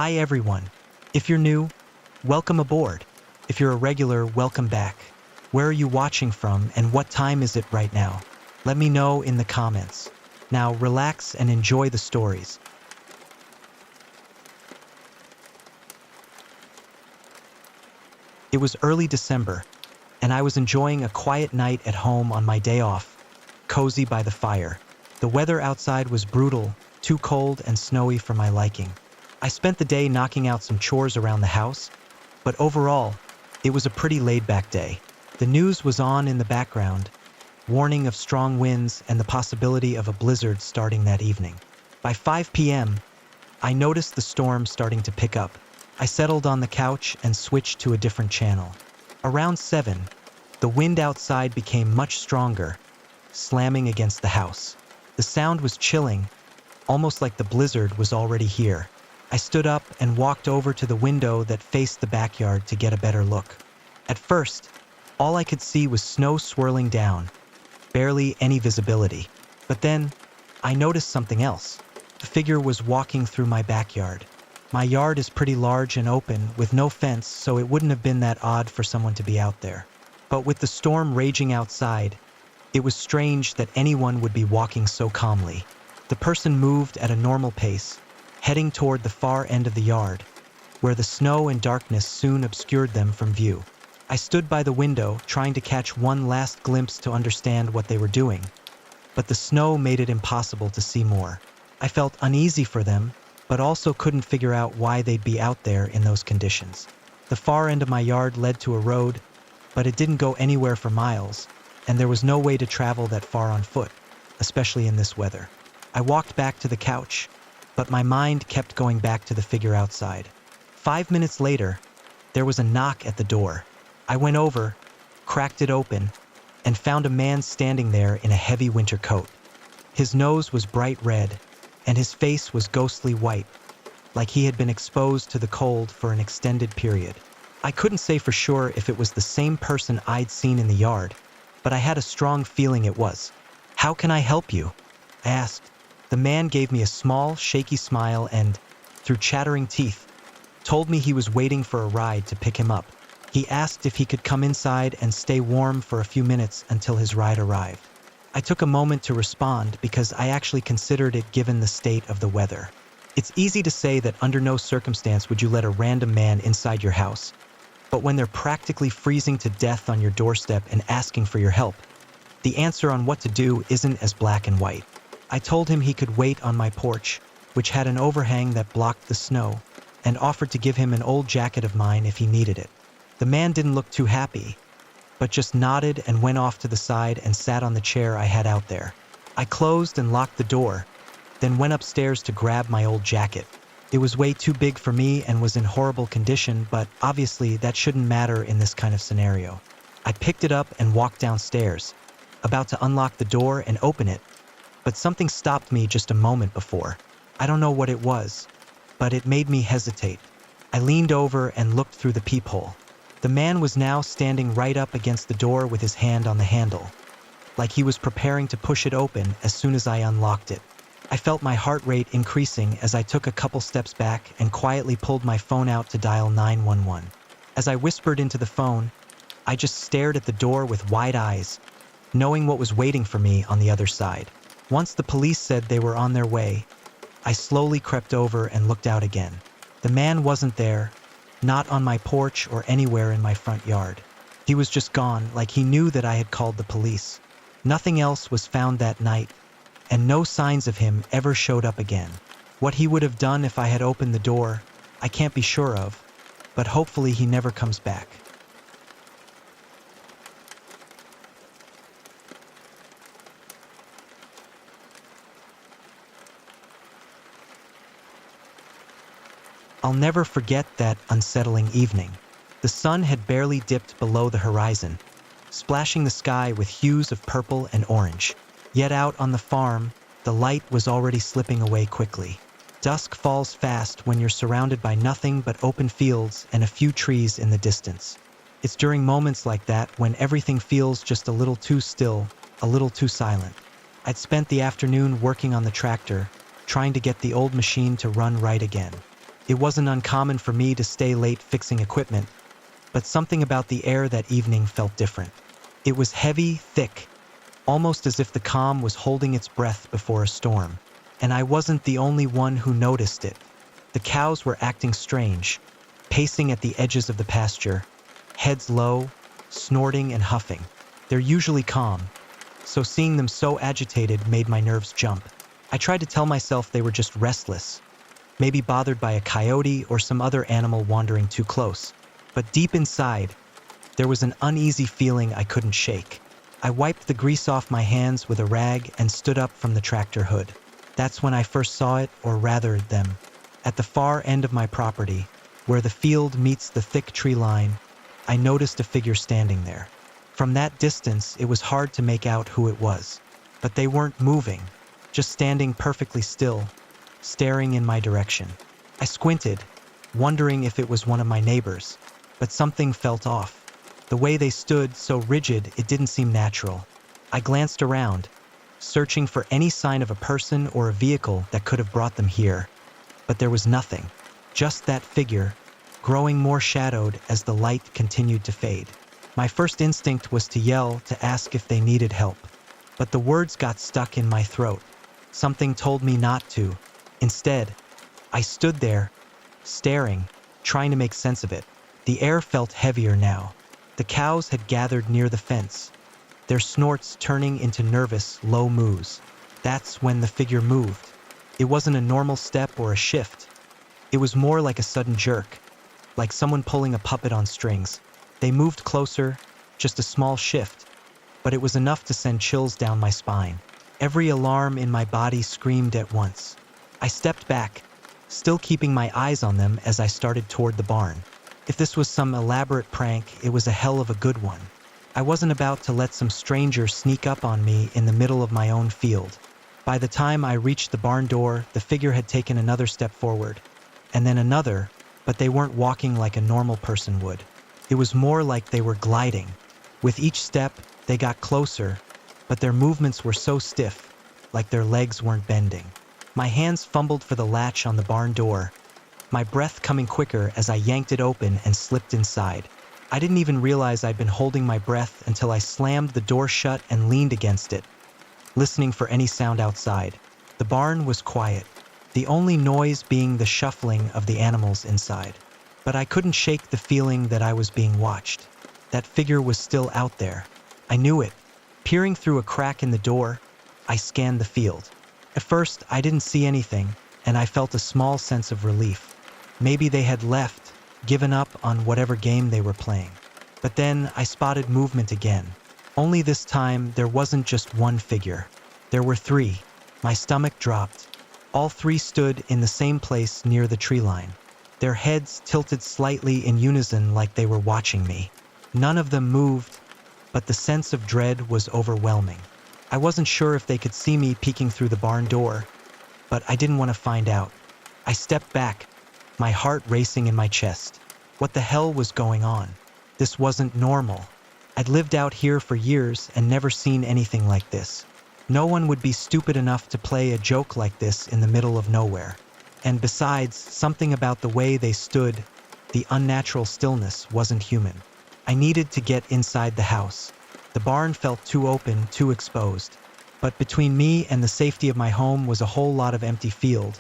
Hi everyone. If you're new, welcome aboard. If you're a regular, welcome back. Where are you watching from and what time is it right now? Let me know in the comments. Now relax and enjoy the stories. It was early December, and I was enjoying a quiet night at home on my day off, cozy by the fire. The weather outside was brutal, too cold and snowy for my liking. I spent the day knocking out some chores around the house, but overall, it was a pretty laid-back day. The news was on in the background, warning of strong winds and the possibility of a blizzard starting that evening. By 5 p.m., I noticed the storm starting to pick up. I settled on the couch and switched to a different channel. Around 7, the wind outside became much stronger, slamming against the house. The sound was chilling, almost like the blizzard was already here. I stood up and walked over to the window that faced the backyard to get a better look. At first, all I could see was snow swirling down, barely any visibility. But then, I noticed something else. A figure was walking through my backyard. My yard is pretty large and open, with no fence, so it wouldn't have been that odd for someone to be out there. But with the storm raging outside, it was strange that anyone would be walking so calmly. The person moved at a normal pace, heading toward the far end of the yard, where the snow and darkness soon obscured them from view. I stood by the window, trying to catch one last glimpse to understand what they were doing, but the snow made it impossible to see more. I felt uneasy for them, but also couldn't figure out why they'd be out there in those conditions. The far end of my yard led to a road, but it didn't go anywhere for miles, and there was no way to travel that far on foot, especially in this weather. I walked back to the couch, but my mind kept going back to the figure outside. 5 minutes later, there was a knock at the door. I went over, cracked it open, and found a man standing there in a heavy winter coat. His nose was bright red, and his face was ghostly white, like he had been exposed to the cold for an extended period. I couldn't say for sure if it was the same person I'd seen in the yard, but I had a strong feeling it was. "How can I help you?" I asked. The man gave me a small, shaky smile and, through chattering teeth, told me he was waiting for a ride to pick him up. He asked if he could come inside and stay warm for a few minutes until his ride arrived. I took a moment to respond because I actually considered it given the state of the weather. It's easy to say that under no circumstance would you let a random man inside your house, but when they're practically freezing to death on your doorstep and asking for your help, the answer on what to do isn't as black and white. I told him he could wait on my porch, which had an overhang that blocked the snow, and offered to give him an old jacket of mine if he needed it. The man didn't look too happy, but just nodded and went off to the side and sat on the chair I had out there. I closed and locked the door, then went upstairs to grab my old jacket. It was way too big for me and was in horrible condition, but obviously that shouldn't matter in this kind of scenario. I picked it up and walked downstairs, about to unlock the door and open it, but something stopped me just a moment before. I don't know what it was, but it made me hesitate. I leaned over and looked through the peephole. The man was now standing right up against the door with his hand on the handle, like he was preparing to push it open as soon as I unlocked it. I felt my heart rate increasing as I took a couple steps back and quietly pulled my phone out to dial 911. As I whispered into the phone, I just stared at the door with wide eyes, knowing what was waiting for me on the other side. Once the police said they were on their way, I slowly crept over and looked out again. The man wasn't there, not on my porch or anywhere in my front yard. He was just gone, like he knew that I had called the police. Nothing else was found that night, and no signs of him ever showed up again. What he would have done if I had opened the door, I can't be sure of, but hopefully he never comes back. I'll never forget that unsettling evening. The sun had barely dipped below the horizon, splashing the sky with hues of purple and orange. Yet out on the farm, the light was already slipping away quickly. Dusk falls fast when you're surrounded by nothing but open fields and a few trees in the distance. It's during moments like that when everything feels just a little too still, a little too silent. I'd spent the afternoon working on the tractor, trying to get the old machine to run right again. It wasn't uncommon for me to stay late fixing equipment, but something about the air that evening felt different. It was heavy, thick, almost as if the calm was holding its breath before a storm. And I wasn't the only one who noticed it. The cows were acting strange, pacing at the edges of the pasture, heads low, snorting and huffing. They're usually calm, so seeing them so agitated made my nerves jump. I tried to tell myself they were just restless, maybe bothered by a coyote or some other animal wandering too close. But deep inside, there was an uneasy feeling I couldn't shake. I wiped the grease off my hands with a rag and stood up from the tractor hood. That's when I first saw it, or rather them. At the far end of my property, where the field meets the thick tree line, I noticed a figure standing there. From that distance, it was hard to make out who it was. But they weren't moving, just standing perfectly still, staring in my direction. I squinted, wondering if it was one of my neighbors, but something felt off. The way they stood, so rigid, it didn't seem natural. I glanced around, searching for any sign of a person or a vehicle that could have brought them here. But there was nothing, just that figure, growing more shadowed as the light continued to fade. My first instinct was to yell to ask if they needed help, but the words got stuck in my throat. Something told me not to. Instead, I stood there, staring, trying to make sense of it. The air felt heavier now. The cows had gathered near the fence, their snorts turning into nervous, low moos. That's when the figure moved. It wasn't a normal step or a shift. It was more like a sudden jerk, like someone pulling a puppet on strings. They moved closer, just a small shift, but it was enough to send chills down my spine. Every alarm in my body screamed at once. I stepped back, still keeping my eyes on them as I started toward the barn. If this was some elaborate prank, it was a hell of a good one. I wasn't about to let some stranger sneak up on me in the middle of my own field. By the time I reached the barn door, the figure had taken another step forward, and then another, but they weren't walking like a normal person would. It was more like they were gliding. With each step, they got closer, but their movements were so stiff, like their legs weren't bending. My hands fumbled for the latch on the barn door, my breath coming quicker as I yanked it open and slipped inside. I didn't even realize I'd been holding my breath until I slammed the door shut and leaned against it, listening for any sound outside. The barn was quiet, the only noise being the shuffling of the animals inside. But I couldn't shake the feeling that I was being watched. That figure was still out there. I knew it. Peering through a crack in the door, I scanned the field. At first, I didn't see anything, and I felt a small sense of relief. Maybe they had left, given up on whatever game they were playing. But then I spotted movement again. Only this time, there wasn't just one figure. There were three. My stomach dropped. All three stood in the same place near the tree line. Their heads tilted slightly in unison like they were watching me. None of them moved, but the sense of dread was overwhelming. I wasn't sure if they could see me peeking through the barn door, but I didn't want to find out. I stepped back, my heart racing in my chest. What the hell was going on? This wasn't normal. I'd lived out here for years and never seen anything like this. No one would be stupid enough to play a joke like this in the middle of nowhere. And besides, something about the way they stood, the unnatural stillness, wasn't human. I needed to get inside the house. The barn felt too open, too exposed. But between me and the safety of my home was a whole lot of empty field,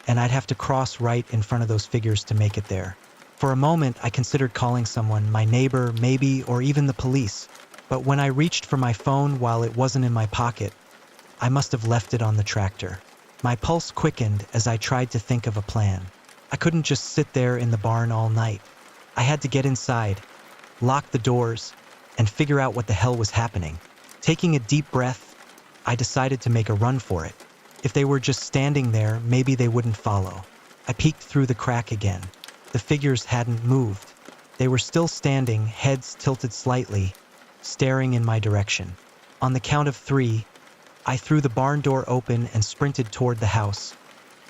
and I'd have to cross right in front of those figures to make it there. For a moment, I considered calling someone, my neighbor, maybe, or even the police. But when I reached for my phone while it wasn't in my pocket, I must have left it on the tractor. My pulse quickened as I tried to think of a plan. I couldn't just sit there in the barn all night. I had to get inside, lock the doors, and figure out what the hell was happening. Taking a deep breath, I decided to make a run for it. If they were just standing there, maybe they wouldn't follow. I peeked through the crack again. The figures hadn't moved. They were still standing, heads tilted slightly, staring in my direction. On the count of 3, I threw the barn door open and sprinted toward the house,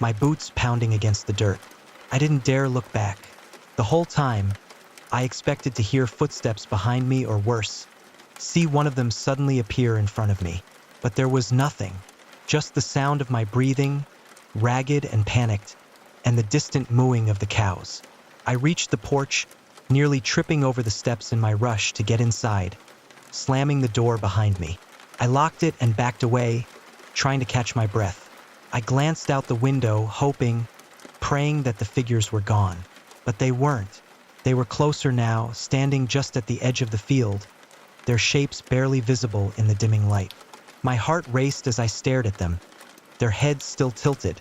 my boots pounding against the dirt. I didn't dare look back. The whole time, I expected to hear footsteps behind me or worse, see one of them suddenly appear in front of me. But there was nothing, just the sound of my breathing, ragged and panicked, and the distant mooing of the cows. I reached the porch, nearly tripping over the steps in my rush to get inside, slamming the door behind me. I locked it and backed away, trying to catch my breath. I glanced out the window, hoping, praying that the figures were gone. But they weren't. They were closer now, standing just at the edge of the field, their shapes barely visible in the dimming light. My heart raced as I stared at them, their heads still tilted,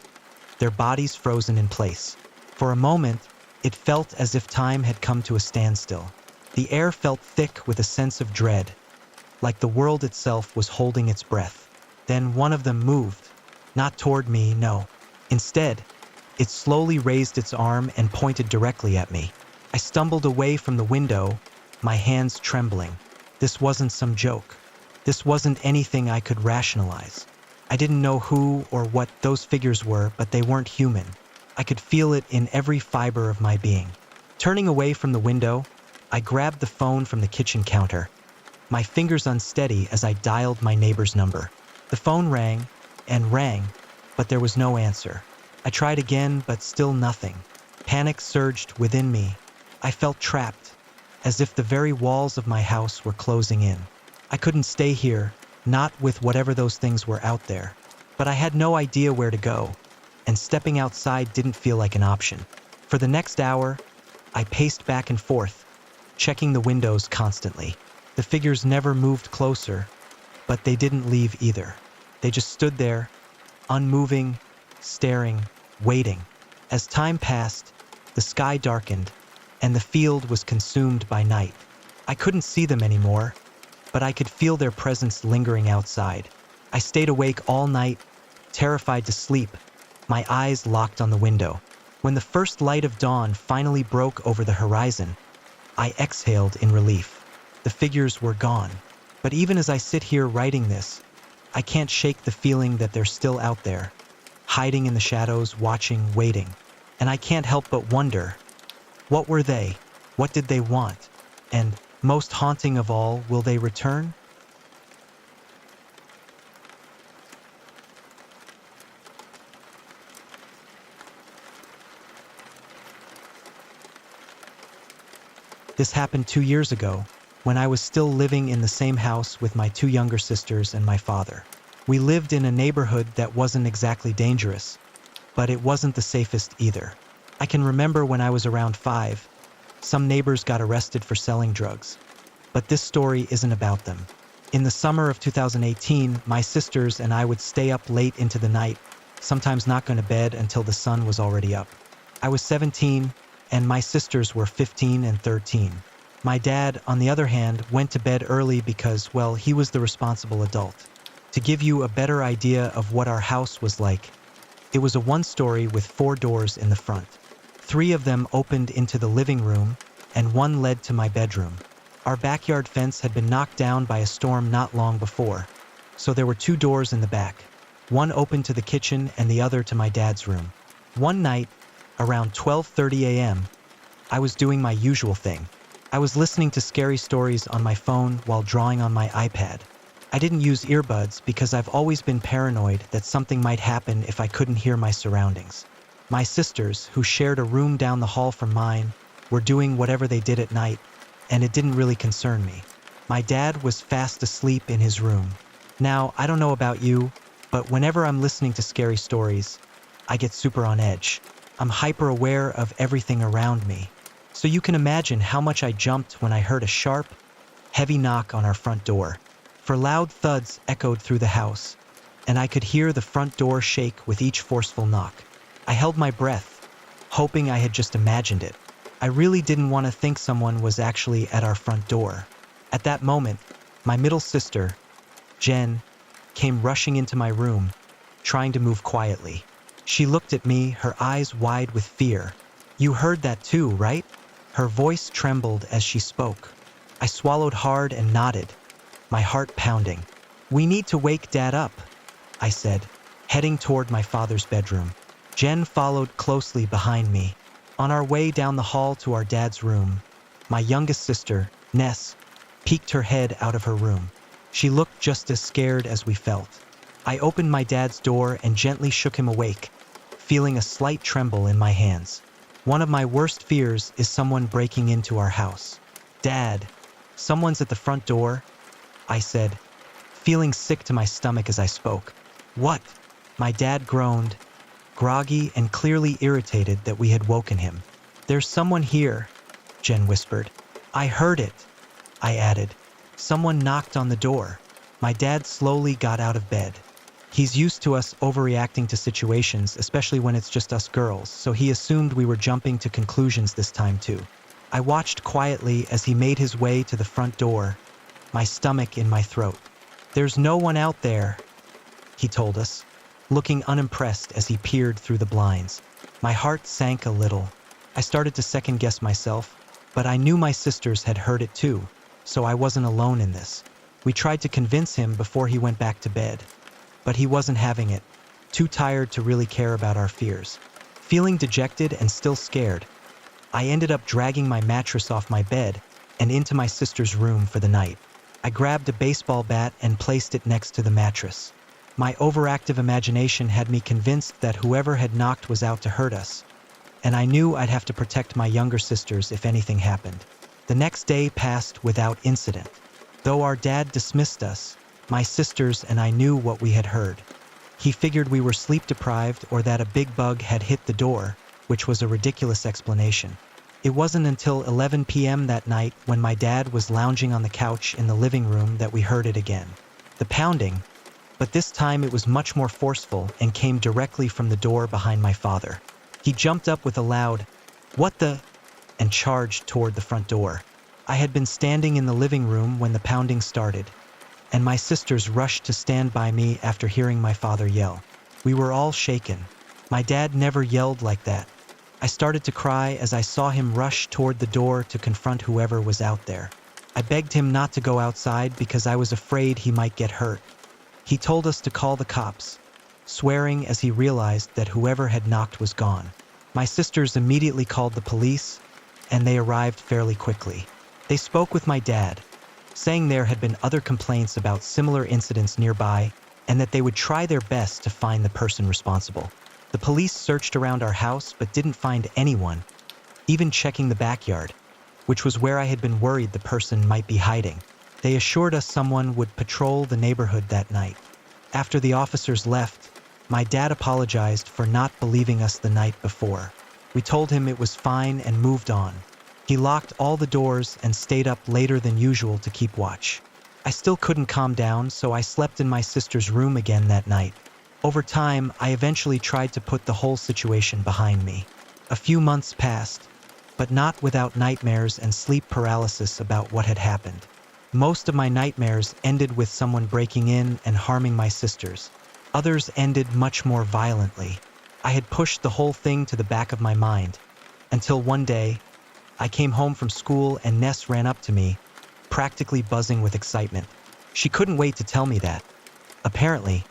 their bodies frozen in place. For a moment, it felt as if time had come to a standstill. The air felt thick with a sense of dread, like the world itself was holding its breath. Then one of them moved, not toward me, no. Instead, it slowly raised its arm and pointed directly at me. I stumbled away from the window, my hands trembling. This wasn't some joke. This wasn't anything I could rationalize. I didn't know who or what those figures were, but they weren't human. I could feel it in every fiber of my being. Turning away from the window, I grabbed the phone from the kitchen counter, my fingers unsteady as I dialed my neighbor's number. The phone rang and rang, but there was no answer. I tried again, but still nothing. Panic surged within me. I felt trapped, as if the very walls of my house were closing in. I couldn't stay here, not with whatever those things were out there. But I had no idea where to go, and stepping outside didn't feel like an option. For the next hour, I paced back and forth, checking the windows constantly. The figures never moved closer, but they didn't leave either. They just stood there, unmoving, staring, waiting. As time passed, the sky darkened, and the field was consumed by night. I couldn't see them anymore, but I could feel their presence lingering outside. I stayed awake all night, terrified to sleep, my eyes locked on the window. When the first light of dawn finally broke over the horizon, I exhaled in relief. The figures were gone. But even as I sit here writing this, I can't shake the feeling that they're still out there, hiding in the shadows, watching, waiting. And I can't help but wonder, what were they? What did they want? And, most haunting of all, will they return? This happened 2 years ago, when I was still living in the same house with my 2 younger sisters and my father. We lived in a neighborhood that wasn't exactly dangerous, but it wasn't the safest either. I can remember when I was around 5, some neighbors got arrested for selling drugs. But this story isn't about them. In the summer of 2018, my sisters and I would stay up late into the night, sometimes not going to bed until the sun was already up. I was 17, and my sisters were 15 and 13. My dad, on the other hand, went to bed early because, well, he was the responsible adult. To give you a better idea of what our house was like, it was a one-story with 4 doors in the front. 3 of them opened into the living room, and 1 led to my bedroom. Our backyard fence had been knocked down by a storm not long before, so there were 2 doors in the back. 1 opened to the kitchen and the other to my dad's room. One night, around 12:30 a.m., I was doing my usual thing. I was listening to scary stories on my phone while drawing on my iPad. I didn't use earbuds because I've always been paranoid that something might happen if I couldn't hear my surroundings. My sisters, who shared a room down the hall from mine, were doing whatever they did at night, and it didn't really concern me. My dad was fast asleep in his room. Now, I don't know about you, but whenever I'm listening to scary stories, I get super on edge. I'm hyper aware of everything around me. So you can imagine how much I jumped when I heard a sharp, heavy knock on our front door. For loud thuds echoed through the house, and I could hear the front door shake with each forceful knock. I held my breath, hoping I had just imagined it. I really didn't want to think someone was actually at our front door. At that moment, my middle sister, Jen, came rushing into my room, trying to move quietly. She looked at me, her eyes wide with fear. "You heard that too, right?" Her voice trembled as she spoke. I swallowed hard and nodded, my heart pounding. "We need to wake Dad up," I said, heading toward my father's bedroom. Jen followed closely behind me. On our way down the hall to our dad's room, my youngest sister, Ness, peeked her head out of her room. She looked just as scared as we felt. I opened my dad's door and gently shook him awake, feeling a slight tremble in my hands. One of my worst fears is someone breaking into our house. Dad, someone's at the front door, I said, feeling sick to my stomach as I spoke. What? My dad groaned, groggy and clearly irritated that we had woken him. There's someone here, Jen whispered. I heard it, I added. Someone knocked on the door. My dad slowly got out of bed. He's used to us overreacting to situations, especially when it's just us girls, so he assumed we were jumping to conclusions this time too. I watched quietly as he made his way to the front door, my stomach in my throat. There's no one out there, he told us, looking unimpressed as he peered through the blinds. My heart sank a little. I started to second-guess myself, but I knew my sisters had heard it too, so I wasn't alone in this. We tried to convince him before he went back to bed, but he wasn't having it, too tired to really care about our fears. Feeling dejected and still scared, I ended up dragging my mattress off my bed and into my sister's room for the night. I grabbed a baseball bat and placed it next to the mattress. My overactive imagination had me convinced that whoever had knocked was out to hurt us, and I knew I'd have to protect my younger sisters if anything happened. The next day passed without incident. Though our dad dismissed us, my sisters and I knew what we had heard. He figured we were sleep-deprived or that a big bug had hit the door, which was a ridiculous explanation. It wasn't until 11 p.m. that night when my dad was lounging on the couch in the living room that we heard it again. The pounding, but this time it was much more forceful and came directly from the door behind my father. He jumped up with a loud, "What the?" and charged toward the front door. I had been standing in the living room when the pounding started, and my sisters rushed to stand by me after hearing my father yell. We were all shaken. My dad never yelled like that. I started to cry as I saw him rush toward the door to confront whoever was out there. I begged him not to go outside because I was afraid he might get hurt. He told us to call the cops, swearing as he realized that whoever had knocked was gone. My sisters immediately called the police, and they arrived fairly quickly. They spoke with my dad, saying there had been other complaints about similar incidents nearby and that they would try their best to find the person responsible. The police searched around our house but didn't find anyone, even checking the backyard, which was where I had been worried the person might be hiding. They assured us someone would patrol the neighborhood that night. After the officers left, my dad apologized for not believing us the night before. We told him it was fine and moved on. He locked all the doors and stayed up later than usual to keep watch. I still couldn't calm down, so I slept in my sister's room again that night. Over time, I eventually tried to put the whole situation behind me. A few months passed, but not without nightmares and sleep paralysis about what had happened. Most of my nightmares ended with someone breaking in and harming my sisters. Others ended much more violently. I had pushed the whole thing to the back of my mind, until one day, I came home from school and Ness ran up to me, practically buzzing with excitement. She couldn't wait to tell me that. Apparently,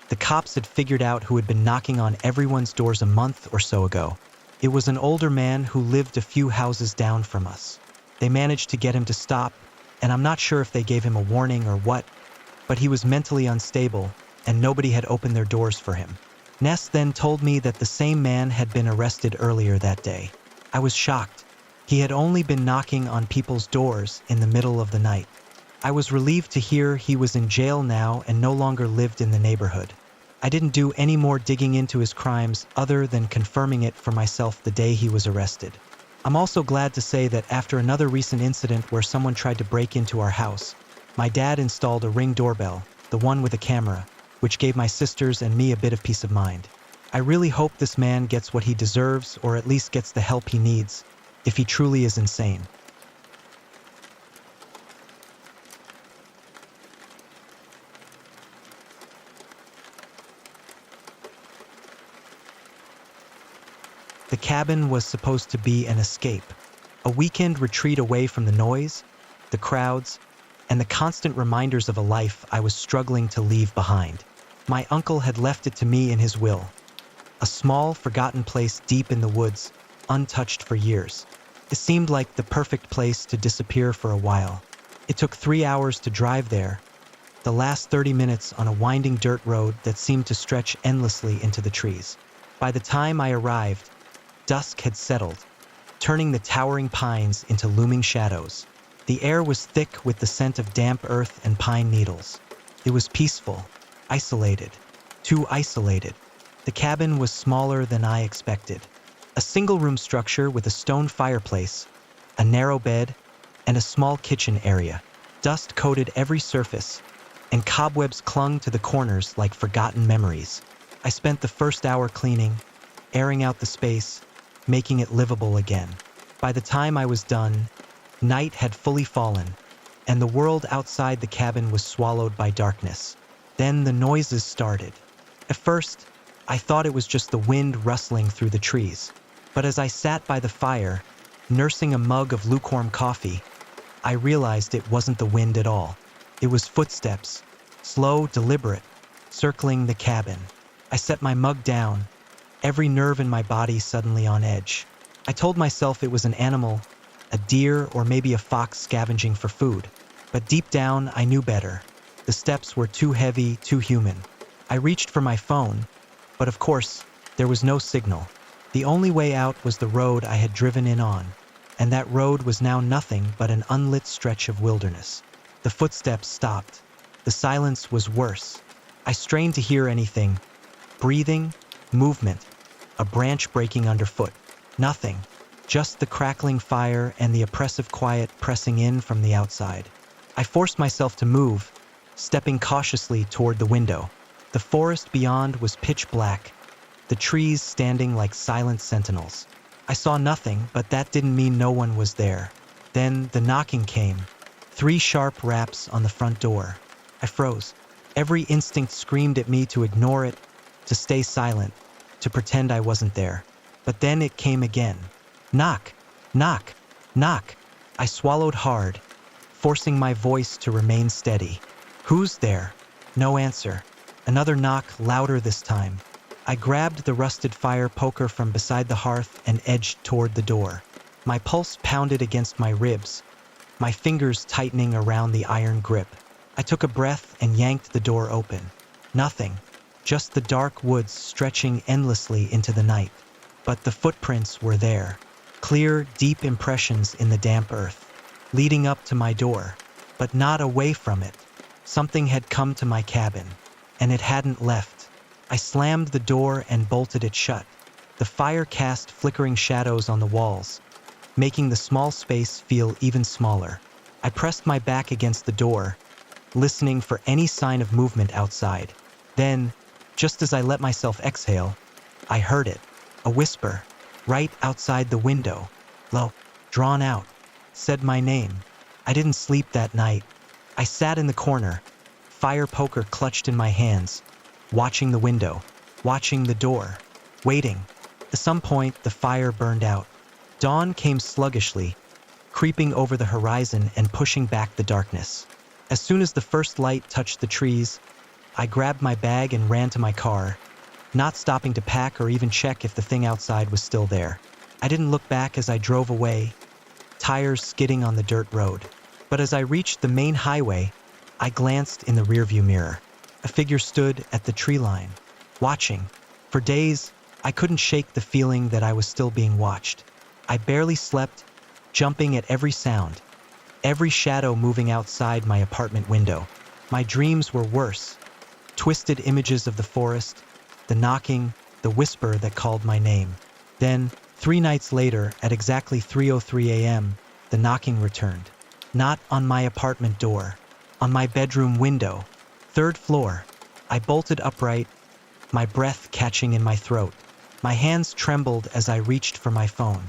the cops had figured out who had been knocking on everyone's doors a month or so ago. It was an older man who lived a few houses down from us. They managed to get him to stop, and I'm not sure if they gave him a warning or what, but he was mentally unstable, and nobody had opened their doors for him. Ness then told me that the same man had been arrested earlier that day. I was shocked. He had only been knocking on people's doors in the middle of the night. I was relieved to hear he was in jail now and no longer lived in the neighborhood. I didn't do any more digging into his crimes other than confirming it for myself the day he was arrested. I'm also glad to say that after another recent incident where someone tried to break into our house, my dad installed a Ring doorbell, the one with a camera, which gave my sisters and me a bit of peace of mind. I really hope this man gets what he deserves, or at least gets the help he needs, if he truly is insane. The cabin was supposed to be an escape, a weekend retreat away from the noise, the crowds, and the constant reminders of a life I was struggling to leave behind. My uncle had left it to me in his will, a small, forgotten place deep in the woods, untouched for years. It seemed like the perfect place to disappear for a while. It took 3 hours to drive there, the last 30 minutes on a winding dirt road that seemed to stretch endlessly into the trees. By the time I arrived, dusk had settled, turning the towering pines into looming shadows. The air was thick with the scent of damp earth and pine needles. It was peaceful, isolated, too isolated. The cabin was smaller than I expected. A single-room structure with a stone fireplace, a narrow bed, and a small kitchen area. Dust coated every surface, and cobwebs clung to the corners like forgotten memories. I spent the first hour cleaning, airing out the space, making it livable again. By the time I was done, night had fully fallen, and the world outside the cabin was swallowed by darkness. Then the noises started. At first, I thought it was just the wind rustling through the trees. But as I sat by the fire, nursing a mug of lukewarm coffee, I realized it wasn't the wind at all. It was footsteps, slow, deliberate, circling the cabin. I set my mug down, every nerve in my body suddenly on edge. I told myself it was an animal, a deer or maybe a fox scavenging for food. But deep down, I knew better. The steps were too heavy, too human. I reached for my phone, but of course, there was no signal. The only way out was the road I had driven in on, and that road was now nothing but an unlit stretch of wilderness. The footsteps stopped. The silence was worse. I strained to hear anything. Breathing, movement, a branch breaking underfoot. Nothing. Just the crackling fire and the oppressive quiet pressing in from the outside. I forced myself to move, stepping cautiously toward the window. The forest beyond was pitch black, the trees standing like silent sentinels. I saw nothing, but that didn't mean no one was there. Then the knocking came. 3 sharp raps on the front door. I froze. Every instinct screamed at me to ignore it, to stay silent, to pretend I wasn't there. But then it came again. Knock, knock, knock. I swallowed hard, forcing my voice to remain steady. Who's there? No answer. Another knock, louder this time. I grabbed the rusted fire poker from beside the hearth and edged toward the door. My pulse pounded against my ribs, my fingers tightening around the iron grip. I took a breath and yanked the door open. Nothing, just the dark woods stretching endlessly into the night. But the footprints were there, clear, deep impressions in the damp earth, leading up to my door, but not away from it. Something had come to my cabin, and it hadn't left. I slammed the door and bolted it shut. The fire cast flickering shadows on the walls, making the small space feel even smaller. I pressed my back against the door, listening for any sign of movement outside. Then, just as I let myself exhale, I heard it, a whisper, right outside the window. Low, drawn out, said my name. I didn't sleep that night. I sat in the corner, fire poker clutched in my hands, watching the window, watching the door, waiting. At some point, the fire burned out. Dawn came sluggishly, creeping over the horizon and pushing back the darkness. As soon as the first light touched the trees, I grabbed my bag and ran to my car, not stopping to pack or even check if the thing outside was still there. I didn't look back as I drove away, tires skidding on the dirt road. But as I reached the main highway, I glanced in the rearview mirror. A figure stood at the tree line, watching. For days, I couldn't shake the feeling that I was still being watched. I barely slept, jumping at every sound, every shadow moving outside my apartment window. My dreams were worse. Twisted images of the forest, the knocking, the whisper that called my name. Then, 3 nights later, at exactly 3:03 a.m., the knocking returned. Not on my apartment door, on my bedroom window, 3rd floor. I bolted upright, my breath catching in my throat. My hands trembled as I reached for my phone.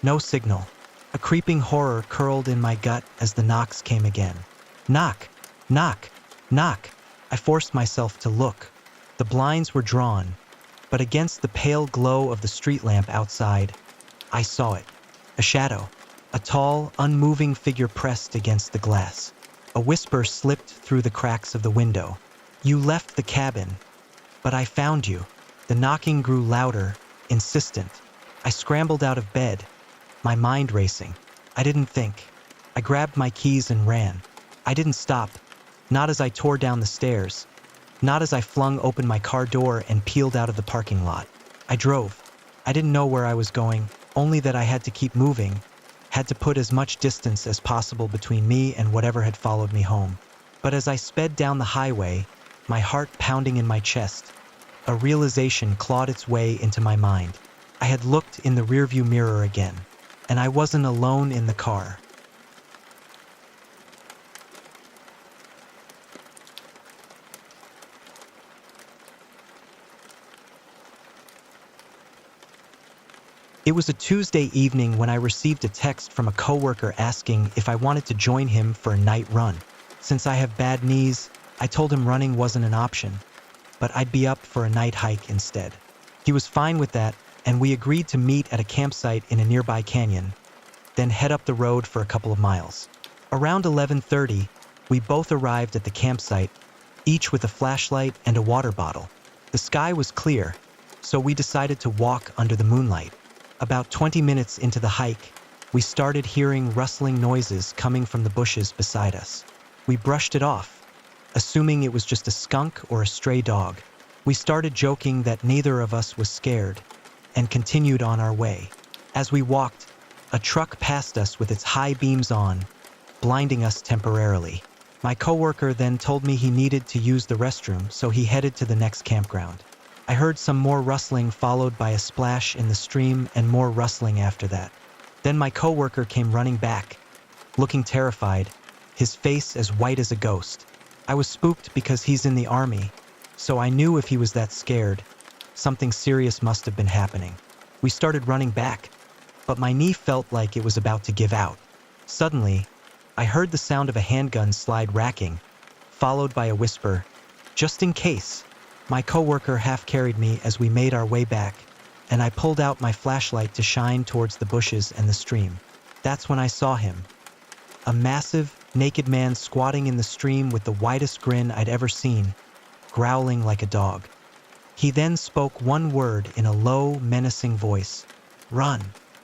No signal. A creeping horror curled in my gut as the knocks came again. Knock, knock, knock. I forced myself to look. The blinds were drawn, but against the pale glow of the street lamp outside, I saw it. A shadow. A tall, unmoving figure pressed against the glass. A whisper slipped through the cracks of the window. You left the cabin, but I found you. The knocking grew louder, insistent. I scrambled out of bed, my mind racing. I didn't think. I grabbed my keys and ran. I didn't stop, not as I tore down the stairs, not as I flung open my car door and peeled out of the parking lot. I drove. I didn't know where I was going, only that I had to keep moving, had to put as much distance as possible between me and whatever had followed me home. But as I sped down the highway, my heart pounding in my chest, a realization clawed its way into my mind. I had looked in the rearview mirror again, and I wasn't alone in the car. It was a Tuesday evening when I received a text from a coworker asking if I wanted to join him for a night run. Since I have bad knees, I told him running wasn't an option, but I'd be up for a night hike instead. He was fine with that, and we agreed to meet at a campsite in a nearby canyon, then head up the road for a couple of miles. Around 11:30, we both arrived at the campsite, each with a flashlight and a water bottle. The sky was clear, so we decided to walk under the moonlight. About 20 minutes into the hike, we started hearing rustling noises coming from the bushes beside us. We brushed it off, assuming it was just a skunk or a stray dog. We started joking that neither of us was scared, and continued on our way. As we walked, a truck passed us with its high beams on, blinding us temporarily. My coworker then told me he needed to use the restroom, so he headed to the next campground. I heard some more rustling followed by a splash in the stream and more rustling after that. Then my coworker came running back, looking terrified, his face as white as a ghost. I was spooked because he's in the army, so I knew if he was that scared, something serious must have been happening. We started running back, but my knee felt like it was about to give out. Suddenly, I heard the sound of a handgun slide racking, followed by a whisper, "Just in case." My coworker half carried me as we made our way back, and I pulled out my flashlight to shine towards the bushes and the stream. That's when I saw him. A massive, naked man squatting in the stream with the widest grin I'd ever seen, growling like a dog. He then spoke one word in a low, menacing voice. "Run."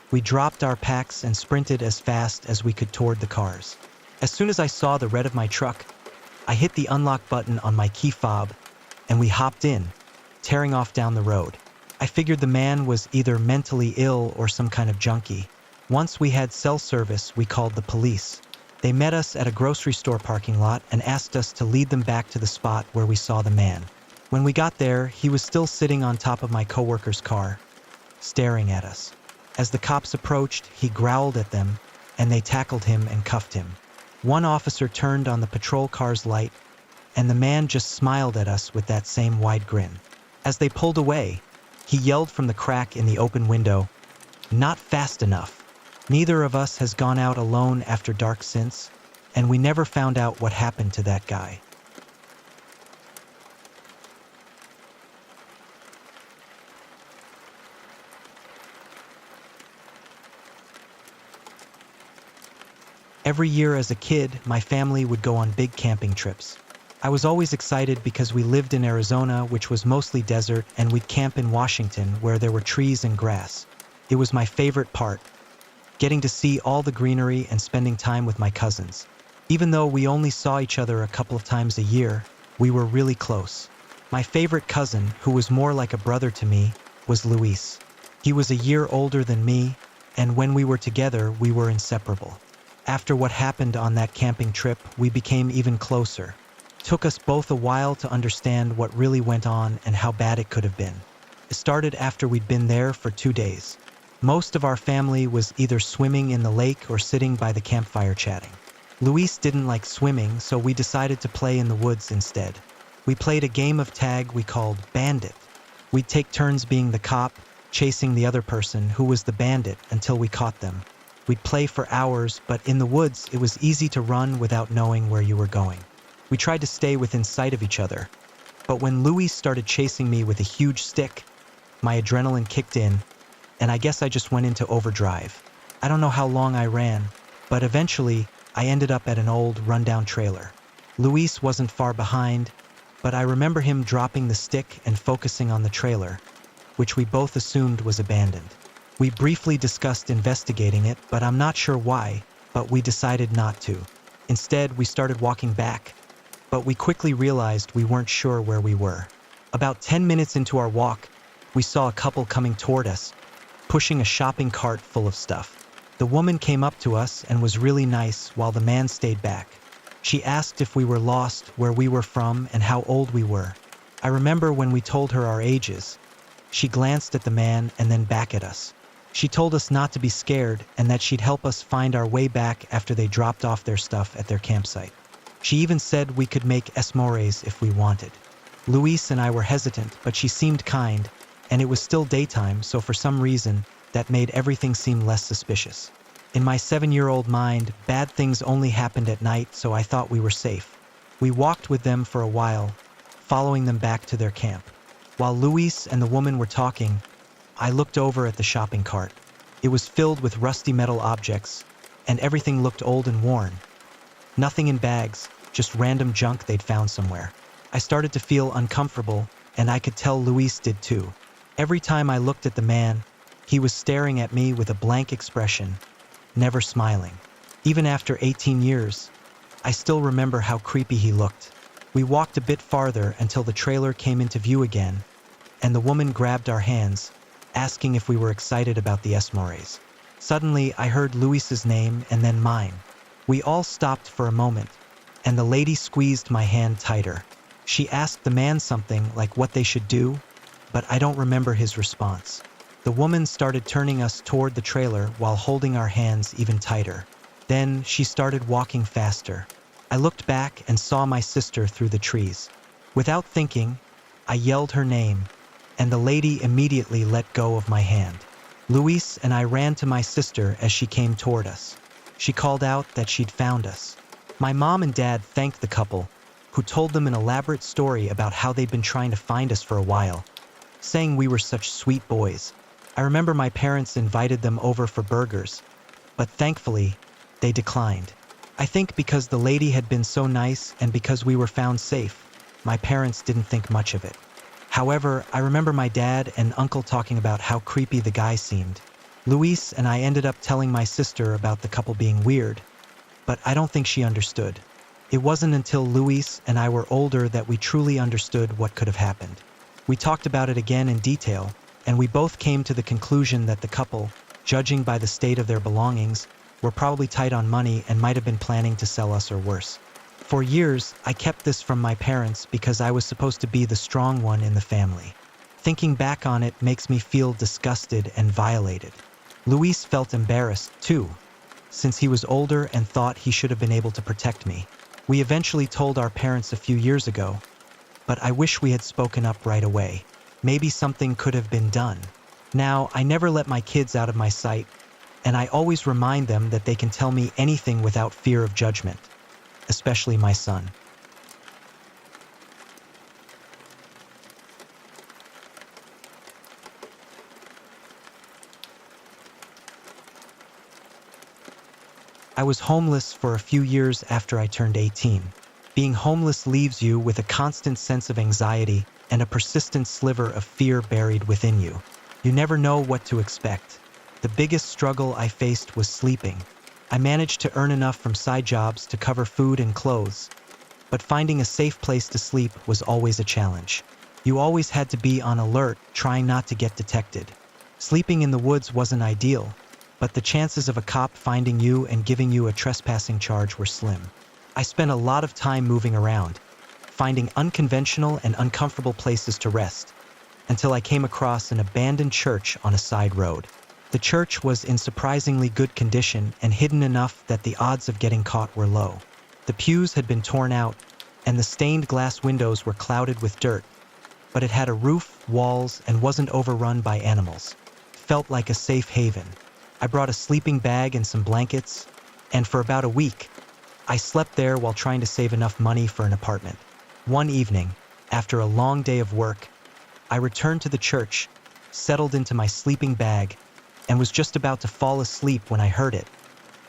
We dropped our packs and sprinted as fast as we could toward the cars. As soon as I saw the red of my truck, I hit the unlock button on my key fob, and we hopped in, tearing off down the road. I figured the man was either mentally ill or some kind of junkie. Once we had cell service, we called the police. They met us at a grocery store parking lot and asked us to lead them back to the spot where we saw the man. When we got there, he was still sitting on top of my coworker's car, staring at us. As the cops approached, he growled at them, and they tackled him and cuffed him. One officer turned on the patrol car's light, and the man just smiled at us with that same wide grin. As they pulled away, he yelled from the crack in the open window, "Not fast enough." Neither of us has gone out alone after dark since, and we never found out what happened to that guy. Every year as a kid, my family would go on big camping trips. I was always excited because we lived in Arizona, which was mostly desert, and we'd camp in Washington, where there were trees and grass. It was my favorite part, getting to see all the greenery and spending time with my cousins. Even though we only saw each other a couple of times a year, we were really close. My favorite cousin, who was more like a brother to me, was Luis. He was a year older than me, and when we were together, we were inseparable. After what happened on that camping trip, we became even closer. It took us both a while to understand what really went on and how bad it could have been. It started after we'd been there for 2 days. Most of our family was either swimming in the lake or sitting by the campfire chatting. Luis didn't like swimming, so we decided to play in the woods instead. We played a game of tag we called Bandit. We'd take turns being the cop, chasing the other person who was the bandit until we caught them. We'd play for hours, but in the woods, it was easy to run without knowing where you were going. We tried to stay within sight of each other, but when Luis started chasing me with a huge stick, my adrenaline kicked in, and I guess I just went into overdrive. I don't know how long I ran, but eventually, I ended up at an old, rundown trailer. Luis wasn't far behind, but I remember him dropping the stick and focusing on the trailer, which we both assumed was abandoned. We briefly discussed investigating it, but I'm not sure why, but we decided not to. Instead, we started walking back, but we quickly realized we weren't sure where we were. About 10 minutes into our walk, we saw a couple coming toward us, pushing a shopping cart full of stuff. The woman came up to us and was really nice while the man stayed back. She asked if we were lost, where we were from, and how old we were. I remember when we told her our ages. She glanced at the man and then back at us. She told us not to be scared and that she'd help us find our way back after they dropped off their stuff at their campsite. She even said we could make s'mores if we wanted. Luis and I were hesitant, but she seemed kind, and it was still daytime, so for some reason, that made everything seem less suspicious. In my 7-year-old mind, bad things only happened at night, so I thought we were safe. We walked with them for a while, following them back to their camp. While Luis and the woman were talking, I looked over at the shopping cart. It was filled with rusty metal objects, and everything looked old and worn. Nothing in bags, just random junk they'd found somewhere. I started to feel uncomfortable, and I could tell Luis did too. Every time I looked at the man, he was staring at me with a blank expression, never smiling. Even after 18 years, I still remember how creepy he looked. We walked a bit farther until the trailer came into view again, and the woman grabbed our hands, asking if we were excited about the s'mores. Suddenly, I heard Luis's name and then mine. We all stopped for a moment, and the lady squeezed my hand tighter. She asked the man something like what they should do, but I don't remember his response. The woman started turning us toward the trailer while holding our hands even tighter. Then she started walking faster. I looked back and saw my sister through the trees. Without thinking, I yelled her name, and the lady immediately let go of my hand. Luis and I ran to my sister as she came toward us. She called out that she'd found us. My mom and dad thanked the couple, who told them an elaborate story about how they'd been trying to find us for a while, saying we were such sweet boys. I remember my parents invited them over for burgers, but thankfully, they declined. I think because the lady had been so nice and because we were found safe, my parents didn't think much of it. However, I remember my dad and uncle talking about how creepy the guy seemed. Luis and I ended up telling my sister about the couple being weird, but I don't think she understood. It wasn't until Luis and I were older that we truly understood what could have happened. We talked about it again in detail, and we both came to the conclusion that the couple, judging by the state of their belongings, were probably tight on money and might have been planning to sell us or worse. For years, I kept this from my parents because I was supposed to be the strong one in the family. Thinking back on it makes me feel disgusted and violated. Luis felt embarrassed, too, since he was older and thought he should have been able to protect me. We eventually told our parents a few years ago, but I wish we had spoken up right away. Maybe something could have been done. Now, I never let my kids out of my sight, and I always remind them that they can tell me anything without fear of judgment, especially my son. I was homeless for a few years after I turned 18. Being homeless leaves you with a constant sense of anxiety and a persistent sliver of fear buried within you. You never know what to expect. The biggest struggle I faced was sleeping. I managed to earn enough from side jobs to cover food and clothes, but finding a safe place to sleep was always a challenge. You always had to be on alert, trying not to get detected. Sleeping in the woods wasn't ideal, but the chances of a cop finding you and giving you a trespassing charge were slim. I spent a lot of time moving around, finding unconventional and uncomfortable places to rest, until I came across an abandoned church on a side road. The church was in surprisingly good condition and hidden enough that the odds of getting caught were low. The pews had been torn out, and the stained glass windows were clouded with dirt, but it had a roof, walls, and wasn't overrun by animals. It felt like a safe haven. I brought a sleeping bag and some blankets, and for about a week, I slept there while trying to save enough money for an apartment. One evening, after a long day of work, I returned to the church, settled into my sleeping bag, and was just about to fall asleep when I heard it.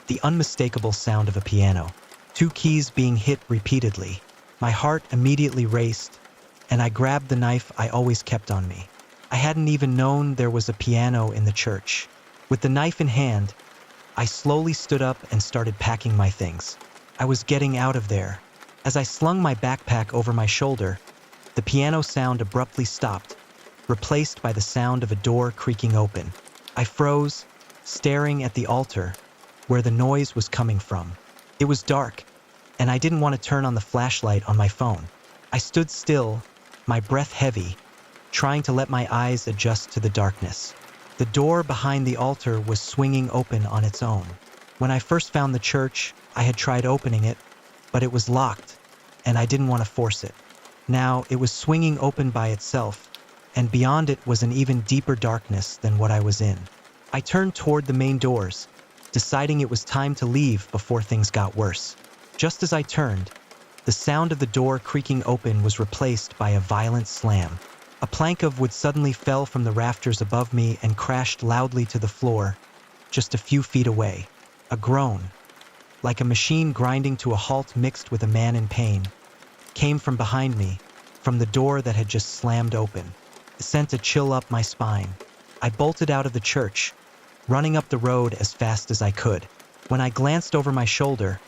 The unmistakable sound of a piano, 2 keys being hit repeatedly. My heart immediately raced, and I grabbed the knife I always kept on me. I hadn't even known there was a piano in the church. With the knife in hand, I slowly stood up and started packing my things. I was getting out of there. As I slung my backpack over my shoulder, the piano sound abruptly stopped, replaced by the sound of a door creaking open. I froze, staring at the altar, where the noise was coming from. It was dark, and I didn't want to turn on the flashlight on my phone. I stood still, my breath heavy, trying to let my eyes adjust to the darkness. The door behind the altar was swinging open on its own. When I first found the church, I had tried opening it, but it was locked, and I didn't want to force it. Now it was swinging open by itself, and beyond it was an even deeper darkness than what I was in. I turned toward the main doors, deciding it was time to leave before things got worse. Just as I turned, the sound of the door creaking open was replaced by a violent slam. A plank of wood suddenly fell from the rafters above me and crashed loudly to the floor, just a few feet away. A groan, like a machine grinding to a halt mixed with a man in pain, came from behind me, from the door that had just slammed open. It sent a chill up my spine. I bolted out of the church, running up the road as fast as I could. When I glanced over my shoulder,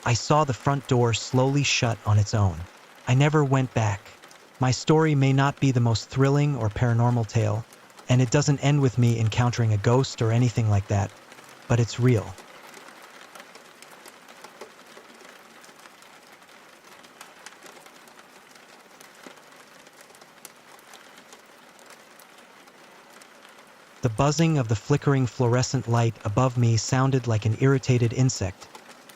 I saw the front door slowly shut on its own. I never went back. My story may not be the most thrilling or paranormal tale, and it doesn't end with me encountering a ghost or anything like that, but it's real. The buzzing of the flickering fluorescent light above me sounded like an irritated insect,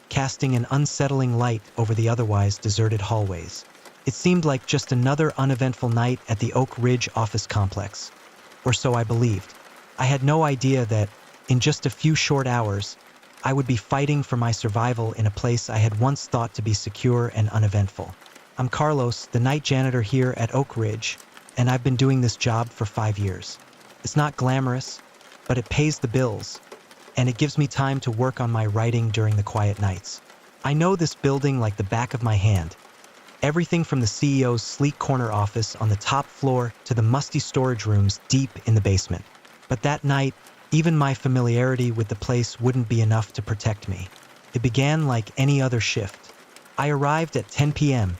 casting an unsettling light over the otherwise deserted hallways. It seemed like just another uneventful night at the Oak Ridge office complex, or so I believed. I had no idea that, in just a few short hours, I would be fighting for my survival in a place I had once thought to be secure and uneventful. I'm Carlos, the night janitor here at Oak Ridge, and I've been doing this job for 5 years. It's not glamorous, but it pays the bills, and it gives me time to work on my writing during the quiet nights. I know this building like the back of my hand. Everything from the CEO's sleek corner office on the top floor to the musty storage rooms deep in the basement. But that night, even my familiarity with the place wouldn't be enough to protect me. It began like any other shift. I arrived at 10 p.m.,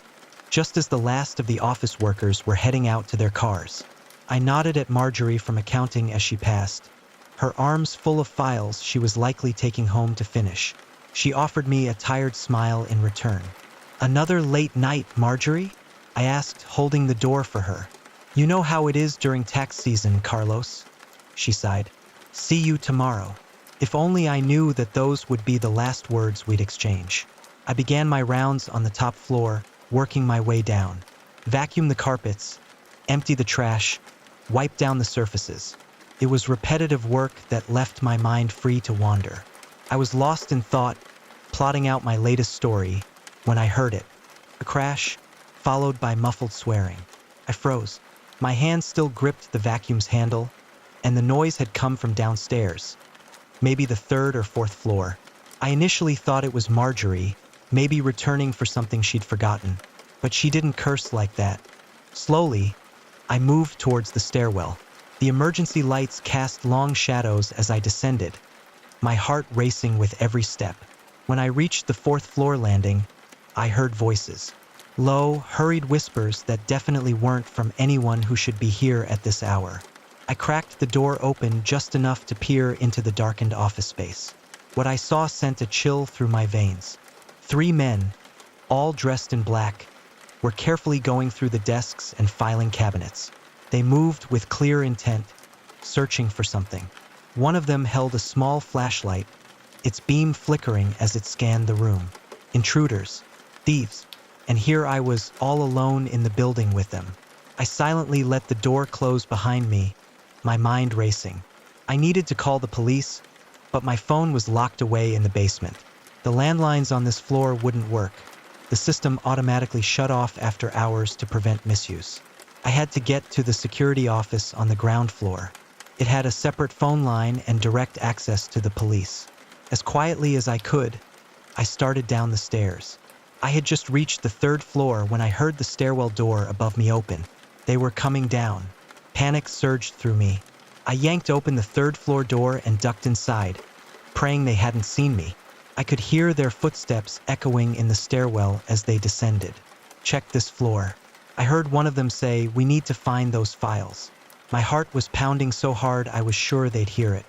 just as the last of the office workers were heading out to their cars. I nodded at Marjorie from accounting as she passed, her arms full of files she was likely taking home to finish. She offered me a tired smile in return. "Another late night, Marjorie?" I asked, holding the door for her. "You know how it is during tax season, Carlos," she sighed. "See you tomorrow." If only I knew that those would be the last words we'd exchange. I began my rounds on the top floor, working my way down. Vacuum the carpets, empty the trash, wipe down the surfaces. It was repetitive work that left my mind free to wander. I was lost in thought, plotting out my latest story, when I heard it. A crash, followed by muffled swearing. I froze. My hand still gripped the vacuum's handle, and the noise had come from downstairs, maybe the third or fourth floor. I initially thought it was Marjorie, maybe returning for something she'd forgotten, but she didn't curse like that. Slowly, I moved towards the stairwell. The emergency lights cast long shadows as I descended, my heart racing with every step. When I reached the fourth floor landing, I heard voices. Low, hurried whispers that definitely weren't from anyone who should be here at this hour. I cracked the door open just enough to peer into the darkened office space. What I saw sent a chill through my veins. 3 men, all dressed in black, were carefully going through the desks and filing cabinets. They moved with clear intent, searching for something. One of them held a small flashlight, its beam flickering as it scanned the room. Intruders, thieves, and here I was all alone in the building with them. I silently let the door close behind me, my mind racing. I needed to call the police, but my phone was locked away in the basement. The landlines on this floor wouldn't work. The system automatically shut off after hours to prevent misuse. I had to get to the security office on the ground floor. It had a separate phone line and direct access to the police. As quietly as I could, I started down the stairs. I had just reached the 3rd floor when I heard the stairwell door above me open. They were coming down. Panic surged through me. I yanked open the 3rd floor door and ducked inside, praying they hadn't seen me. I could hear their footsteps echoing in the stairwell as they descended. "Check this floor." I heard one of them say, "We need to find those files." My heart was pounding so hard I was sure they'd hear it.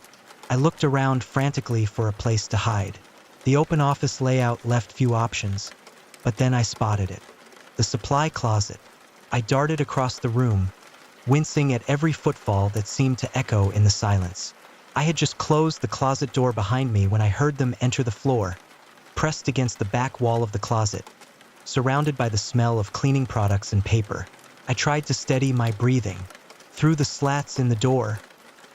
I looked around frantically for a place to hide. The open office layout left few options, but then I spotted it. The supply closet. I darted across the room, wincing at every footfall that seemed to echo in the silence. I had just closed the closet door behind me when I heard them enter the floor, pressed against the back wall of the closet, surrounded by the smell of cleaning products and paper. I tried to steady my breathing. Through the slats in the door,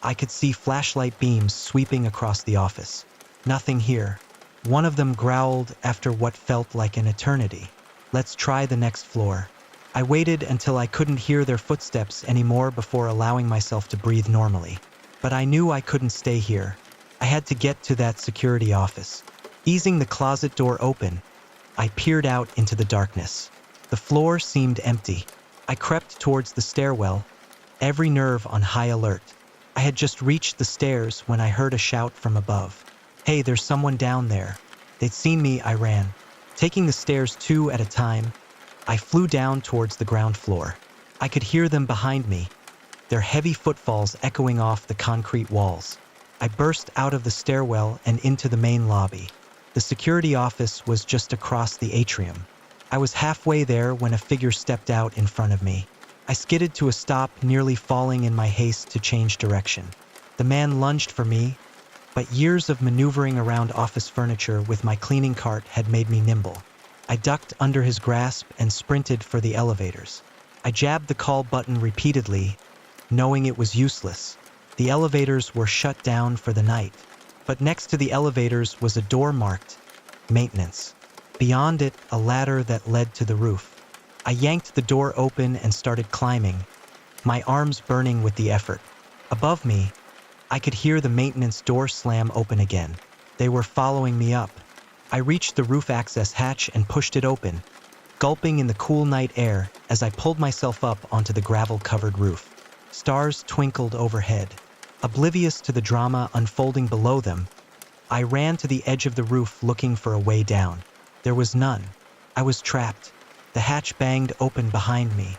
I could see flashlight beams sweeping across the office. Nothing here. One of them growled after what felt like an eternity. Let's try the next floor. I waited until I couldn't hear their footsteps anymore before allowing myself to breathe normally. But I knew I couldn't stay here. I had to get to that security office. Easing the closet door open, I peered out into the darkness. The floor seemed empty. I crept towards the stairwell, every nerve on high alert. I had just reached the stairs when I heard a shout from above. Hey, there's someone down there. They'd seen me, I ran. Taking the stairs 2 at a time, I flew down towards the ground floor. I could hear them behind me, their heavy footfalls echoing off the concrete walls. I burst out of the stairwell and into the main lobby. The security office was just across the atrium. I was halfway there when a figure stepped out in front of me. I skidded to a stop, nearly falling in my haste to change direction. The man lunged for me, but years of maneuvering around office furniture with my cleaning cart had made me nimble. I ducked under his grasp and sprinted for the elevators. I jabbed the call button repeatedly, knowing it was useless. The elevators were shut down for the night, but next to the elevators was a door marked maintenance. Beyond it, a ladder that led to the roof. I yanked the door open and started climbing, my arms burning with the effort. Above me, I could hear the maintenance door slam open again. They were following me up. I reached the roof access hatch and pushed it open, gulping in the cool night air as I pulled myself up onto the gravel-covered roof. Stars twinkled overhead. Oblivious to the drama unfolding below them, I ran to the edge of the roof looking for a way down. There was none. I was trapped. The hatch banged open behind me.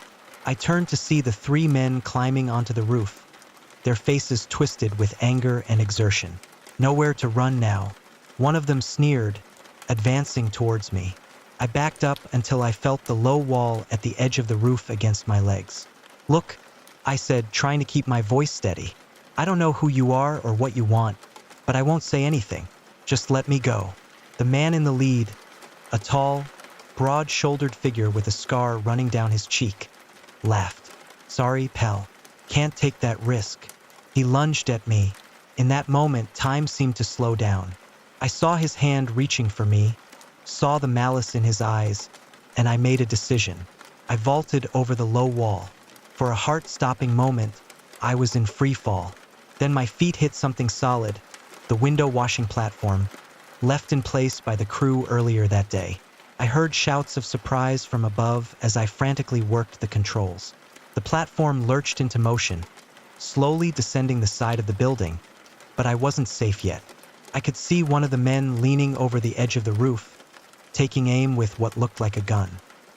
I turned to see the 3 men climbing onto the roof, their faces twisted with anger and exertion. Nowhere to run now. One of them sneered, advancing towards me. I backed up until I felt the low wall at the edge of the roof against my legs. Look, I said, trying to keep my voice steady. I don't know who you are or what you want, but I won't say anything. Just let me go. The man in the lead, a tall, broad-shouldered figure with a scar running down his cheek, laughed. Sorry, pal. Can't take that risk. He lunged at me. In that moment, time seemed to slow down. I saw his hand reaching for me, saw the malice in his eyes, and I made a decision. I vaulted over the low wall. For a heart-stopping moment, I was in free fall. Then my feet hit something solid, the window washing platform, left in place by the crew earlier that day. I heard shouts of surprise from above as I frantically worked the controls. The platform lurched into motion, slowly descending the side of the building, but I wasn't safe yet. I could see one of the men leaning over the edge of the roof, taking aim with what looked like a gun.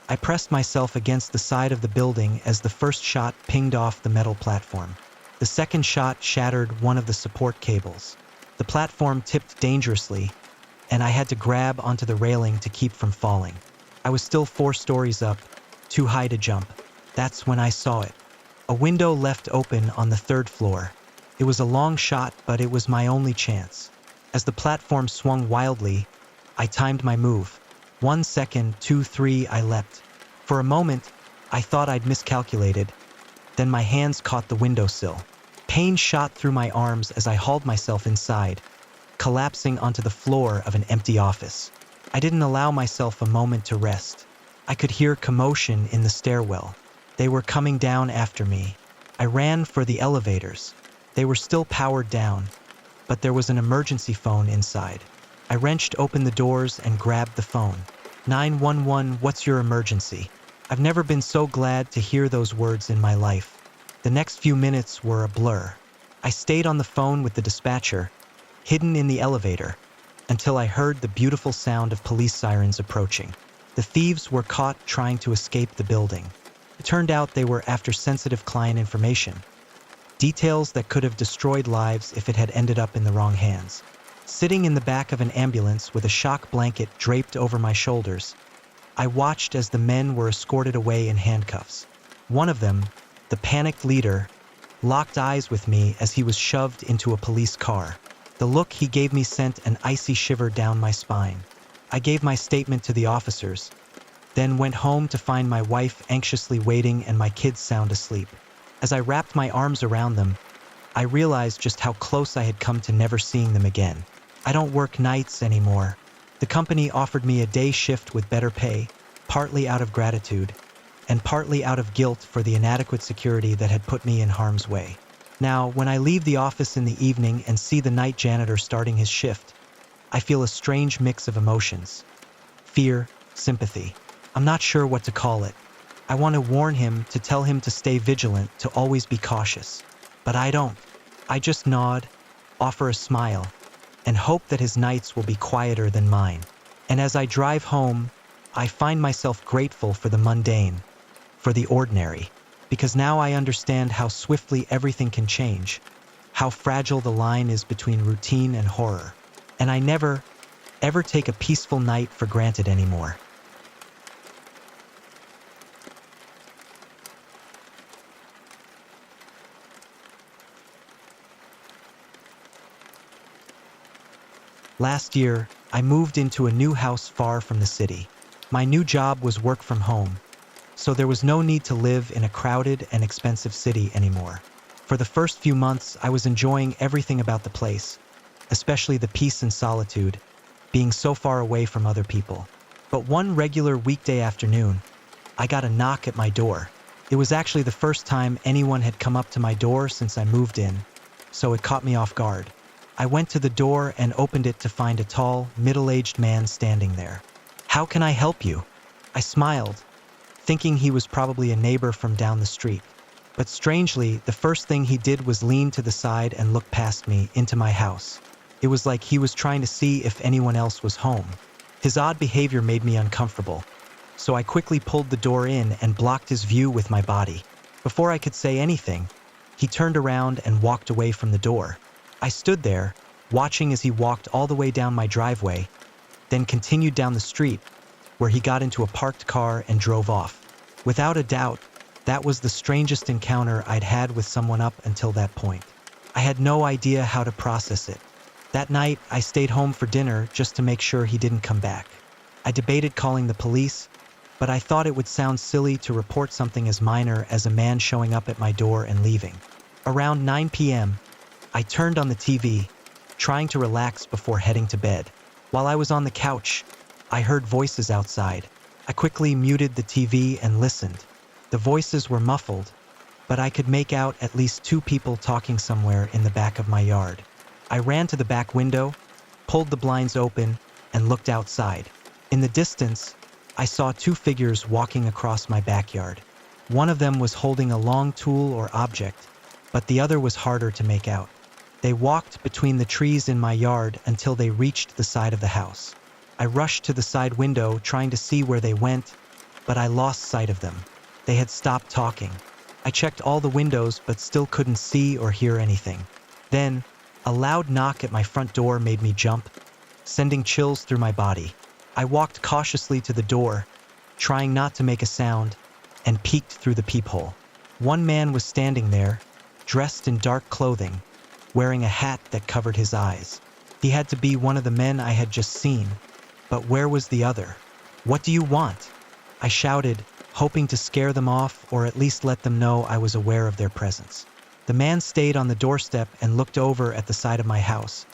I pressed myself against the side of the building as the first shot pinged off the metal platform. The second shot shattered one of the support cables. The platform tipped dangerously, and I had to grab onto the railing to keep from falling. I was still 4 stories up, too high to jump. That's when I saw it. A window left open on the 3rd floor. It was a long shot, but it was my only chance. As the platform swung wildly, I timed my move. 1 second, 2, 3, I leapt. For a moment, I thought I'd miscalculated. Then my hands caught the windowsill. Pain shot through my arms as I hauled myself inside, collapsing onto the floor of an empty office. I didn't allow myself a moment to rest. I could hear commotion in the stairwell. They were coming down after me. I ran for the elevators. They were still powered down, but there was an emergency phone inside. I wrenched open the doors and grabbed the phone. 911, what's your emergency? I've never been so glad to hear those words in my life. The next few minutes were a blur. I stayed on the phone with the dispatcher, hidden in the elevator, until I heard the beautiful sound of police sirens approaching. The thieves were caught trying to escape the building. It turned out they were after sensitive client information. Details that could have destroyed lives if it had ended up in the wrong hands. Sitting in the back of an ambulance with a shock blanket draped over my shoulders, I watched as the men were escorted away in handcuffs. One of them, the panicked leader, locked eyes with me as he was shoved into a police car. The look he gave me sent an icy shiver down my spine. I gave my statement to the officers, then went home to find my wife anxiously waiting and my kids sound asleep. As I wrapped my arms around them, I realized just how close I had come to never seeing them again. I don't work nights anymore. The company offered me a day shift with better pay, partly out of gratitude, and partly out of guilt for the inadequate security that had put me in harm's way. Now, when I leave the office in the evening and see the night janitor starting his shift, I feel a strange mix of emotions. Fear, sympathy. I'm not sure what to call it. I want to warn him, to tell him to stay vigilant, to always be cautious. But I don't. I just nod, offer a smile, and hope that his nights will be quieter than mine. And as I drive home, I find myself grateful for the mundane, for the ordinary, because now I understand how swiftly everything can change, how fragile the line is between routine and horror. And I never, ever take a peaceful night for granted anymore. Last year, I moved into a new house far from the city. My new job was work from home, so there was no need to live in a crowded and expensive city anymore. For the first few months, I was enjoying everything about the place, especially the peace and solitude, being so far away from other people. But one regular weekday afternoon, I got a knock at my door. It was actually the first time anyone had come up to my door since I moved in, so it caught me off guard. I went to the door and opened it to find a tall, middle-aged man standing there. "How can I help you?" I smiled, thinking he was probably a neighbor from down the street. But strangely, the first thing he did was lean to the side and look past me into my house. It was like he was trying to see if anyone else was home. His odd behavior made me uncomfortable, so I quickly pulled the door in and blocked his view with my body. Before I could say anything, he turned around and walked away from the door. I stood there, watching as he walked all the way down my driveway, then continued down the street, where he got into a parked car and drove off. Without a doubt, that was the strangest encounter I'd had with someone up until that point. I had no idea how to process it. That night, I stayed home for dinner just to make sure he didn't come back. I debated calling the police, but I thought it would sound silly to report something as minor as a man showing up at my door and leaving. Around 9 p.m., I turned on the TV, trying to relax before heading to bed. While I was on the couch, I heard voices outside. I quickly muted the TV and listened. The voices were muffled, but I could make out at least two people talking somewhere in the back of my yard. I ran to the back window, pulled the blinds open, and looked outside. In the distance, I saw two figures walking across my backyard. One of them was holding a long tool or object, but the other was harder to make out. They walked between the trees in my yard until they reached the side of the house. I rushed to the side window trying to see where they went, but I lost sight of them. They had stopped talking. I checked all the windows but still couldn't see or hear anything. Then, a loud knock at my front door made me jump, sending chills through my body. I walked cautiously to the door, trying not to make a sound, and peeked through the peephole. One man was standing there, dressed in dark clothing, wearing a hat that covered his eyes. He had to be one of the men I had just seen, but where was the other? "What do you want?" I shouted, hoping to scare them off or at least let them know I was aware of their presence. The man stayed on the doorstep and looked over at the side of my house,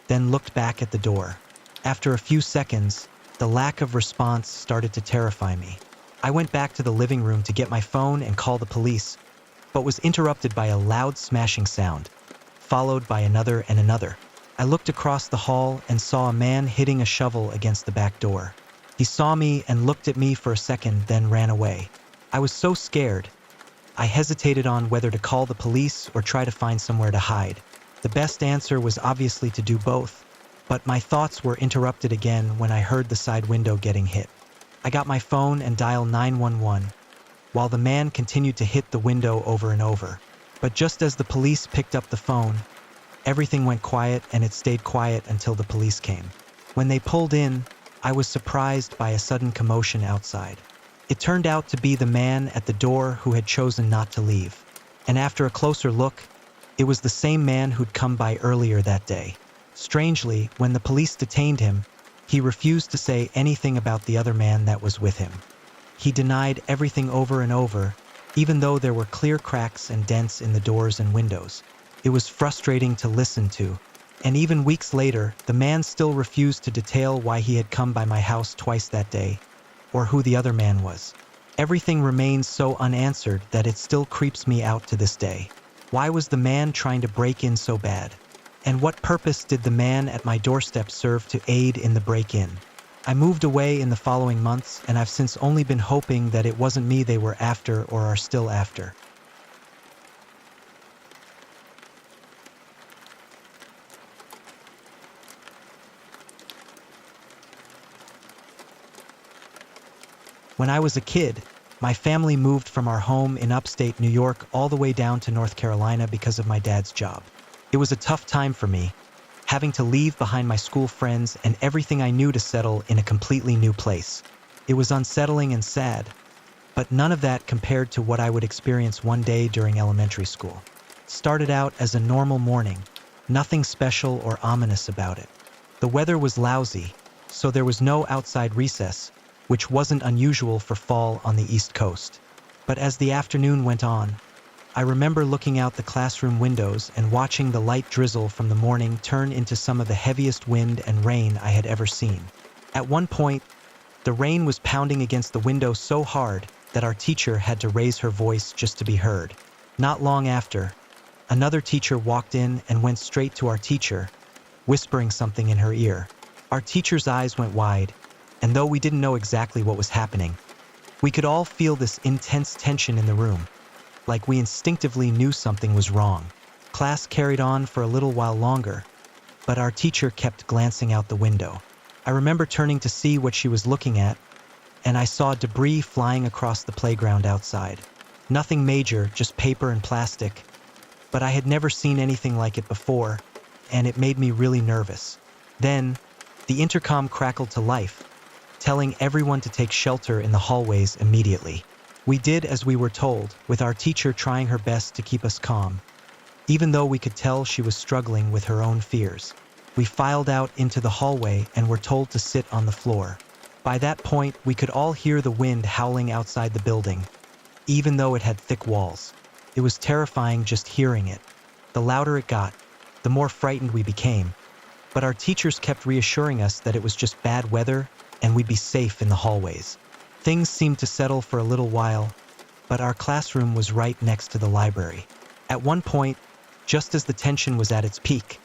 then looked back at the door. After a few seconds, the lack of response started to terrify me. I went back to the living room to get my phone and call the police, but was interrupted by a loud smashing sound, followed by another and another. I looked across the hall and saw a man hitting a shovel against the back door. He saw me and looked at me for a second, then ran away. I was so scared. I hesitated on whether to call the police or try to find somewhere to hide. The best answer was obviously to do both, but my thoughts were interrupted again when I heard the side window getting hit. I got my phone and dialed 911, while the man continued to hit the window over and over. But just as the police picked up the phone, everything went quiet, and it stayed quiet until the police came. When they pulled in, I was surprised by a sudden commotion outside. It turned out to be the man at the door who had chosen not to leave. And after a closer look, it was the same man who'd come by earlier that day. Strangely, when the police detained him, he refused to say anything about the other man that was with him. He denied everything over and over, even though there were clear cracks and dents in the doors and windows. It was frustrating to listen to, and even weeks later, the man still refused to detail why he had come by my house twice that day, or who the other man was. Everything remains so unanswered that it still creeps me out to this day. Why was the man trying to break in so bad? And what purpose did the man at my doorstep serve to aid in the break-in? I moved away in the following months, and I've since only been hoping that it wasn't me they were after or are still after. When I was a kid, my family moved from our home in upstate New York all the way down to North Carolina because of my dad's job. It was a tough time for me, having to leave behind my school friends and everything I knew to settle in a completely new place. It was unsettling and sad, but none of that compared to what I would experience one day during elementary school. It started out as a normal morning, nothing special or ominous about it. The weather was lousy, so there was no outside recess, which wasn't unusual for fall on the East Coast. But as the afternoon went on, I remember looking out the classroom windows and watching the light drizzle from the morning turn into some of the heaviest wind and rain I had ever seen. At one point, the rain was pounding against the window so hard that our teacher had to raise her voice just to be heard. Not long after, another teacher walked in and went straight to our teacher, whispering something in her ear. Our teacher's eyes went wide, and though we didn't know exactly what was happening, we could all feel this intense tension in the room, like we instinctively knew something was wrong. Class carried on for a little while longer, but our teacher kept glancing out the window. I remember turning to see what she was looking at, and I saw debris flying across the playground outside. Nothing major, just paper and plastic, but I had never seen anything like it before, and it made me really nervous. Then, the intercom crackled to life, telling everyone to take shelter in the hallways immediately. We did as we were told, with our teacher trying her best to keep us calm, even though we could tell she was struggling with her own fears. We filed out into the hallway and were told to sit on the floor. By that point, we could all hear the wind howling outside the building, even though it had thick walls. It was terrifying just hearing it. The louder it got, the more frightened we became. But our teachers kept reassuring us that it was just bad weather and we'd be safe in the hallways. Things seemed to settle for a little while, but our classroom was right next to the library. At one point, just as the tension was at its peak,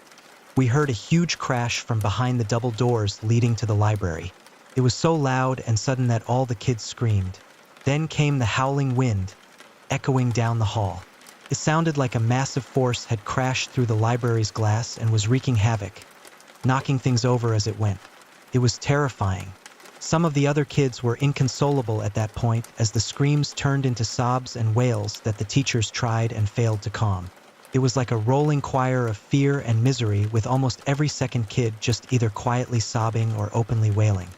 we heard a huge crash from behind the double doors leading to the library. It was so loud and sudden that all the kids screamed. Then came the howling wind, echoing down the hall. It sounded like a massive force had crashed through the library's glass and was wreaking havoc, knocking things over as it went. It was terrifying. Some of the other kids were inconsolable at that point as the screams turned into sobs and wails that the teachers tried and failed to calm. It was like a rolling choir of fear and misery, with almost every second kid just either quietly sobbing or openly wailing.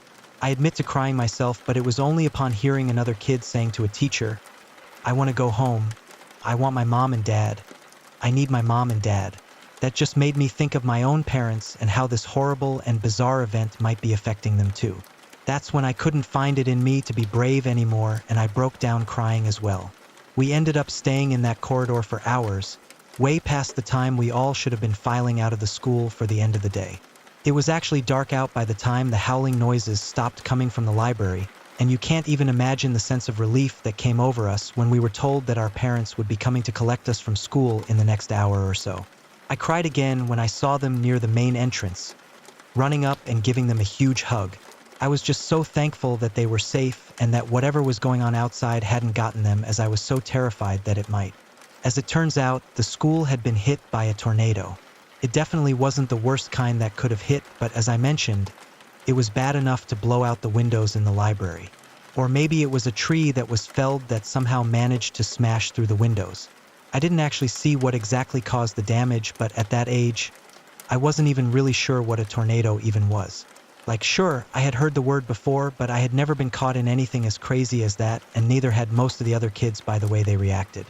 I admit to crying myself, but it was only upon hearing another kid saying to a teacher, "I want to go home. I want my mom and dad. I need my mom and dad." That just made me think of my own parents and how this horrible and bizarre event might be affecting them too. That's when I couldn't find it in me to be brave anymore, and I broke down crying as well. We ended up staying in that corridor for hours, way past the time we all should have been filing out of the school for the end of the day. It was actually dark out by the time the howling noises stopped coming from the library, and you can't even imagine the sense of relief that came over us when we were told that our parents would be coming to collect us from school in the next hour or so. I cried again when I saw them near the main entrance, running up and giving them a huge hug. I was just so thankful that they were safe and that whatever was going on outside hadn't gotten them, as I was so terrified that it might. As it turns out, the school had been hit by a tornado. It definitely wasn't the worst kind that could have hit, but as I mentioned, it was bad enough to blow out the windows in the library. Or maybe it was a tree that was felled that somehow managed to smash through the windows. I didn't actually see what exactly caused the damage, but at that age, I wasn't even really sure what a tornado even was. Like, sure, I had heard the word before, but I had never been caught in anything as crazy as that, and neither had most of the other kids by the way they reacted.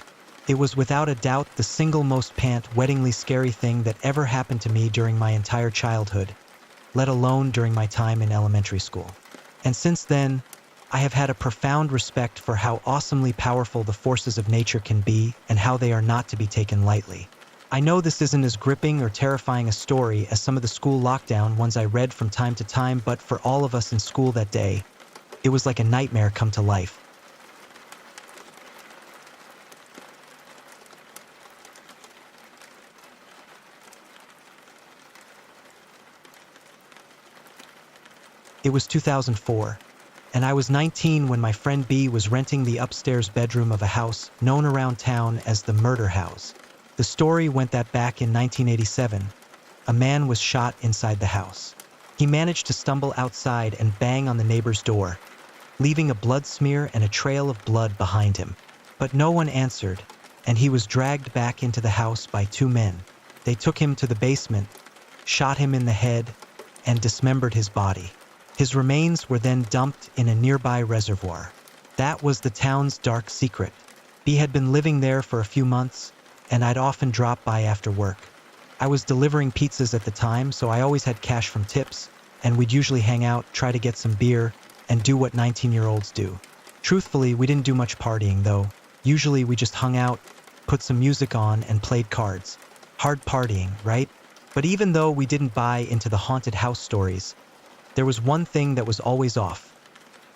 It was without a doubt the single most pant-wettingly scary thing that ever happened to me during my entire childhood, let alone during my time in elementary school. And since then, I have had a profound respect for how awesomely powerful the forces of nature can be and how they are not to be taken lightly. I know this isn't as gripping or terrifying a story as some of the school lockdown ones I read from time to time, but for all of us in school that day, it was like a nightmare come to life. It was 2004, and I was 19 when my friend B was renting the upstairs bedroom of a house known around town as the Murder House. The story went that back in 1987, a man was shot inside the house. He managed to stumble outside and bang on the neighbor's door, leaving a blood smear and a trail of blood behind him. But no one answered, and he was dragged back into the house by two men. They took him to the basement, shot him in the head, and dismembered his body. His remains were then dumped in a nearby reservoir. That was the town's dark secret. B had been living there for a few months, and I'd often drop by after work. I was delivering pizzas at the time, so I always had cash from tips, and we'd usually hang out, try to get some beer, and do what 19-year-olds do. Truthfully, we didn't do much partying, though. Usually we just hung out, put some music on, and played cards. Hard partying, right? But even though we didn't buy into the haunted house stories, there was one thing that was always off.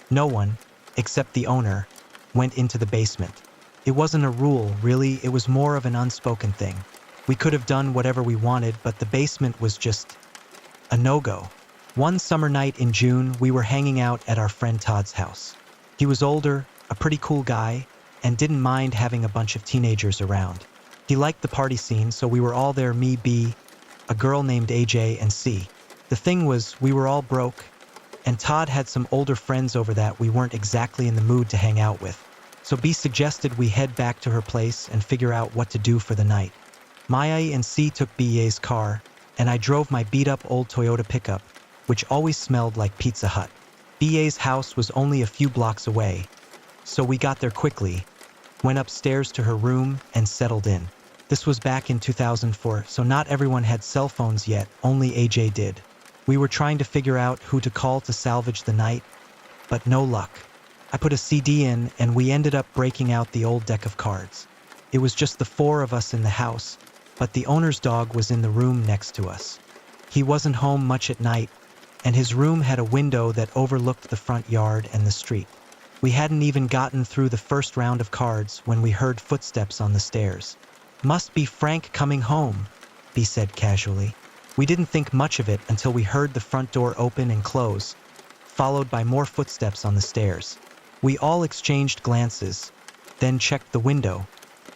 No one, except the owner, went into the basement. It wasn't a rule, really, it was more of an unspoken thing. We could have done whatever we wanted, but the basement was just a no-go. One summer night in June, we were hanging out at our friend Todd's house. He was older, a pretty cool guy, and didn't mind having a bunch of teenagers around. He liked the party scene, so we were all there, me, B, a girl named AJ, and C. The thing was, we were all broke, and Todd had some older friends over that we weren't exactly in the mood to hang out with. So B suggested we head back to her place and figure out what to do for the night. Maya and C took BA's car, and I drove my beat-up old Toyota pickup, which always smelled like Pizza Hut. BA's house was only a few blocks away, so we got there quickly, went upstairs to her room, and settled in. This was back in 2004, so not everyone had cell phones yet, only AJ did. We were trying to figure out who to call to salvage the night, but no luck. I put a CD in, and we ended up breaking out the old deck of cards. It was just the four of us in the house, but the owner's dog was in the room next to us. He wasn't home much at night, and his room had a window that overlooked the front yard and the street. We hadn't even gotten through the first round of cards when we heard footsteps on the stairs. "Must be Frank coming home," B said casually. We didn't think much of it until we heard the front door open and close, followed by more footsteps on the stairs. We all exchanged glances, then checked the window,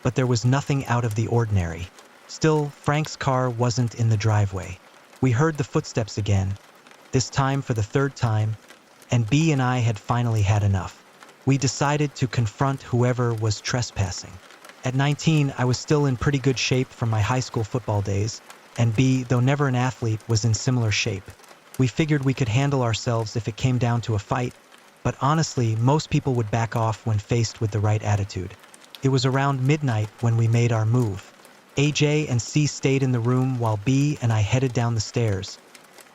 but there was nothing out of the ordinary. Still, Frank's car wasn't in the driveway. We heard the footsteps again, this time for the third time, and B and I had finally had enough. We decided to confront whoever was trespassing. At 19, I was still in pretty good shape from my high school football days, and B, though never an athlete, was in similar shape. We figured we could handle ourselves if it came down to a fight, but honestly, most people would back off when faced with the right attitude. It was around midnight when we made our move. AJ and C stayed in the room while B and I headed down the stairs,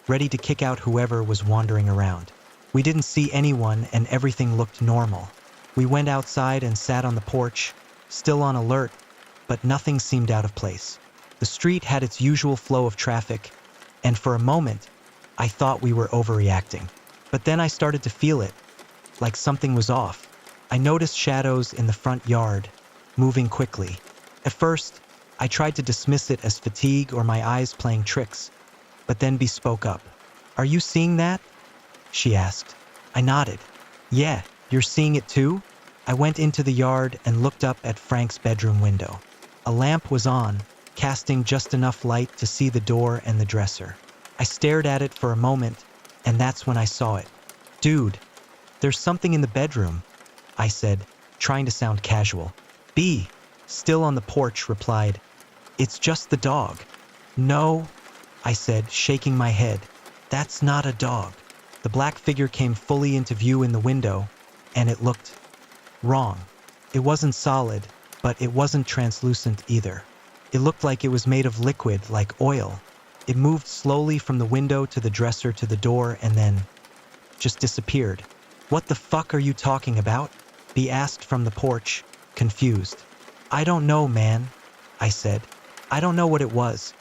ready to kick out whoever was wandering around. We didn't see anyone and everything looked normal. We went outside and sat on the porch, still on alert, but nothing seemed out of place. The street had its usual flow of traffic, and for a moment, I thought we were overreacting. But then I started to feel it, like something was off. I noticed shadows in the front yard, moving quickly. At first, I tried to dismiss it as fatigue or my eyes playing tricks, but then B spoke up. "Are you seeing that?" she asked. I nodded. "Yeah, you're seeing it too?" I went into the yard and looked up at Frank's bedroom window. A lamp was on, casting just enough light to see the door and the dresser. I stared at it for a moment, and that's when I saw it. "Dude, there's something in the bedroom," I said, trying to sound casual. "B, still on the porch, replied, "It's just the dog." "No," I said, shaking my head. "That's not a dog." The black figure came fully into view in the window, and it looked wrong. It wasn't solid, but it wasn't translucent either. It looked like it was made of liquid, like oil. It moved slowly from the window to the dresser to the door and then just disappeared. "What the fuck are you talking about?" Bea asked from the porch, confused. "I don't know, man," I said. "I don't know what it was,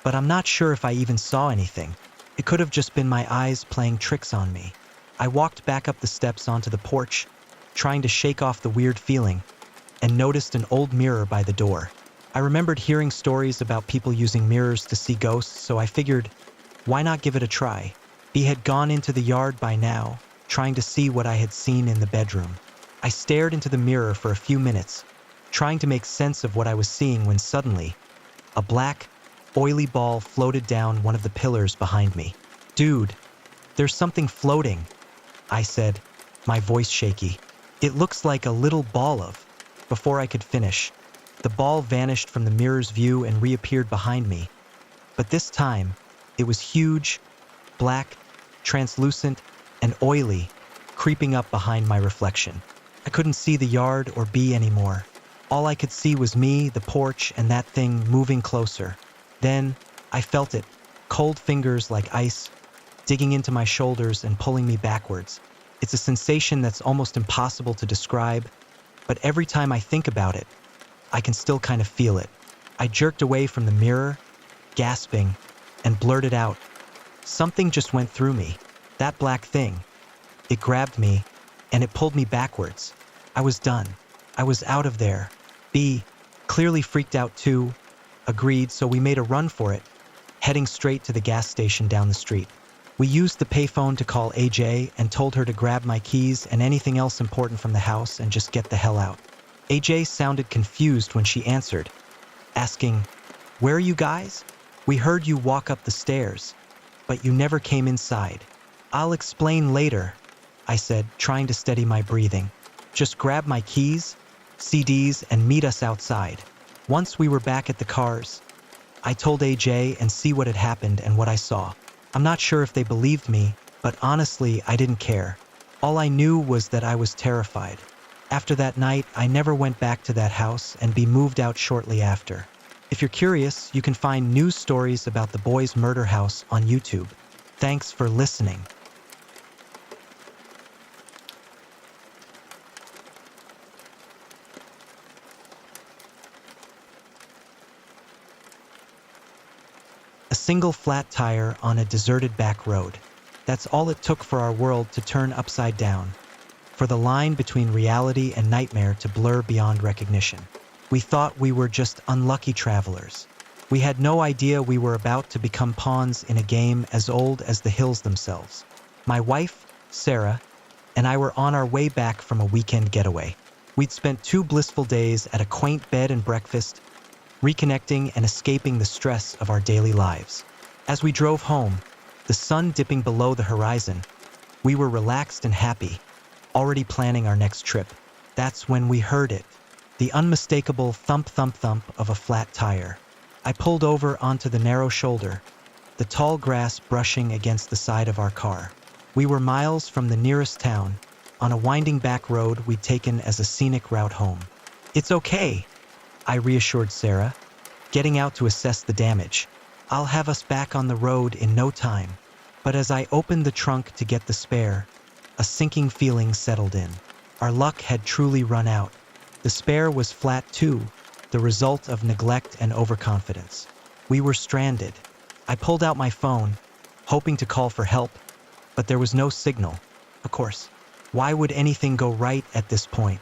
but I'm not sure if I even saw anything. It could have just been my eyes playing tricks on me." I walked back up the steps onto the porch, trying to shake off the weird feeling, and noticed an old mirror by the door. I remembered hearing stories about people using mirrors to see ghosts, so I figured, why not give it a try? Bea had gone into the yard by now, trying to see what I had seen in the bedroom. I stared into the mirror for a few minutes, trying to make sense of what I was seeing when suddenly, a black, oily ball floated down one of the pillars behind me. "Dude, there's something floating," I said, my voice shaky. "It looks like a little ball of..." Before I could finish, the ball vanished from the mirror's view and reappeared behind me. But this time, it was huge, black, translucent, and oily, creeping up behind my reflection. I couldn't see the yard or Bea anymore. All I could see was me, the porch, and that thing moving closer. Then, I felt it, cold fingers like ice, digging into my shoulders and pulling me backwards. It's a sensation that's almost impossible to describe, but every time I think about it, I can still kind of feel it. I jerked away from the mirror, gasping, and blurted out, "Something just went through me. That black thing." It grabbed me, and it pulled me backwards. I was done. I was out of there. Bea, clearly freaked out too, agreed, so we made a run for it, heading straight to the gas station down the street. We used the payphone to call AJ and told her to grab my keys and anything else important from the house and just get the hell out. AJ sounded confused when she answered, asking, "Where are you guys? We heard you walk up the stairs, but you never came inside." "I'll explain later," I said, trying to steady my breathing. "Just grab my keys, CDs, and meet us outside." Once we were back at the cars, I told AJ and see what had happened and what I saw. I'm not sure if they believed me, but honestly, I didn't care. All I knew was that I was terrified. After that night, I never went back to that house and Bea moved out shortly after. If you're curious, you can find news stories about the boys' murder house on YouTube. Thanks for listening. A single flat tire on a deserted back road. That's all it took for our world to turn upside down, for the line between reality and nightmare to blur beyond recognition. We thought we were just unlucky travelers. We had no idea we were about to become pawns in a game as old as the hills themselves. My wife, Sarah, and I were on our way back from a weekend getaway. We'd spent 2 blissful days at a quaint bed and breakfast, reconnecting and escaping the stress of our daily lives. As we drove home, the sun dipping below the horizon, we were relaxed and happy, already planning our next trip. That's when we heard it, the unmistakable thump thump thump of a flat tire. I pulled over onto the narrow shoulder, the tall grass brushing against the side of our car. We were miles from the nearest town, on a winding back road we'd taken as a scenic route home. "It's okay," I reassured Sarah, getting out to assess the damage. "I'll have us back on the road in no time." But as I opened the trunk to get the spare, a sinking feeling settled in. Our luck had truly run out. The spare was flat too, the result of neglect and overconfidence. We were stranded. I pulled out my phone, hoping to call for help, but there was no signal. Of course, why would anything go right at this point?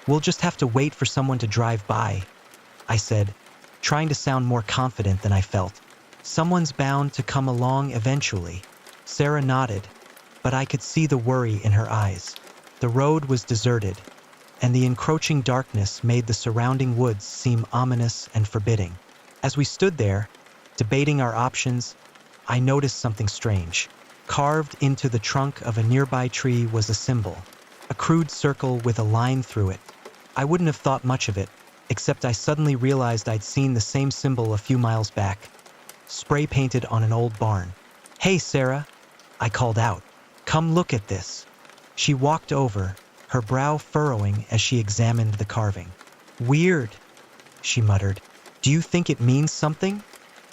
"We'll just have to wait for someone to drive by," I said, trying to sound more confident than I felt. "Someone's bound to come along eventually." Sarah nodded, but I could see the worry in her eyes. The road was deserted, and the encroaching darkness made the surrounding woods seem ominous and forbidding. As we stood there, debating our options, I noticed something strange. Carved into the trunk of a nearby tree was a symbol, a crude circle with a line through it. I wouldn't have thought much of it, except I suddenly realized I'd seen the same symbol a few miles back, spray painted on an old barn. "Hey, Sarah," I called out. "Come look at this." She walked over, her brow furrowing as she examined the carving. "Weird," she muttered. "Do you think it means something?"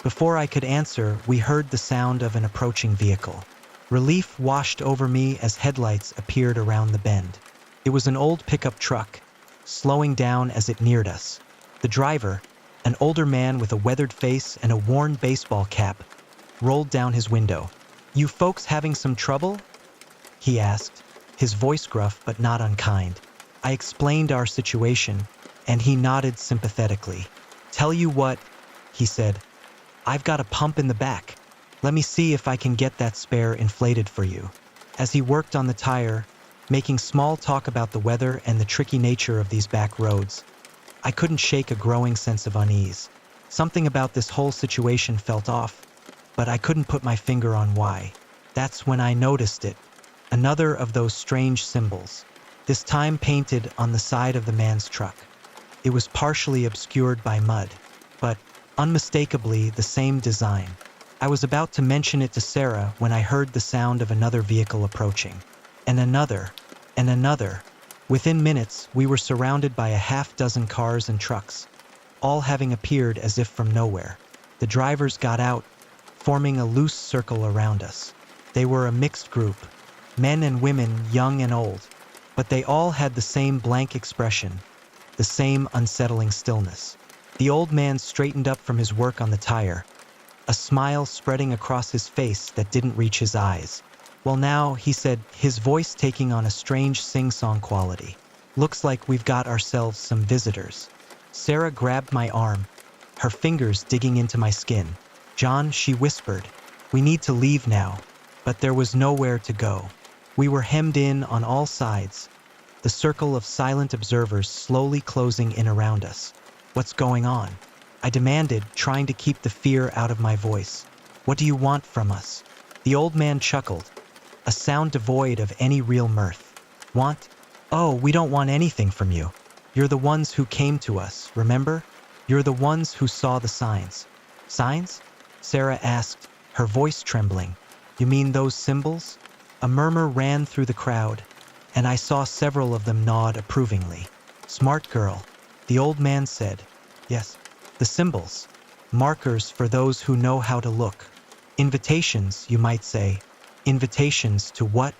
Before I could answer, we heard the sound of an approaching vehicle. Relief washed over me as headlights appeared around the bend. It was an old pickup truck, slowing down as it neared us. The driver, an older man with a weathered face and a worn baseball cap, rolled down his window. "You folks having some trouble?" he asked, his voice gruff but not unkind. I explained our situation, and he nodded sympathetically. "Tell you what," he said, "I've got a pump in the back. Let me see if I can get that spare inflated for you." As he worked on the tire, making small talk about the weather and the tricky nature of these back roads, I couldn't shake a growing sense of unease. Something about this whole situation felt off, but I couldn't put my finger on why. That's when I noticed it. Another of those strange symbols, this time painted on the side of the man's truck. It was partially obscured by mud, but unmistakably the same design. I was about to mention it to Sarah when I heard the sound of another vehicle approaching. And another, and another. Within minutes, we were surrounded by a half-dozen cars and trucks, all having appeared as if from nowhere. The drivers got out, forming a loose circle around us. They were a mixed group, men and women, young and old, but they all had the same blank expression, the same unsettling stillness. The old man straightened up from his work on the tire, a smile spreading across his face that didn't reach his eyes. "Well now," he said, his voice taking on a strange sing-song quality. "Looks like we've got ourselves some visitors." Sarah grabbed my arm, her fingers digging into my skin. "John," she whispered, "we need to leave now." But there was nowhere to go. We were hemmed in on all sides, the circle of silent observers slowly closing in around us. "What's going on?" I demanded, trying to keep the fear out of my voice. "What do you want from us?" The old man chuckled, a sound devoid of any real mirth. "Want? Oh, we don't want anything from you. You're the ones who came to us, remember? You're the ones who saw the signs." "Signs?" Sarah asked, her voice trembling. "You mean those symbols?" A murmur ran through the crowd, and I saw several of them nod approvingly. "Smart girl," the old man said. "Yes, the symbols. Markers for those who know how to look. Invitations, you might say." "Invitations to what?"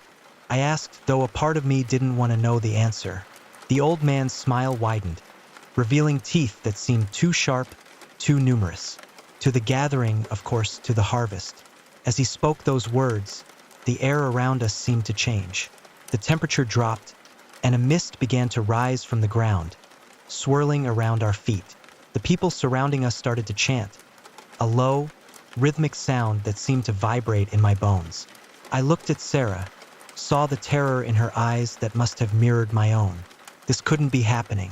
I asked, though a part of me didn't want to know the answer. The old man's smile widened, revealing teeth that seemed too sharp, too numerous. "To the gathering, of course, to the harvest." As he spoke those words, the air around us seemed to change. The temperature dropped, and a mist began to rise from the ground, swirling around our feet. The people surrounding us started to chant, a low, rhythmic sound that seemed to vibrate in my bones. I looked at Sarah, saw the terror in her eyes that must have mirrored my own. This couldn't be happening.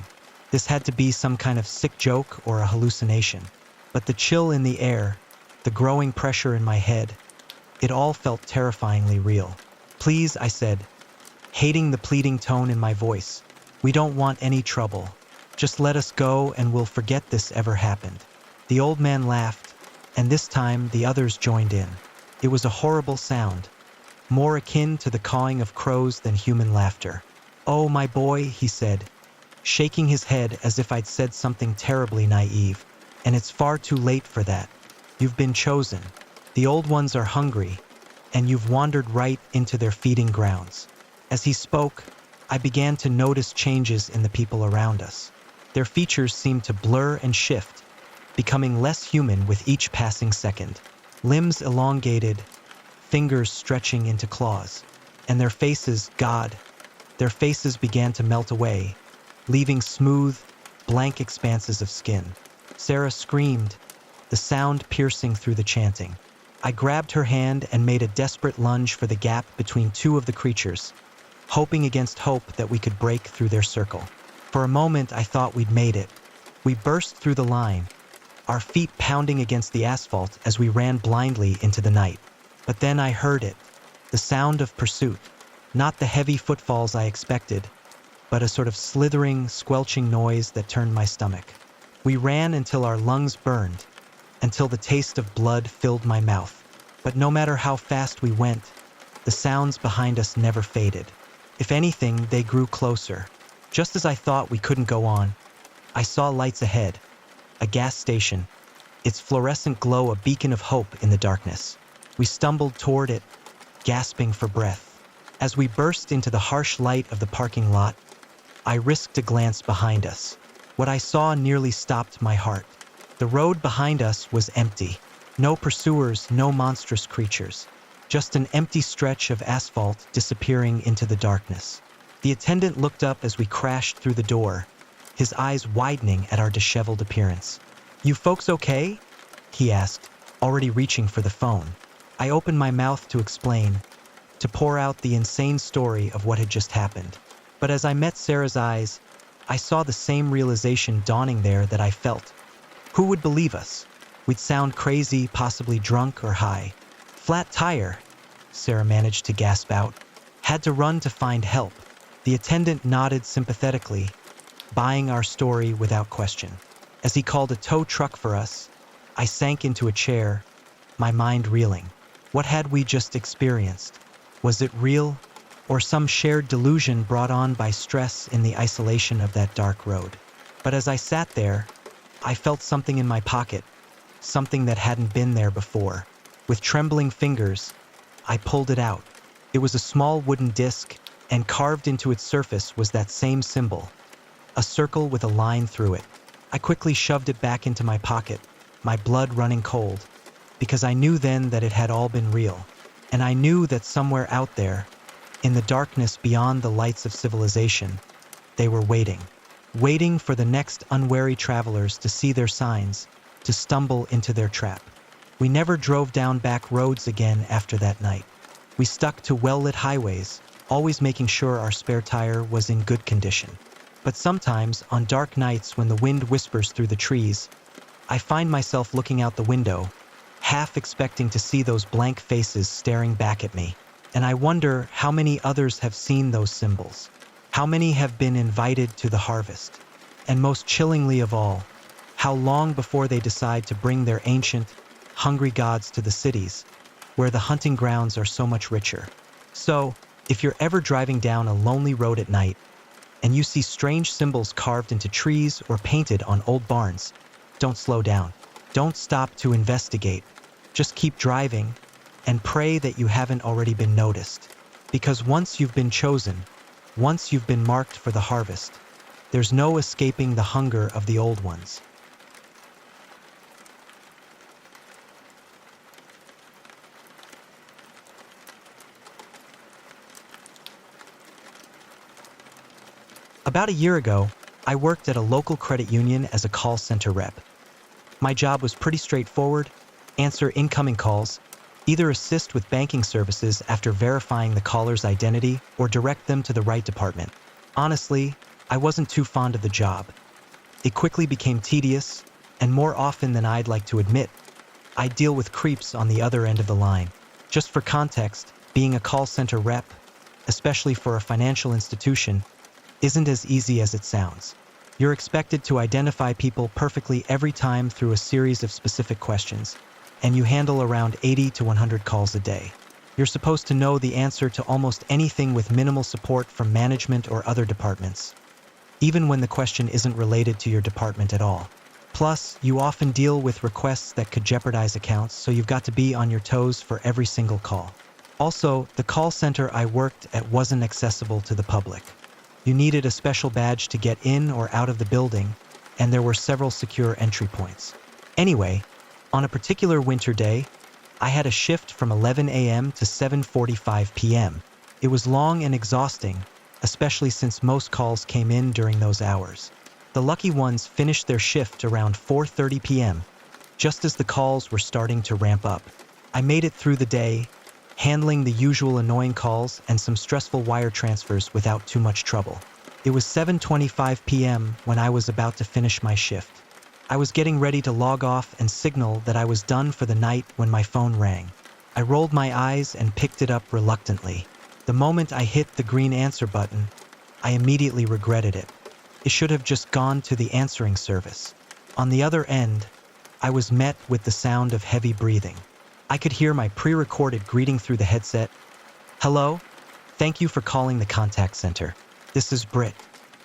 This had to be some kind of sick joke or a hallucination. But the chill in the air, the growing pressure in my head, it all felt terrifyingly real. "Please," I said, hating the pleading tone in my voice, "we don't want any trouble. Just let us go and we'll forget this ever happened." The old man laughed, and this time the others joined in. It was a horrible sound, more akin to the cawing of crows than human laughter. "Oh, my boy," he said, shaking his head as if I'd said something terribly naive. "And it's far too late for that. You've been chosen. The old ones are hungry, and you've wandered right into their feeding grounds." As he spoke, I began to notice changes in the people around us. Their features seemed to blur and shift, becoming less human with each passing second. Limbs elongated, fingers stretching into claws, and their faces, their faces began to melt away, leaving smooth, blank expanses of skin. Sarah screamed, the sound piercing through the chanting. I grabbed her hand and made a desperate lunge for the gap between two of the creatures, hoping against hope that we could break through their circle. For a moment, I thought we'd made it. We burst through the line, our feet pounding against the asphalt as we ran blindly into the night. But then I heard it, the sound of pursuit, not the heavy footfalls I expected, but a sort of slithering, squelching noise that turned my stomach. We ran until our lungs burned, until the taste of blood filled my mouth. But no matter how fast we went, the sounds behind us never faded. If anything, they grew closer. Just as I thought we couldn't go on, I saw lights ahead, a gas station, its fluorescent glow a beacon of hope in the darkness. We stumbled toward it, gasping for breath. As we burst into the harsh light of the parking lot, I risked a glance behind us. What I saw nearly stopped my heart. The road behind us was empty. No pursuers, no monstrous creatures. Just an empty stretch of asphalt disappearing into the darkness. The attendant looked up as we crashed through the door, his eyes widening at our disheveled appearance. "You folks okay?" he asked, already reaching for the phone. I opened my mouth to explain, to pour out the insane story of what had just happened. But as I met Sarah's eyes, I saw the same realization dawning there that I felt. Who would believe us? We'd sound crazy, possibly drunk or high. "Flat tire," Sarah managed to gasp out. "Had to run to find help." The attendant nodded sympathetically, buying our story without question. As he called a tow truck for us, I sank into a chair, my mind reeling. What had we just experienced? Was it real, or some shared delusion brought on by stress in the isolation of that dark road? But as I sat there, I felt something in my pocket, something that hadn't been there before. With trembling fingers, I pulled it out. It was a small wooden disc, and carved into its surface was that same symbol, a circle with a line through it. I quickly shoved it back into my pocket, my blood running cold, because I knew then that it had all been real. And I knew that somewhere out there, in the darkness beyond the lights of civilization, they were waiting for the next unwary travelers to see their signs, to stumble into their trap. We never drove down back roads again after that night. We stuck to well-lit highways, always making sure our spare tire was in good condition. But sometimes, on dark nights when the wind whispers through the trees, I find myself looking out the window, half expecting to see those blank faces staring back at me. And I wonder how many others have seen those symbols. How many have been invited to the harvest? And most chillingly of all, how long before they decide to bring their ancient, hungry gods to the cities, where the hunting grounds are so much richer? So, if you're ever driving down a lonely road at night, and you see strange symbols carved into trees or painted on old barns, don't slow down. Don't stop to investigate. Just keep driving, and pray that you haven't already been noticed. Because once you've been chosen, once you've been marked for the harvest, there's no escaping the hunger of the old ones. About a year ago, I worked at a local credit union as a call center rep. My job was pretty straightforward: answer incoming calls, either assist with banking services after verifying the caller's identity or direct them to the right department. Honestly, I wasn't too fond of the job. It quickly became tedious, and more often than I'd like to admit, I'd deal with creeps on the other end of the line. Just for context, being a call center rep, especially for a financial institution, isn't as easy as it sounds. You're expected to identify people perfectly every time through a series of specific questions, and you handle around 80 to 100 calls a day. You're supposed to know the answer to almost anything with minimal support from management or other departments, even when the question isn't related to your department at all. Plus, you often deal with requests that could jeopardize accounts, so you've got to be on your toes for every single call. Also, the call center I worked at wasn't accessible to the public. You needed a special badge to get in or out of the building, and there were several secure entry points. Anyway, on a particular winter day, I had a shift from 11 a.m. to 7:45 p.m. It was long and exhausting, especially since most calls came in during those hours. The lucky ones finished their shift around 4:30 p.m., just as the calls were starting to ramp up. I made it through the day, handling the usual annoying calls and some stressful wire transfers without too much trouble. It was 7:25 p.m. when I was about to finish my shift. I was getting ready to log off and signal that I was done for the night when my phone rang. I rolled my eyes and picked it up reluctantly. The moment I hit the green answer button, I immediately regretted it. It should have just gone to the answering service. On the other end, I was met with the sound of heavy breathing. I could hear my pre-recorded greeting through the headset. Hello? Thank you for calling the contact center. This is Britt.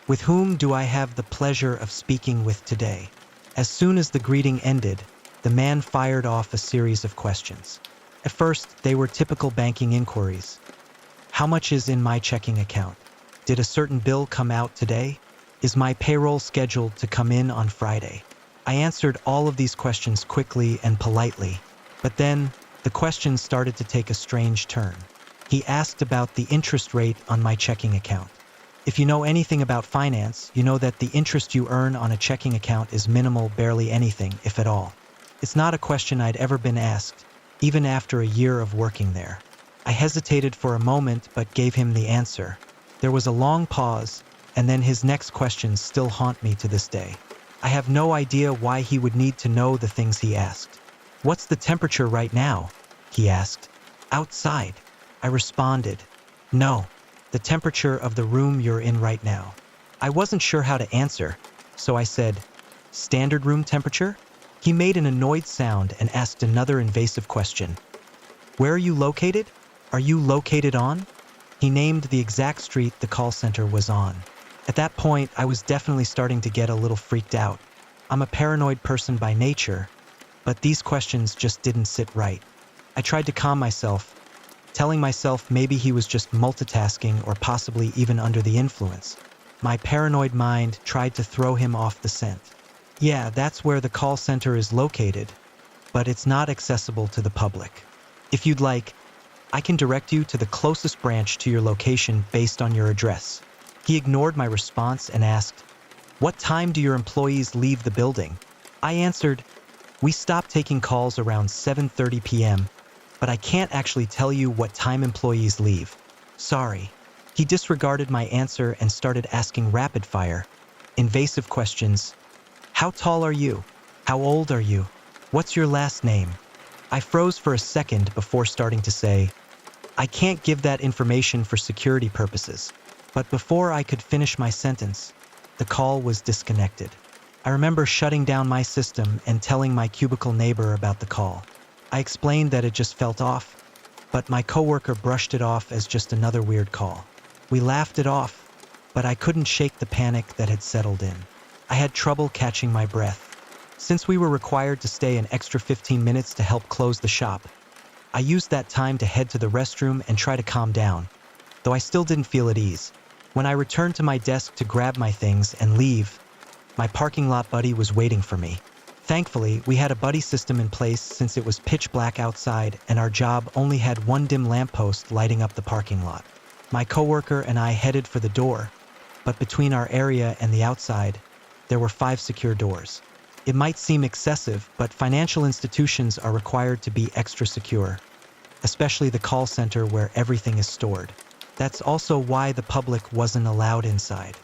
With whom do I have the pleasure of speaking with today? As soon as the greeting ended, the man fired off a series of questions. At first, they were typical banking inquiries. How much is in my checking account? Did a certain bill come out today? Is my payroll scheduled to come in on Friday? I answered all of these questions quickly and politely, but then the questions started to take a strange turn. He asked about the interest rate on my checking account. If you know anything about finance, you know that the interest you earn on a checking account is minimal, barely anything, if at all. It's not a question I'd ever been asked, even after a year of working there. I hesitated for a moment but gave him the answer. There was a long pause, and then his next questions still haunt me to this day. I have no idea why he would need to know the things he asked. What's the temperature right now? He asked. Outside. I responded. No, the temperature of the room you're in right now. I wasn't sure how to answer, so I said, standard room temperature? He made an annoyed sound and asked another invasive question. Where are you located? Are you located on? He named the exact street the call center was on. At that point, I was definitely starting to get a little freaked out. I'm a paranoid person by nature, but these questions just didn't sit right. I tried to calm myself, telling myself maybe he was just multitasking or possibly even under the influence. My paranoid mind tried to throw him off the scent. Yeah, that's where the call center is located, but it's not accessible to the public. If you'd like, I can direct you to the closest branch to your location based on your address. He ignored my response and asked, what time do your employees leave the building? I answered, we stop taking calls around 7:30 p.m., but I can't actually tell you what time employees leave. Sorry. He disregarded my answer and started asking rapid-fire, invasive questions. How tall are you? How old are you? What's your last name? I froze for a second before starting to say, I can't give that information for security purposes. But before I could finish my sentence, the call was disconnected. I remember shutting down my system and telling my cubicle neighbor about the call. I explained that it just felt off, but my coworker brushed it off as just another weird call. We laughed it off, but I couldn't shake the panic that had settled in. I had trouble catching my breath. Since we were required to stay an extra 15 minutes to help close the shop, I used that time to head to the restroom and try to calm down, though I still didn't feel at ease. When I returned to my desk to grab my things and leave, my parking lot buddy was waiting for me. Thankfully, we had a buddy system in place since it was pitch black outside and our job only had one dim lamppost lighting up the parking lot. My coworker and I headed for the door, but between our area and the outside, there were 5 secure doors. It might seem excessive, but financial institutions are required to be extra secure, especially the call center where everything is stored. That's also why the public wasn't allowed inside.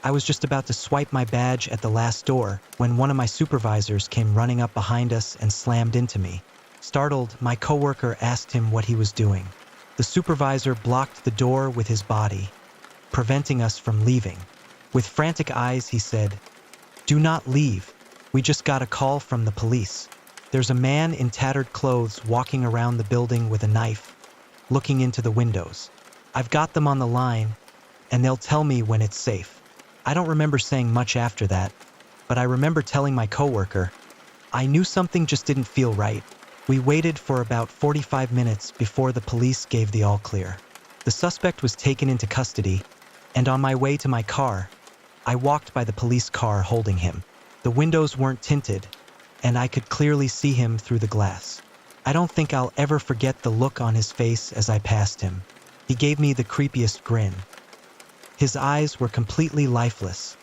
I was just about to swipe my badge at the last door when one of my supervisors came running up behind us and slammed into me. Startled, my coworker asked him what he was doing. The supervisor blocked the door with his body, preventing us from leaving. With frantic eyes, he said, "Do not leave. We just got a call from the police. There's a man in tattered clothes walking around the building with a knife, looking into the windows. I've got them on the line, and they'll tell me when it's safe." I don't remember saying much after that, but I remember telling my coworker, I knew something just didn't feel right. We waited for about 45 minutes before the police gave the all clear. The suspect was taken into custody, and on my way to my car, I walked by the police car holding him. The windows weren't tinted, and I could clearly see him through the glass. I don't think I'll ever forget the look on his face as I passed him. He gave me the creepiest grin. His eyes were completely lifeless,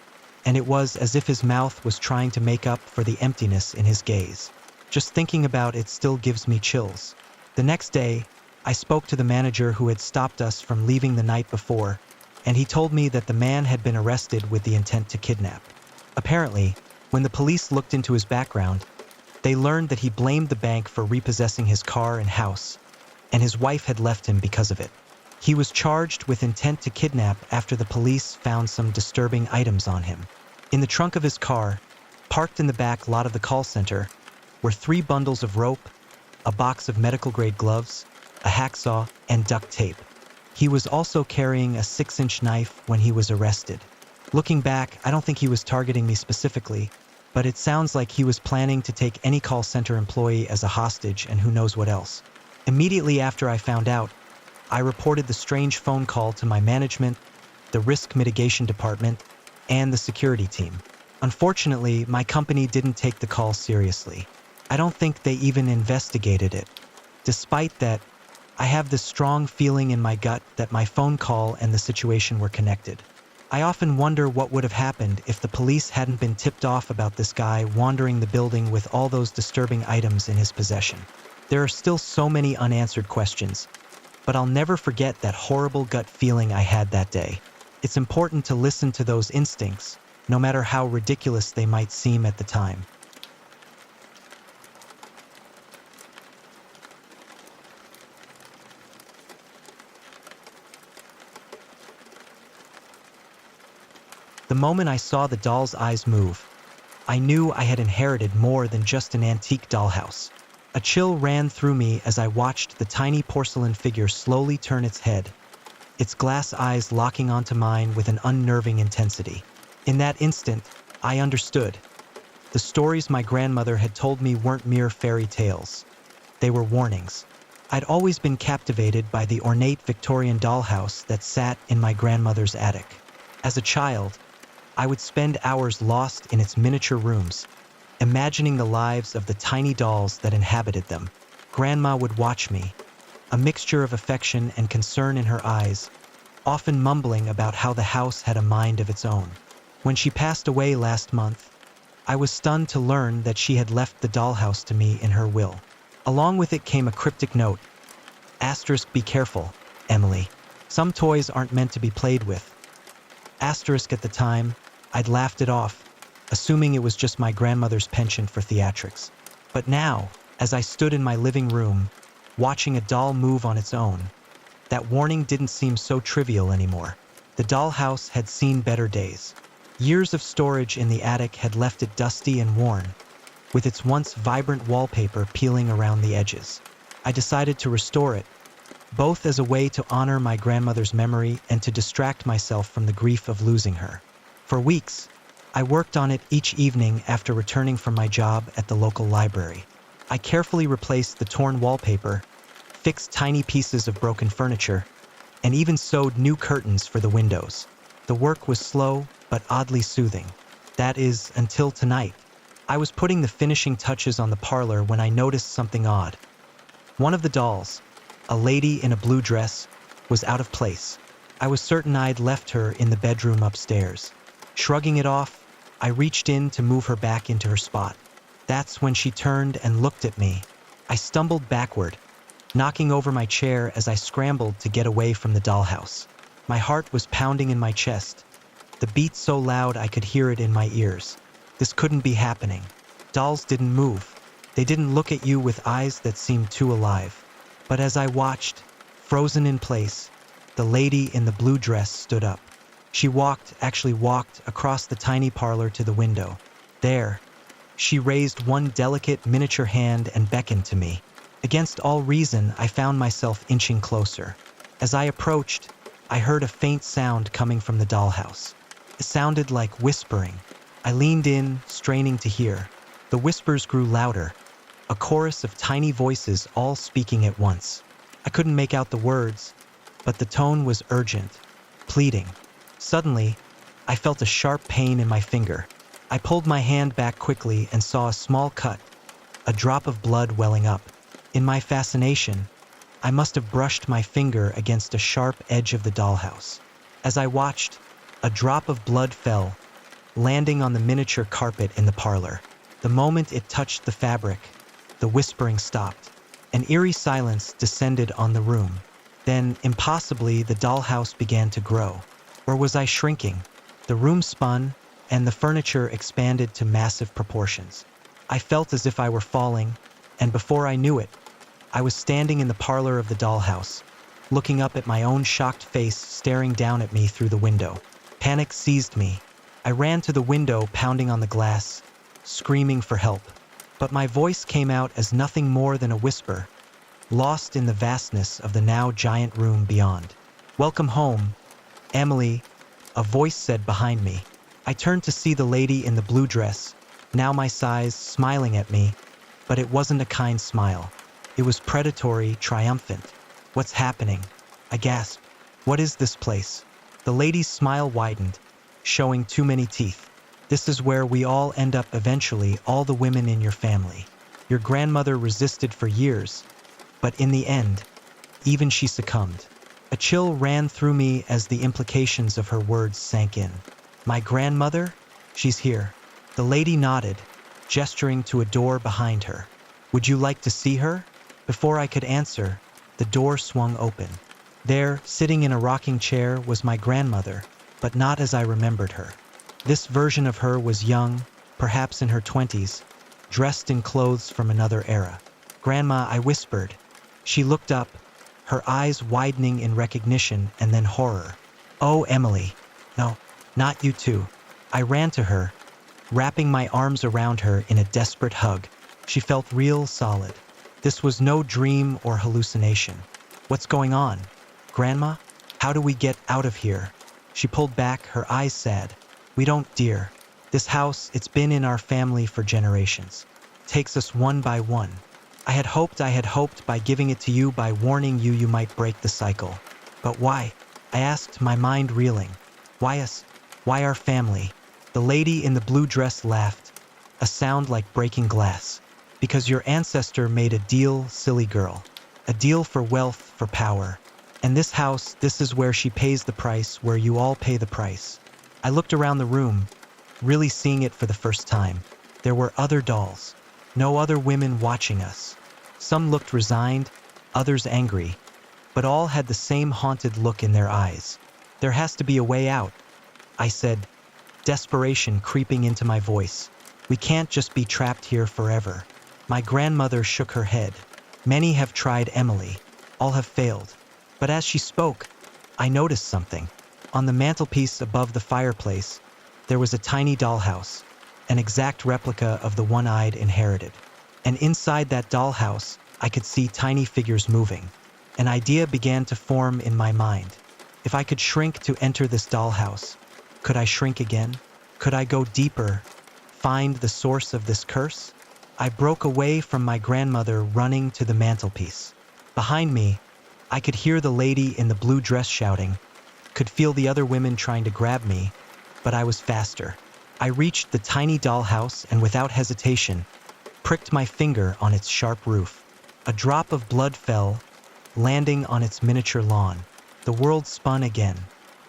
and it was as if his mouth was trying to make up for the emptiness in his gaze. Just thinking about it still gives me chills. The next day, I spoke to the manager who had stopped us from leaving the night before, and he told me that the man had been arrested with the intent to kidnap. Apparently, when the police looked into his background, they learned that he blamed the bank for repossessing his car and house, and his wife had left him because of it. He was charged with intent to kidnap after the police found some disturbing items on him. In the trunk of his car, parked in the back lot of the call center, were 3 bundles of rope, a box of medical-grade gloves, a hacksaw, and duct tape. He was also carrying a 6-inch knife when he was arrested. Looking back, I don't think he was targeting me specifically, but it sounds like he was planning to take any call center employee as a hostage and who knows what else. Immediately after I found out, I reported the strange phone call to my management, the risk mitigation department, and the security team. Unfortunately, my company didn't take the call seriously. I don't think they even investigated it. Despite that, I have this strong feeling in my gut that my phone call and the situation were connected. I often wonder what would have happened if the police hadn't been tipped off about this guy wandering the building with all those disturbing items in his possession. There are still so many unanswered questions, but I'll never forget that horrible gut feeling I had that day. It's important to listen to those instincts, no matter how ridiculous they might seem at the time. The moment I saw the doll's eyes move, I knew I had inherited more than just an antique dollhouse. A chill ran through me as I watched the tiny porcelain figure slowly turn its head, its glass eyes locking onto mine with an unnerving intensity. In that instant, I understood. The stories my grandmother had told me weren't mere fairy tales. They were warnings. I'd always been captivated by the ornate Victorian dollhouse that sat in my grandmother's attic. As a child, I would spend hours lost in its miniature rooms, imagining the lives of the tiny dolls that inhabited them. Grandma would watch me, a mixture of affection and concern in her eyes, often mumbling about how the house had a mind of its own. When she passed away last month, I was stunned to learn that she had left the dollhouse to me in her will. Along with it came a cryptic note. *, be careful, Emily. Some toys aren't meant to be played with. *, at the time, I'd laughed it off, assuming it was just my grandmother's penchant for theatrics. But now, as I stood in my living room, watching a doll move on its own, that warning didn't seem so trivial anymore. The dollhouse had seen better days. Years of storage in the attic had left it dusty and worn, with its once vibrant wallpaper peeling around the edges. I decided to restore it, both as a way to honor my grandmother's memory and to distract myself from the grief of losing her. For weeks, I worked on it each evening after returning from my job at the local library. I carefully replaced the torn wallpaper, fixed tiny pieces of broken furniture, and even sewed new curtains for the windows. The work was slow, but oddly soothing. That is, until tonight. I was putting the finishing touches on the parlor when I noticed something odd. One of the dolls, a lady in a blue dress, was out of place. I was certain I'd left her in the bedroom upstairs. Shrugging it off, I reached in to move her back into her spot. That's when she turned and looked at me. I stumbled backward, knocking over my chair as I scrambled to get away from the dollhouse. My heart was pounding in my chest, the beat so loud I could hear it in my ears. This couldn't be happening. Dolls didn't move. They didn't look at you with eyes that seemed too alive. But as I watched, frozen in place, the lady in the blue dress stood up. She walked across the tiny parlor to the window. There, she raised one delicate miniature hand and beckoned to me. Against all reason, I found myself inching closer. As I approached, I heard a faint sound coming from the dollhouse. It sounded like whispering. I leaned in, straining to hear. The whispers grew louder, a chorus of tiny voices all speaking at once. I couldn't make out the words, but the tone was urgent, pleading. Suddenly, I felt a sharp pain in my finger. I pulled my hand back quickly and saw a small cut, a drop of blood welling up. In my fascination, I must have brushed my finger against a sharp edge of the dollhouse. As I watched, a drop of blood fell, landing on the miniature carpet in the parlor. The moment it touched the fabric, the whispering stopped. An eerie silence descended on the room. Then, impossibly, the dollhouse began to grow. Or was I shrinking? The room spun, and the furniture expanded to massive proportions. I felt as if I were falling, and before I knew it, I was standing in the parlor of the dollhouse, looking up at my own shocked face staring down at me through the window. Panic seized me. I ran to the window, pounding on the glass, screaming for help. But my voice came out as nothing more than a whisper, lost in the vastness of the now giant room beyond. "Welcome home, Emily," a voice said behind me. I turned to see the lady in the blue dress, now my size, smiling at me, but it wasn't a kind smile. It was predatory, triumphant. "What's happening?" I gasped. "What is this place?" The lady's smile widened, showing too many teeth. "This is where we all end up eventually, all the women in your family. Your grandmother resisted for years, but in the end, even she succumbed." A chill ran through me as the implications of her words sank in. "My grandmother? She's here." The lady nodded, gesturing to a door behind her. "Would you like to see her?" Before I could answer, the door swung open. There, sitting in a rocking chair, was my grandmother, but not as I remembered her. This version of her was young, perhaps in her 20s, dressed in clothes from another era. "Grandma," I whispered. She looked up, her eyes widening in recognition and then horror. "Oh, Emily. No, not you too." I ran to her, wrapping my arms around her in a desperate hug. She felt real, solid. This was no dream or hallucination. "What's going on? Grandma? How do we get out of here?" She pulled back, her eyes sad. "We don't, dear. This house, it's been in our family for generations. Takes us one by one. I had hoped by giving it to you, by warning you, you might break the cycle. But why?" I asked, my mind reeling. "Why us? Why our family?" The lady in the blue dress laughed, a sound like breaking glass. "Because your ancestor made a deal, silly girl. A deal for wealth, for power. And this house, this is where she pays the price, where you all pay the price." I looked around the room, really seeing it for the first time. There were other dolls, no other women watching us. Some looked resigned, others angry, but all had the same haunted look in their eyes. "There has to be a way out," I said, desperation creeping into my voice. "We can't just be trapped here forever." My grandmother shook her head. "Many have tried, Emily. All have failed." But as she spoke, I noticed something. On the mantelpiece above the fireplace, there was a tiny dollhouse, an exact replica of the one I'd inherited. And inside that dollhouse, I could see tiny figures moving. An idea began to form in my mind. If I could shrink to enter this dollhouse, could I shrink again? Could I go deeper, find the source of this curse? I broke away from my grandmother, running to the mantelpiece. Behind me, I could hear the lady in the blue dress shouting, could feel the other women trying to grab me, but I was faster. I reached the tiny dollhouse and without hesitation, pricked my finger on its sharp roof. A drop of blood fell, landing on its miniature lawn. The world spun again.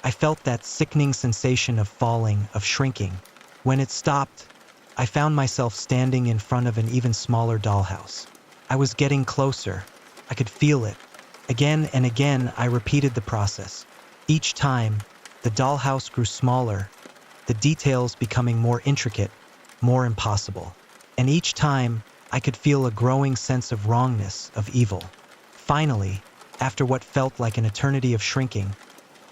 I felt that sickening sensation of falling, of shrinking. When it stopped, I found myself standing in front of an even smaller dollhouse. I was getting closer. I could feel it. Again and again, I repeated the process. Each time, the dollhouse grew smaller, the details becoming more intricate, more impossible. And each time, I could feel a growing sense of wrongness, of evil. Finally, after what felt like an eternity of shrinking,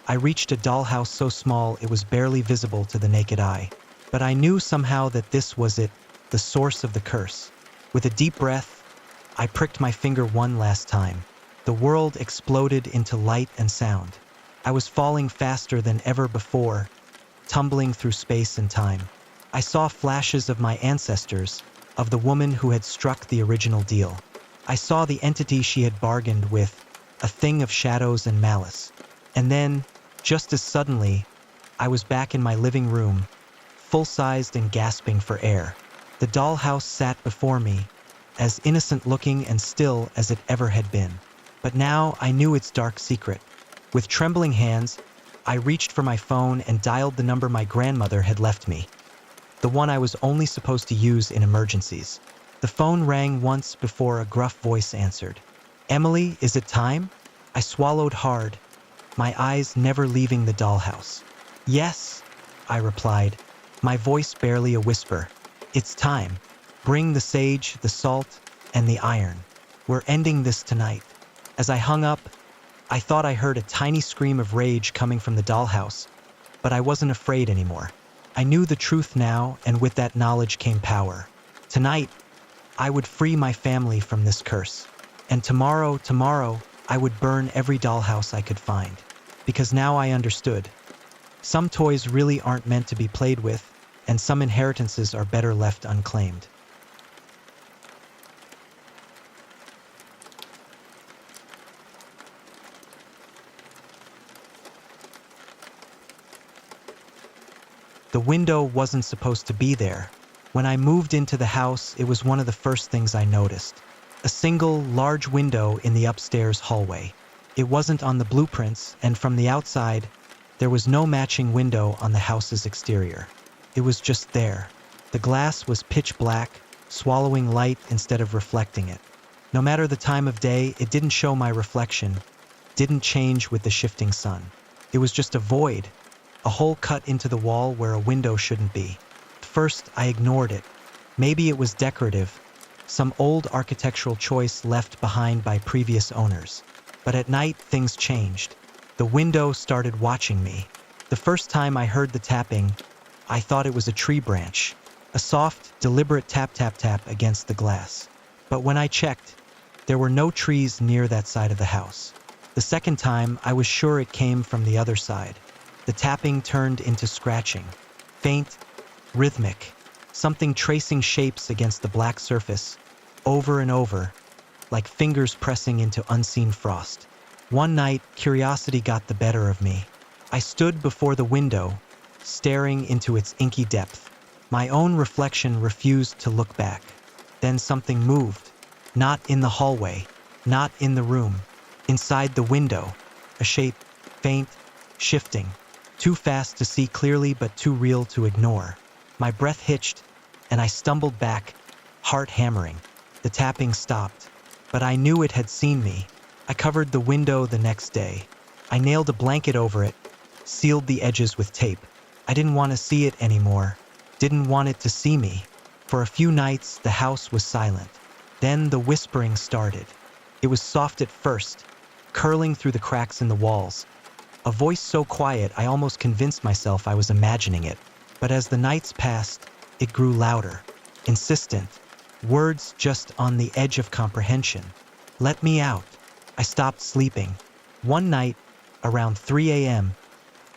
I reached a dollhouse so small it was barely visible to the naked eye. But I knew somehow that this was it, the source of the curse. With a deep breath, I pricked my finger one last time. The world exploded into light and sound. I was falling faster than ever before, tumbling through space and time. I saw flashes of my ancestors, of the woman who had struck the original deal. I saw the entity she had bargained with, a thing of shadows and malice. And then, just as suddenly, I was back in my living room, full-sized and gasping for air. The dollhouse sat before me, as innocent-looking and still as it ever had been. But now I knew its dark secret. With trembling hands, I reached for my phone and dialed the number my grandmother had left me, the one I was only supposed to use in emergencies. The phone rang once before a gruff voice answered. "Emily, is it time?" I swallowed hard, my eyes never leaving the dollhouse. "Yes," I replied, my voice barely a whisper. "It's time. Bring the sage, the salt, and the iron. We're ending this tonight." As I hung up, I thought I heard a tiny scream of rage coming from the dollhouse, but I wasn't afraid anymore. I knew the truth now, and with that knowledge came power. Tonight, I would free my family from this curse. And tomorrow, I would burn every dollhouse I could find. Because now I understood. Some toys really aren't meant to be played with, and some inheritances are better left unclaimed. The window wasn't supposed to be there. When I moved into the house, it was one of the first things I noticed. A single, large window in the upstairs hallway. It wasn't on the blueprints, and from the outside, there was no matching window on the house's exterior. It was just there. The glass was pitch black, swallowing light instead of reflecting it. No matter the time of day, it didn't show my reflection, didn't change with the shifting sun. It was just a void, a hole cut into the wall where a window shouldn't be. At first, I ignored it. Maybe it was decorative, some old architectural choice left behind by previous owners. But at night, things changed. The window started watching me. The first time I heard the tapping, I thought it was a tree branch, a soft, deliberate tap tap tap against the glass. But when I checked, there were no trees near that side of the house. The second time, I was sure it came from the other side. The tapping turned into scratching, faint, rhythmic, something tracing shapes against the black surface, over and over, like fingers pressing into unseen frost. One night, curiosity got the better of me. I stood before the window, staring into its inky depth. My own reflection refused to look back. Then something moved, not in the hallway, not in the room, inside the window, a shape, faint, shifting, too fast to see clearly but too real to ignore. My breath hitched, and I stumbled back, heart hammering. The tapping stopped, but I knew it had seen me. I covered the window the next day. I nailed a blanket over it, sealed the edges with tape. I didn't want to see it anymore, didn't want it to see me. For a few nights, the house was silent. Then the whispering started. It was soft at first, curling through the cracks in the walls. A voice so quiet I almost convinced myself I was imagining it. But as the nights passed, it grew louder, insistent, words just on the edge of comprehension. Let me out. I stopped sleeping. One night, around 3 a.m.,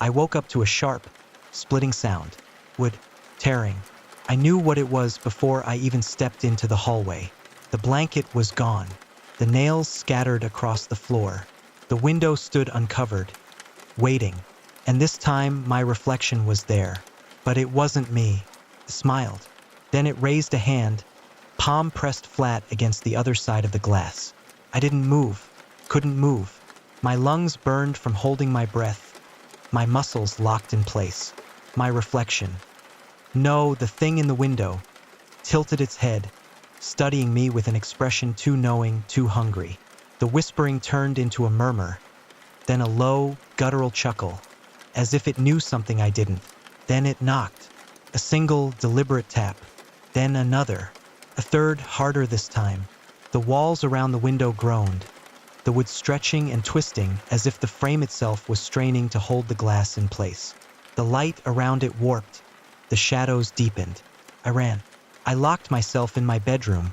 I woke up to a sharp, splitting sound. Wood tearing. I knew what it was before I even stepped into the hallway. The blanket was gone. The nails scattered across the floor. The window stood uncovered, waiting. And this time, my reflection was there. But it wasn't me. It smiled. Then it raised a hand, palm pressed flat against the other side of the glass. I didn't move. Couldn't move. My lungs burned from holding my breath. My muscles locked in place. My reflection. No, the thing in the window tilted its head, studying me with an expression too knowing, too hungry. The whispering turned into a murmur, then a low, guttural chuckle, as if it knew something I didn't. Then it knocked. A single, deliberate tap. Then another. A third, harder this time. The walls around the window groaned, the wood stretching and twisting as if the frame itself was straining to hold the glass in place. The light around it warped. The shadows deepened. I ran. I locked myself in my bedroom,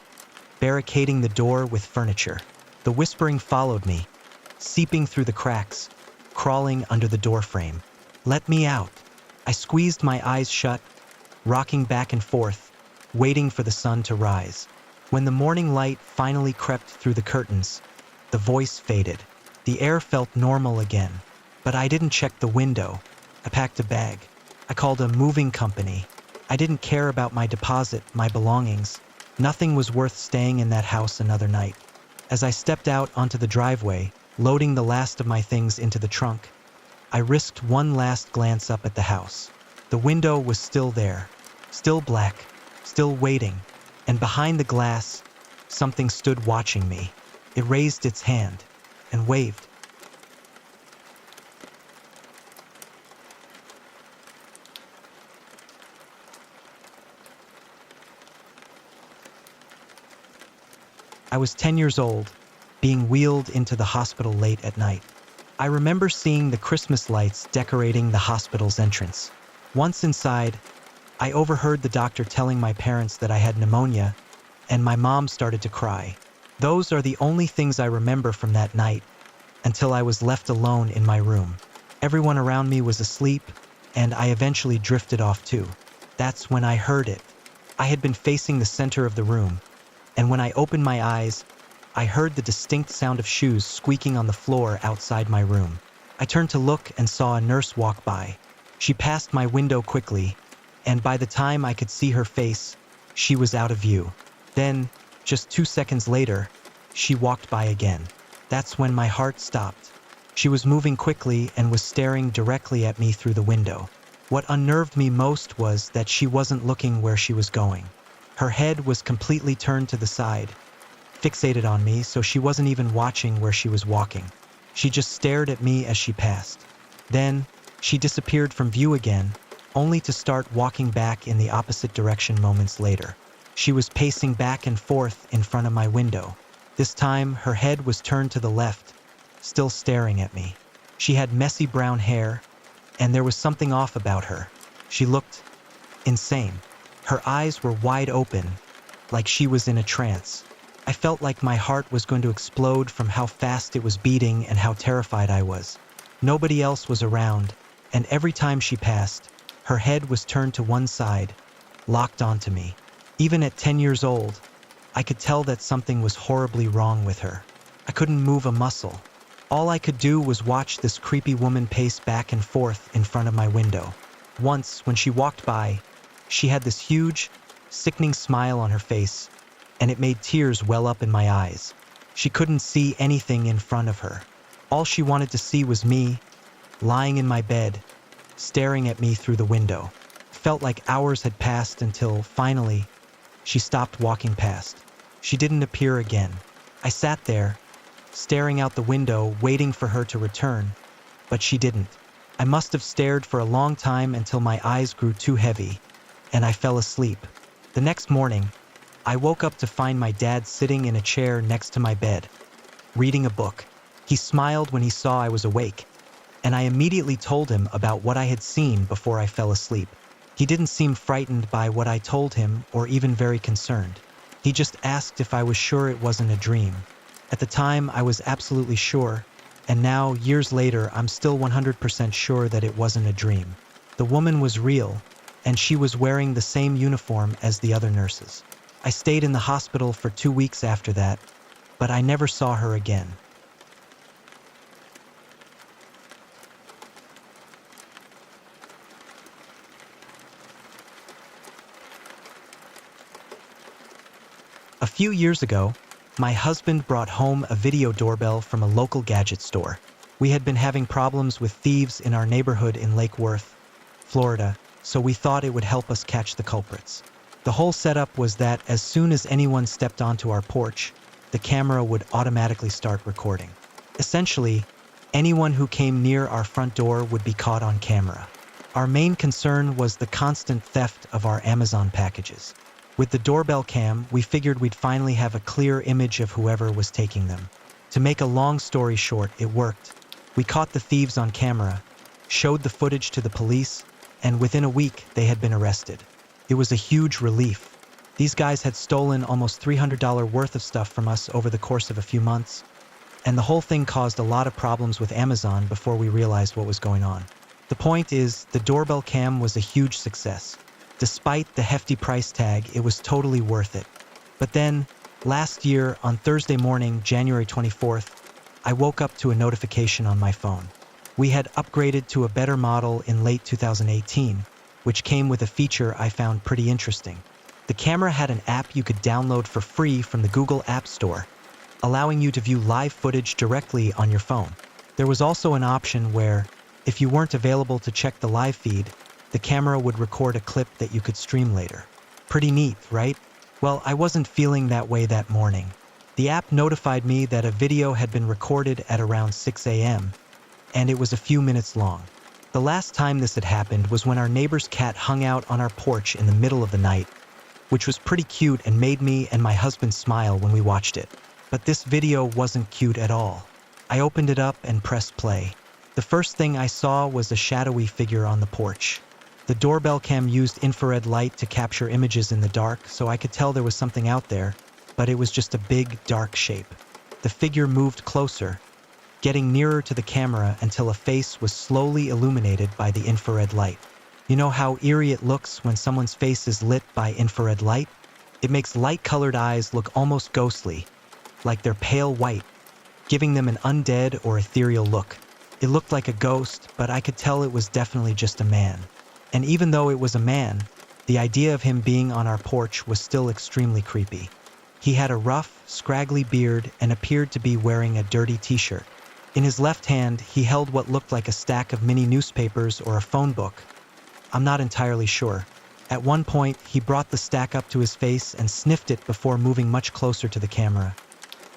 barricading the door with furniture. The whispering followed me, seeping through the cracks, crawling under the doorframe. Let me out. I squeezed my eyes shut, rocking back and forth, waiting for the sun to rise. When the morning light finally crept through the curtains, the voice faded. The air felt normal again, but I didn't check the window. I packed a bag. I called a moving company. I didn't care about my deposit, my belongings. Nothing was worth staying in that house another night. As I stepped out onto the driveway, loading the last of my things into the trunk, I risked one last glance up at the house. The window was still there, still black, still waiting, and behind the glass, something stood watching me. It raised its hand and waved. I was 10 years old, being wheeled into the hospital late at night. I remember seeing the Christmas lights decorating the hospital's entrance. Once inside, I overheard the doctor telling my parents that I had pneumonia, and my mom started to cry. Those are the only things I remember from that night, until I was left alone in my room. Everyone around me was asleep, and I eventually drifted off too. That's when I heard it. I had been facing the center of the room, and when I opened my eyes, I heard the distinct sound of shoes squeaking on the floor outside my room. I turned to look and saw a nurse walk by. She passed my window quickly, and by the time I could see her face, she was out of view. Then, just 2 seconds later, she walked by again. That's when my heart stopped. She was moving quickly and was staring directly at me through the window. What unnerved me most was that she wasn't looking where she was going. Her head was completely turned to the side, fixated on me, so she wasn't even watching where she was walking. She just stared at me as she passed. Then, she disappeared from view again, only to start walking back in the opposite direction moments later. She was pacing back and forth in front of my window. This time, her head was turned to the left, still staring at me. She had messy brown hair, and there was something off about her. She looked insane. Her eyes were wide open, like she was in a trance. I felt like my heart was going to explode from how fast it was beating and how terrified I was. Nobody else was around, and every time she passed, her head was turned to one side, locked onto me. Even at 10 years old, I could tell that something was horribly wrong with her. I couldn't move a muscle. All I could do was watch this creepy woman pace back and forth in front of my window. Once, when she walked by, she had this huge, sickening smile on her face, and it made tears well up in my eyes. She couldn't see anything in front of her. All she wanted to see was me, lying in my bed, staring at me through the window. It felt like hours had passed until, finally, she stopped walking past. She didn't appear again. I sat there, staring out the window, waiting for her to return, but she didn't. I must have stared for a long time until my eyes grew too heavy, and I fell asleep. The next morning, I woke up to find my dad sitting in a chair next to my bed, reading a book. He smiled when he saw I was awake, and I immediately told him about what I had seen before I fell asleep. He didn't seem frightened by what I told him or even very concerned. He just asked if I was sure it wasn't a dream. At the time, I was absolutely sure, and now, years later, I'm still 100% sure that it wasn't a dream. The woman was real, and she was wearing the same uniform as the other nurses. I stayed in the hospital for 2 weeks after that, but I never saw her again. A few years ago, my husband brought home a video doorbell from a local gadget store. We had been having problems with thieves in our neighborhood in Lake Worth, Florida, so we thought it would help us catch the culprits. The whole setup was that as soon as anyone stepped onto our porch, the camera would automatically start recording. Essentially, anyone who came near our front door would be caught on camera. Our main concern was the constant theft of our Amazon packages. With the doorbell cam, we figured we'd finally have a clear image of whoever was taking them. To make a long story short, it worked. We caught the thieves on camera, showed the footage to the police, and within a week, they had been arrested. It was a huge relief. These guys had stolen almost $300 worth of stuff from us over the course of a few months, and the whole thing caused a lot of problems with Amazon before we realized what was going on. The point is, the doorbell cam was a huge success. Despite the hefty price tag, it was totally worth it. But then, last year, on Thursday morning, January 24th, I woke up to a notification on my phone. We had upgraded to a better model in late 2018, which came with a feature I found pretty interesting. The camera had an app you could download for free from the Google App Store, allowing you to view live footage directly on your phone. There was also an option where, if you weren't available to check the live feed, the camera would record a clip that you could stream later. Pretty neat, right? Well, I wasn't feeling that way that morning. The app notified me that a video had been recorded at around 6 a.m., and it was a few minutes long. The last time this had happened was when our neighbor's cat hung out on our porch in the middle of the night, which was pretty cute and made me and my husband smile when we watched it. But this video wasn't cute at all. I opened it up and pressed play. The first thing I saw was a shadowy figure on the porch. The doorbell cam used infrared light to capture images in the dark, so I could tell there was something out there, but it was just a big, dark shape. The figure moved closer, getting nearer to the camera until a face was slowly illuminated by the infrared light. You know how eerie it looks when someone's face is lit by infrared light? It makes light-colored eyes look almost ghostly, like they're pale white, giving them an undead or ethereal look. It looked like a ghost, but I could tell it was definitely just a man. And even though it was a man, the idea of him being on our porch was still extremely creepy. He had a rough, scraggly beard and appeared to be wearing a dirty t-shirt. In his left hand, he held what looked like a stack of mini newspapers or a phone book. I'm not entirely sure. At one point, he brought the stack up to his face and sniffed it before moving much closer to the camera,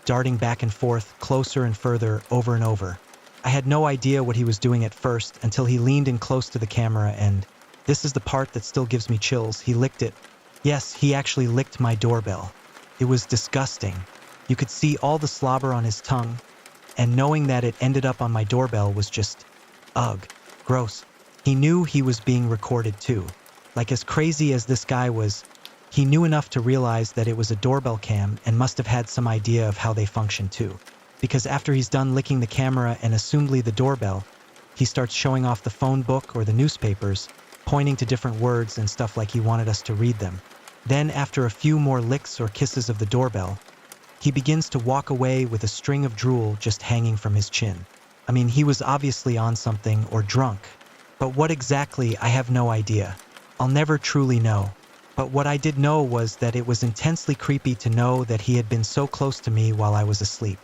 darting back and forth, closer and further, over and over. I had no idea what he was doing at first until he leaned in close to the camera and, this is the part that still gives me chills, he licked it. Yes, he actually licked my doorbell. It was disgusting. You could see all the slobber on his tongue, and knowing that it ended up on my doorbell was just, ugh, gross. He knew he was being recorded too. Like, as crazy as this guy was, he knew enough to realize that it was a doorbell cam and must have had some idea of how they function too. Because after he's done licking the camera and assumedly the doorbell, he starts showing off the phone book or the newspapers, pointing to different words and stuff like he wanted us to read them. Then, after a few more licks or kisses of the doorbell, he begins to walk away with a string of drool just hanging from his chin. I mean, he was obviously on something or drunk. But what exactly, I have no idea. I'll never truly know. But what I did know was that it was intensely creepy to know that he had been so close to me while I was asleep.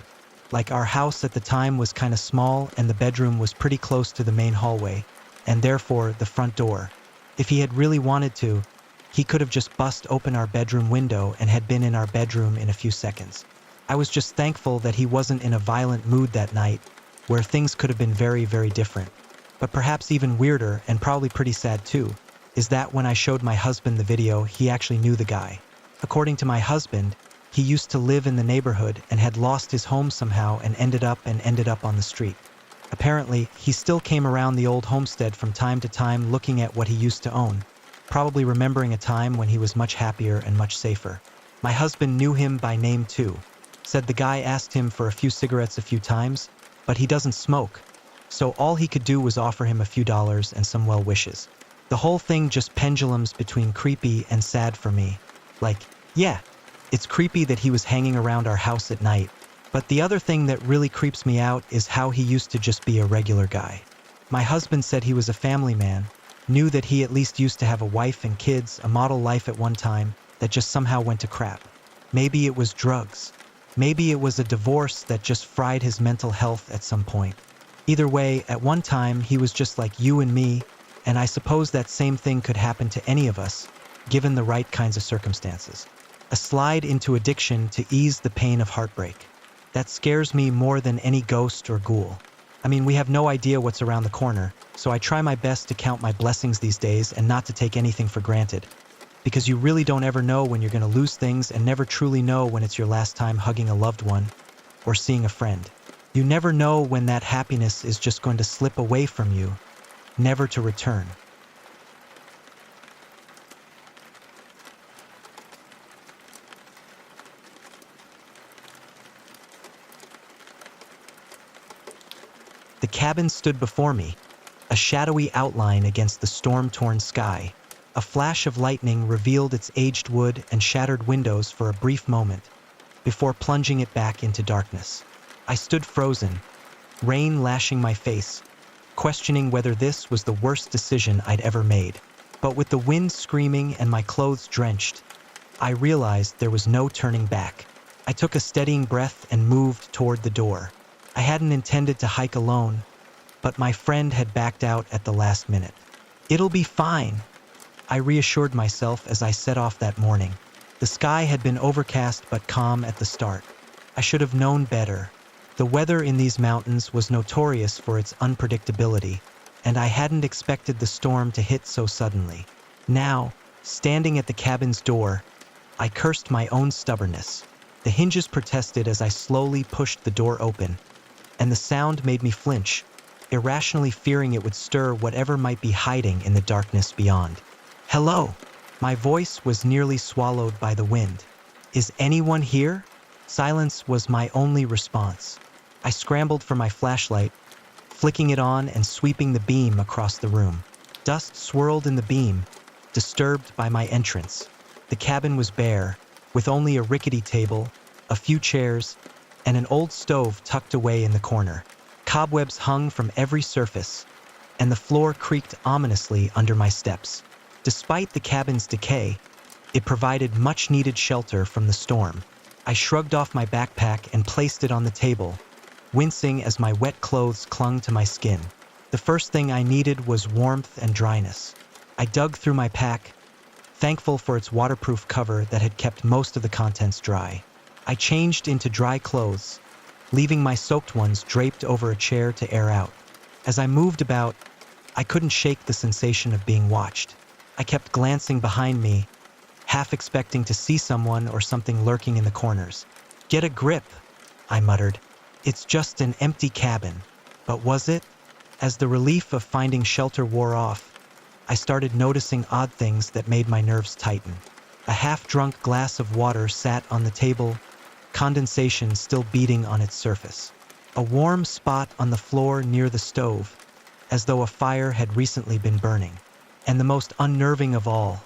Like, our house at the time was kind of small and the bedroom was pretty close to the main hallway, and therefore the front door. If he had really wanted to, he could have just bust open our bedroom window and had been in our bedroom in a few seconds. I was just thankful that he wasn't in a violent mood that night, where things could have been very, very different. But perhaps even weirder, and probably pretty sad too, is that when I showed my husband the video, he actually knew the guy. According to my husband, he used to live in the neighborhood and had lost his home somehow and ended up on the street. Apparently, he still came around the old homestead from time to time looking at what he used to own, probably remembering a time when he was much happier and much safer. My husband knew him by name too. Said the guy asked him for a few cigarettes a few times, but he doesn't smoke, so all he could do was offer him a few dollars and some well wishes. The whole thing just pendulums between creepy and sad for me. Like, yeah, it's creepy that he was hanging around our house at night, but the other thing that really creeps me out is how he used to just be a regular guy. My husband said he was a family man, knew that he at least used to have a wife and kids, a model life at one time, that just somehow went to crap. Maybe it was drugs. Maybe it was a divorce that just fried his mental health at some point. Either way, at one time, he was just like you and me, and I suppose that same thing could happen to any of us, given the right kinds of circumstances. A slide into addiction to ease the pain of heartbreak. That scares me more than any ghost or ghoul. I mean, we have no idea what's around the corner, so I try my best to count my blessings these days and not to take anything for granted. Because you really don't ever know when you're going to lose things and never truly know when it's your last time hugging a loved one or seeing a friend. You never know when that happiness is just going to slip away from you, never to return. The cabin stood before me, a shadowy outline against the storm-torn sky. A flash of lightning revealed its aged wood and shattered windows for a brief moment, before plunging it back into darkness. I stood frozen, rain lashing my face, questioning whether this was the worst decision I'd ever made. But with the wind screaming and my clothes drenched, I realized there was no turning back. I took a steadying breath and moved toward the door. I hadn't intended to hike alone, but my friend had backed out at the last minute. "It'll be fine," I reassured myself as I set off that morning. The sky had been overcast but calm at the start. I should have known better. The weather in these mountains was notorious for its unpredictability, and I hadn't expected the storm to hit so suddenly. Now, standing at the cabin's door, I cursed my own stubbornness. The hinges protested as I slowly pushed the door open, and the sound made me flinch, irrationally fearing it would stir whatever might be hiding in the darkness beyond. "Hello!" My voice was nearly swallowed by the wind. "Is anyone here?" Silence was my only response. I scrambled for my flashlight, flicking it on and sweeping the beam across the room. Dust swirled in the beam, disturbed by my entrance. The cabin was bare, with only a rickety table, a few chairs, and an old stove tucked away in the corner. Cobwebs hung from every surface, and the floor creaked ominously under my steps. Despite the cabin's decay, it provided much-needed shelter from the storm. I shrugged off my backpack and placed it on the table, wincing as my wet clothes clung to my skin. The first thing I needed was warmth and dryness. I dug through my pack, thankful for its waterproof cover that had kept most of the contents dry. I changed into dry clothes, leaving my soaked ones draped over a chair to air out. As I moved about, I couldn't shake the sensation of being watched. I kept glancing behind me, half expecting to see someone or something lurking in the corners. "Get a grip," I muttered. "It's just an empty cabin." But was it? As the relief of finding shelter wore off, I started noticing odd things that made my nerves tighten. A half-drunk glass of water sat on the table, condensation still beating on its surface. A warm spot on the floor near the stove, as though a fire had recently been burning. And the most unnerving of all,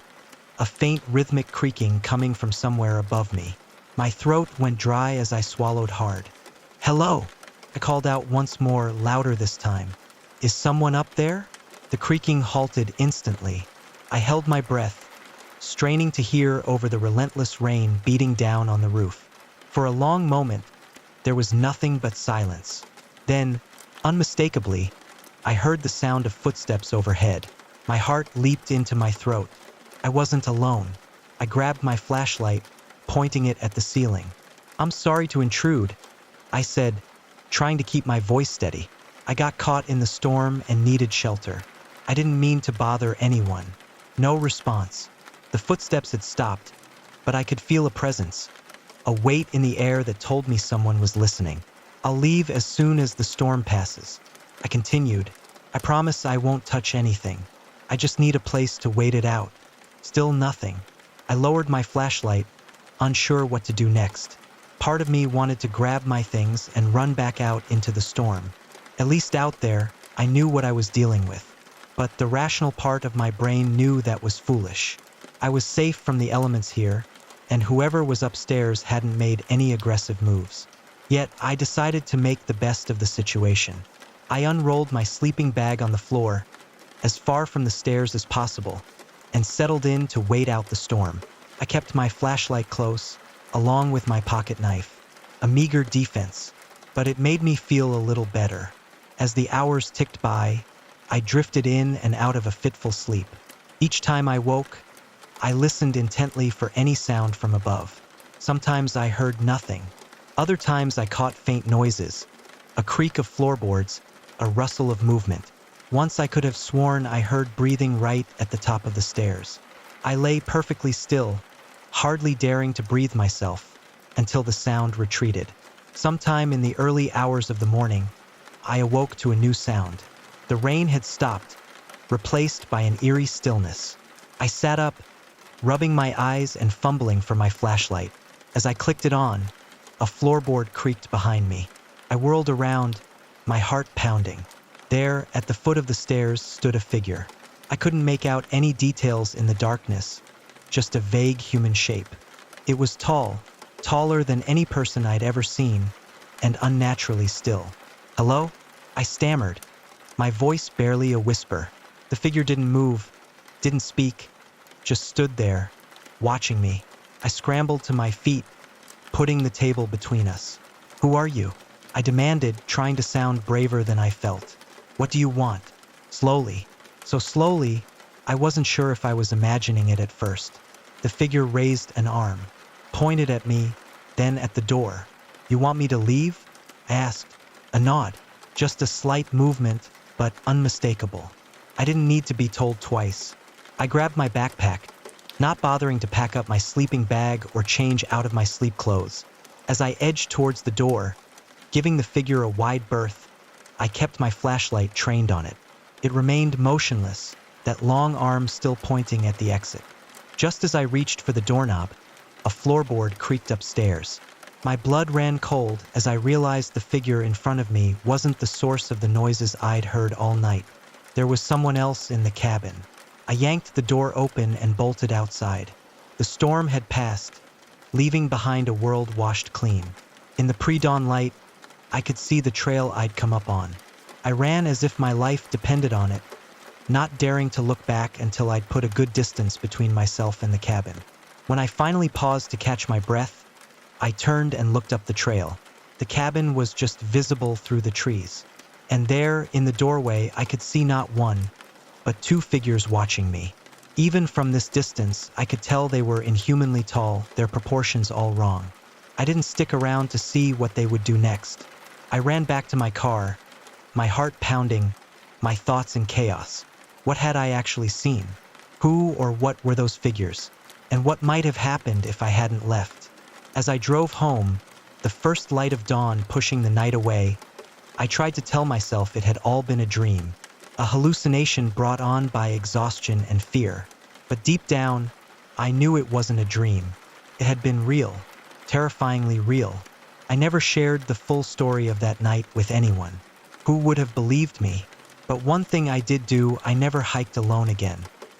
a faint rhythmic creaking coming from somewhere above me. My throat went dry as I swallowed hard. "Hello!" I called out once more, louder this time. "Is someone up there?" The creaking halted instantly. I held my breath, straining to hear over the relentless rain beating down on the roof. For a long moment, there was nothing but silence. Then, unmistakably, I heard the sound of footsteps overhead. My heart leaped into my throat. I wasn't alone. I grabbed my flashlight, pointing it at the ceiling. "I'm sorry to intrude," I said, trying to keep my voice steady. "I got caught in the storm and needed shelter. I didn't mean to bother anyone." No response. The footsteps had stopped, but I could feel a presence, a weight in the air that told me someone was listening. "I'll leave as soon as the storm passes," I continued. "I promise I won't touch anything. I just need a place to wait it out." Still nothing. I lowered my flashlight, unsure what to do next. Part of me wanted to grab my things and run back out into the storm. At least out there, I knew what I was dealing with. But the rational part of my brain knew that was foolish. I was safe from the elements here, and whoever was upstairs hadn't made any aggressive moves. Yet I decided to make the best of the situation. I unrolled my sleeping bag on the floor, as far from the stairs as possible, and settled in to wait out the storm. I kept my flashlight close, along with my pocket knife, a meager defense, but it made me feel a little better. As the hours ticked by, I drifted in and out of a fitful sleep. Each time I woke, I listened intently for any sound from above. Sometimes I heard nothing. Other times I caught faint noises, a creak of floorboards, a rustle of movement. Once I could have sworn I heard breathing right at the top of the stairs. I lay perfectly still, hardly daring to breathe myself, until the sound retreated. Sometime in the early hours of the morning, I awoke to a new sound. The rain had stopped, replaced by an eerie stillness. I sat up, rubbing my eyes and fumbling for my flashlight. As I clicked it on, a floorboard creaked behind me. I whirled around, my heart pounding. There, at the foot of the stairs, stood a figure. I couldn't make out any details in the darkness, just a vague human shape. It was tall, taller than any person I'd ever seen, and unnaturally still. "Hello?" I stammered, my voice barely a whisper. The figure didn't move, didn't speak, just stood there, watching me. I scrambled to my feet, putting the table between us. "Who are you?" I demanded, trying to sound braver than I felt. "What do you want?" Slowly, so slowly, I wasn't sure if I was imagining it at first. The figure raised an arm, pointed at me, then at the door. "You want me to leave?" I asked. A nod, just a slight movement, but unmistakable. I didn't need to be told twice. I grabbed my backpack, not bothering to pack up my sleeping bag or change out of my sleep clothes. As I edged towards the door, Giving the figure a wide berth, I kept my flashlight trained on it. It remained motionless, that long arm still pointing at the exit. Just as I reached for the doorknob, a floorboard creaked upstairs. My blood ran cold as I realized the figure in front of me wasn't the source of the noises I'd heard all night. There was someone else in the cabin. I yanked the door open and bolted outside. The storm had passed, leaving behind a world washed clean. In the pre-dawn light, I could see the trail I'd come up on. I ran as if my life depended on it, not daring to look back until I'd put a good distance between myself and the cabin. When I finally paused to catch my breath, I turned and looked up the trail. The cabin was just visible through the trees. And there, in the doorway, I could see not one, but two figures watching me. Even from this distance, I could tell they were inhumanly tall, their proportions all wrong. I didn't stick around to see what they would do next. I ran back to my car, my heart pounding, my thoughts in chaos. What had I actually seen? Who or what were those figures? And what might have happened if I hadn't left? As I drove home, the first light of dawn pushing the night away, I tried to tell myself it had all been a dream, a hallucination brought on by exhaustion and fear. But deep down, I knew it wasn't a dream. It had been real, terrifyingly real. I never shared the full story of that night with anyone. Who would have believed me? But one thing I did do, I never hiked alone again.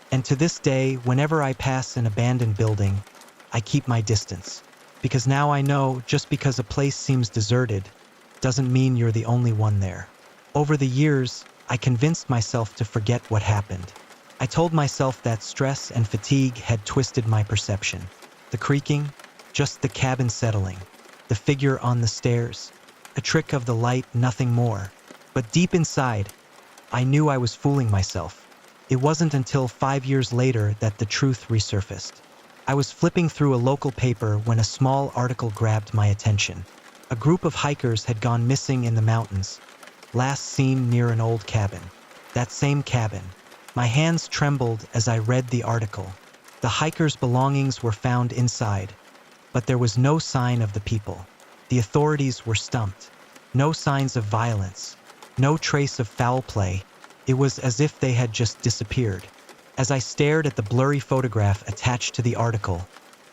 And to this day, whenever I pass an abandoned building, I keep my distance. Because now I know just because a place seems deserted doesn't mean you're the only one there. Over the years, I convinced myself to forget what happened. I told myself that stress and fatigue had twisted my perception. The creaking, just the cabin settling. The figure on the stairs, a trick of the light, nothing more. But deep inside, I knew I was fooling myself. It wasn't until 5 years later that the truth resurfaced. I was flipping through a local paper when a small article grabbed my attention. A group of hikers had gone missing in the mountains, last seen near an old cabin. That same cabin. My hands trembled as I read the article. The hikers' belongings were found inside, but there was no sign of the people. The authorities were stumped. No signs of violence. No trace of foul play. It was as if they had just disappeared. As I stared at the blurry photograph attached to the article,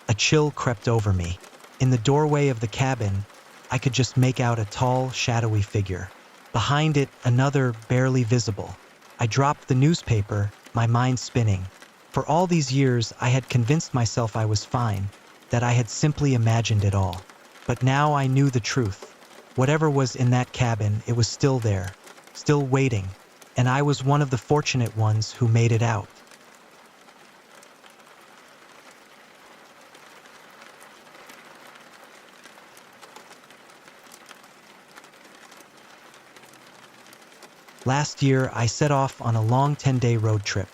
a chill crept over me. In the doorway of the cabin, I could just make out a tall, shadowy figure. Behind it, another, barely visible. I dropped the newspaper, my mind spinning. For all these years, I had convinced myself I was fine, that I had simply imagined it all. But now I knew the truth. Whatever was in that cabin, it was still there, still waiting, and I was one of the fortunate ones who made it out. Last year, I set off on a long 10-day road trip.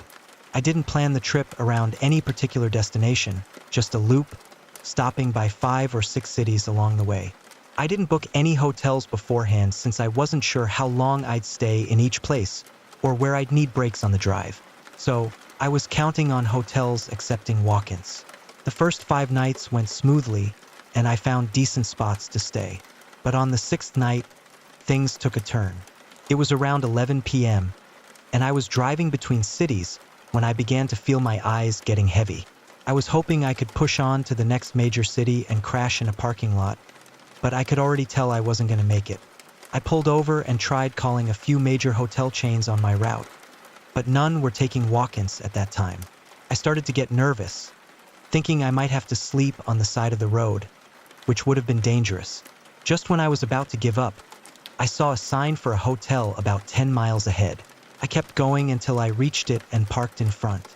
I didn't plan the trip around any particular destination, just a loop, stopping by 5 or 6 cities along the way. I didn't book any hotels beforehand since I wasn't sure how long I'd stay in each place or where I'd need breaks on the drive. So, I was counting on hotels accepting walk-ins. The first 5 nights went smoothly, and I found decent spots to stay. But on the 6th night, things took a turn. It was around 11 p.m., and I was driving between cities when I began to feel my eyes getting heavy. I was hoping I could push on to the next major city and crash in a parking lot, but I could already tell I wasn't going to make it. I pulled over and tried calling a few major hotel chains on my route, but none were taking walk-ins at that time. I started to get nervous, thinking I might have to sleep on the side of the road, which would have been dangerous. Just when I was about to give up, I saw a sign for a hotel about 10 miles ahead. I kept going until I reached it and parked in front.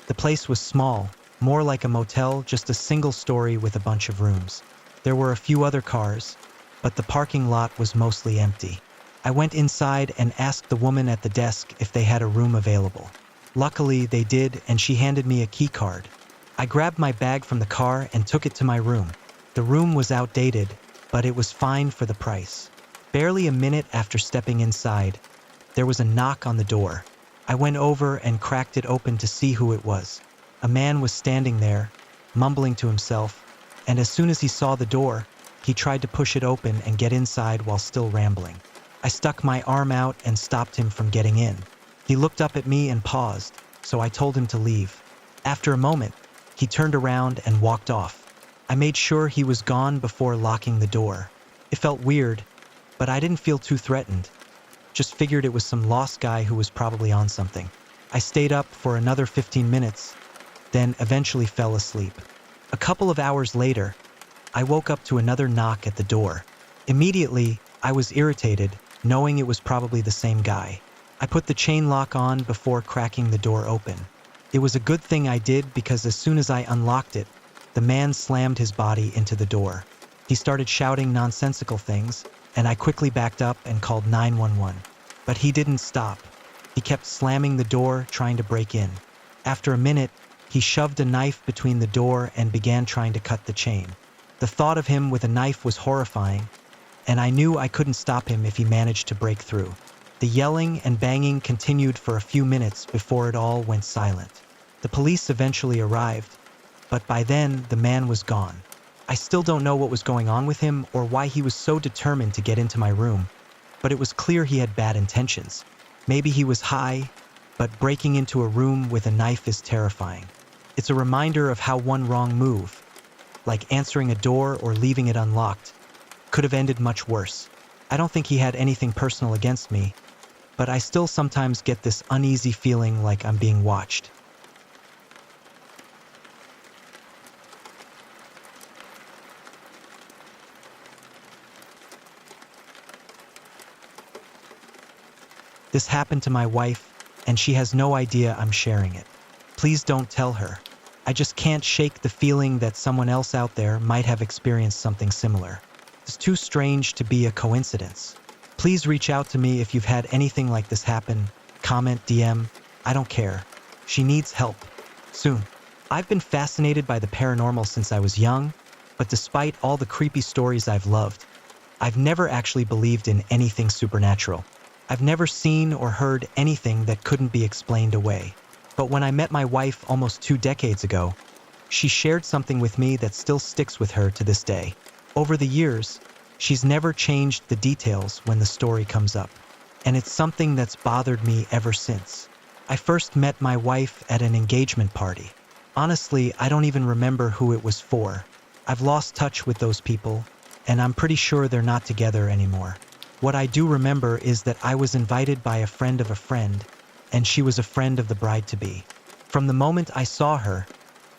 The place was small, more like a motel, just a single story with a bunch of rooms. There were a few other cars, but the parking lot was mostly empty. I went inside and asked the woman at the desk if they had a room available. Luckily, they did, and she handed me a key card. I grabbed my bag from the car and took it to my room. The room was outdated, but it was fine for the price. Barely a minute after stepping inside, there was a knock on the door. I went over and cracked it open to see who it was. A man was standing there, mumbling to himself, and as soon as he saw the door, he tried to push it open and get inside while still rambling. I stuck my arm out and stopped him from getting in. He looked up at me and paused, so I told him to leave. After a moment, he turned around and walked off. I made sure he was gone before locking the door. It felt weird, but I didn't feel too threatened. Just figured it was some lost guy who was probably on something. I stayed up for another 15 minutes, then eventually fell asleep. A couple of hours later, I woke up to another knock at the door. Immediately, I was irritated, knowing it was probably the same guy. I put the chain lock on before cracking the door open. It was a good thing I did because as soon as I unlocked it, the man slammed his body into the door. He started shouting nonsensical things, and I quickly backed up and called 911. But he didn't stop. He kept slamming the door, trying to break in. After a minute, he shoved a knife between the door and began trying to cut the chain. The thought of him with a knife was horrifying, and I knew I couldn't stop him if he managed to break through. The yelling and banging continued for a few minutes before it all went silent. The police eventually arrived, but by then the man was gone. I still don't know what was going on with him or why he was so determined to get into my room, but it was clear he had bad intentions. Maybe he was high, but breaking into a room with a knife is terrifying. It's a reminder of how one wrong move, like answering a door or leaving it unlocked, could have ended much worse. I don't think he had anything personal against me, but I still sometimes get this uneasy feeling like I'm being watched. This happened to my wife, and she has no idea I'm sharing it. Please don't tell her. I just can't shake the feeling that someone else out there might have experienced something similar. It's too strange to be a coincidence. Please reach out to me if you've had anything like this happen. Comment, DM, I don't care. She needs help. Soon. I've been fascinated by the paranormal since I was young, but despite all the creepy stories I've loved, I've never actually believed in anything supernatural. I've never seen or heard anything that couldn't be explained away. But when I met my wife almost 2 decades ago, she shared something with me that still sticks with her to this day. Over the years, she's never changed the details when the story comes up, and it's something that's bothered me ever since. I first met my wife at an engagement party. Honestly, I don't even remember who it was for. I've lost touch with those people, and I'm pretty sure they're not together anymore. What I do remember is that I was invited by a friend of a friend, and she was a friend of the bride-to-be. From the moment I saw her,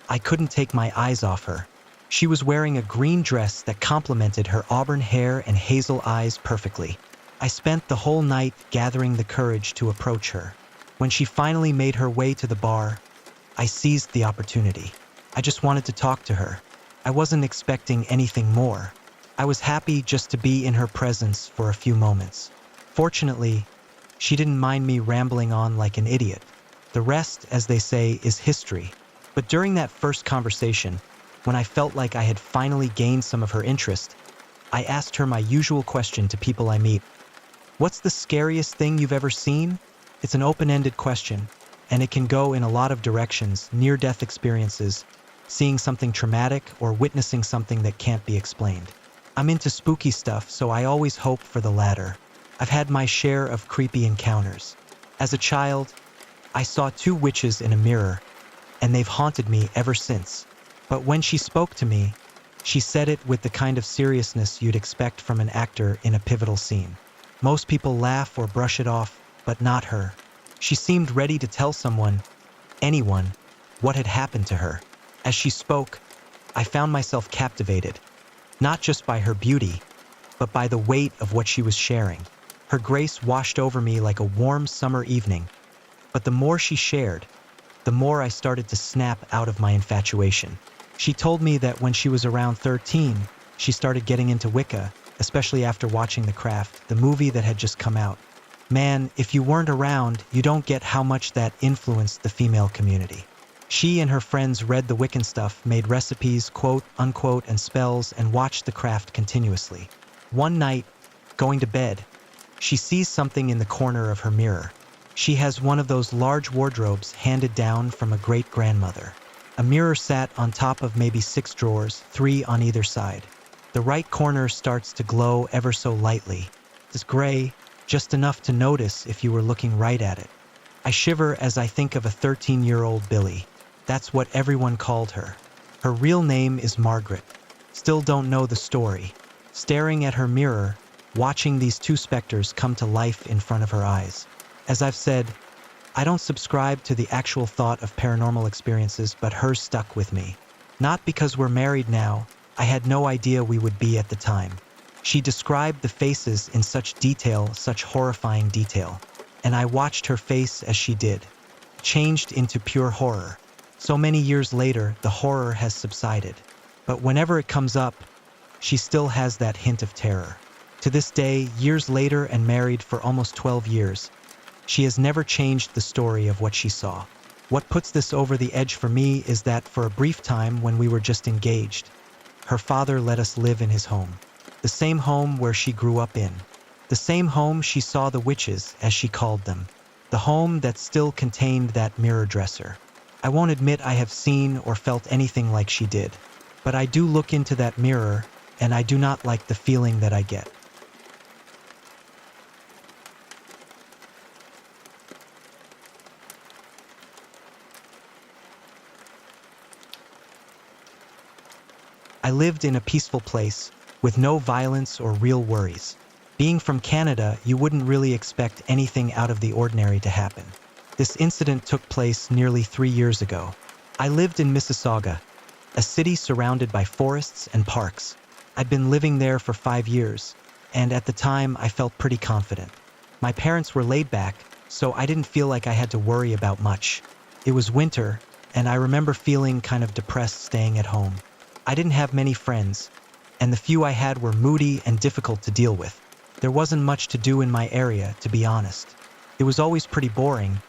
I couldn't take my eyes off her. She was wearing a green dress that complemented her auburn hair and hazel eyes perfectly. I spent the whole night gathering the courage to approach her. When she finally made her way to the bar, I seized the opportunity. I just wanted to talk to her. I wasn't expecting anything more. I was happy just to be in her presence for a few moments. Fortunately, she didn't mind me rambling on like an idiot. The rest, as they say, is history. But during that first conversation, when I felt like I had finally gained some of her interest, I asked her my usual question to people I meet. What's the scariest thing you've ever seen? It's an open-ended question, and it can go in a lot of directions: near-death experiences, seeing something traumatic, or witnessing something that can't be explained. I'm into spooky stuff, so I always hope for the latter. I've had my share of creepy encounters. As a child, I saw 2 witches in a mirror, and they've haunted me ever since. But when she spoke to me, she said it with the kind of seriousness you'd expect from an actor in a pivotal scene. Most people laugh or brush it off, but not her. She seemed ready to tell someone, anyone, what had happened to her. As she spoke, I found myself captivated, not just by her beauty, but by the weight of what she was sharing. Her grace washed over me like a warm summer evening, but the more she shared, the more I started to snap out of my infatuation. She told me that when she was around 13, she started getting into Wicca, especially after watching The Craft, the movie that had just come out. Man, if you weren't around, you don't get how much that influenced the female community. She and her friends read the Wiccan stuff, made recipes, quote, unquote, and spells, and watched The Craft continuously. One night, going to bed, she sees something in the corner of her mirror. She has one of those large wardrobes handed down from a great-grandmother. A mirror sat on top of maybe 6 drawers, 3 on either side. The right corner starts to glow ever so lightly. It's gray, just enough to notice if you were looking right at it. I shiver as I think of a 13-year-old Billy. That's what everyone called her. Her real name is Margaret. Still don't know the story. Staring at her mirror, watching these two specters come to life in front of her eyes. As I've said, I don't subscribe to the actual thought of paranormal experiences, but hers stuck with me. Not because we're married now, I had no idea we would be at the time. She described the faces in such detail, such horrifying detail. And I watched her face as she did. Changed into pure horror. So many years later, the horror has subsided. But whenever it comes up, she still has that hint of terror. To this day, years later and married for almost 12 years, she has never changed the story of what she saw. What puts this over the edge for me is that for a brief time when we were just engaged, her father let us live in his home. The same home where she grew up in. The same home she saw the witches, as she called them. The home that still contained that mirror dresser. I won't admit I have seen or felt anything like she did, but I do look into that mirror, and I do not like the feeling that I get. I lived in a peaceful place, with no violence or real worries. Being from Canada, you wouldn't really expect anything out of the ordinary to happen. This incident took place nearly 3 years ago. I lived in Mississauga, a city surrounded by forests and parks. I'd been living there for 5 years, and at the time I felt pretty confident. My parents were laid back, so I didn't feel like I had to worry about much. It was winter, and I remember feeling kind of depressed staying at home. I didn't have many friends, and the few I had were moody and difficult to deal with. There wasn't much to do in my area, to be honest. It was always pretty boring,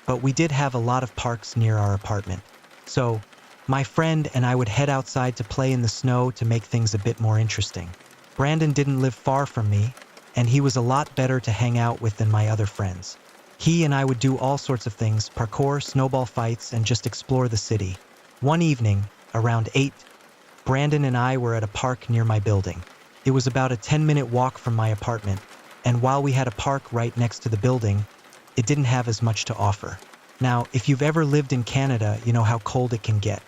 but we did have a lot of parks near our apartment. So, my friend and I would head outside to play in the snow to make things a bit more interesting. Brandon didn't live far from me, and he was a lot better to hang out with than my other friends. He and I would do all sorts of things, parkour, snowball fights, and just explore the city. One evening, around 8, Brandon and I were at a park near my building. It was about a 10-minute walk from my apartment, and while we had a park right next to the building, it didn't have as much to offer. Now, if you've ever lived in Canada, you know how cold it can get.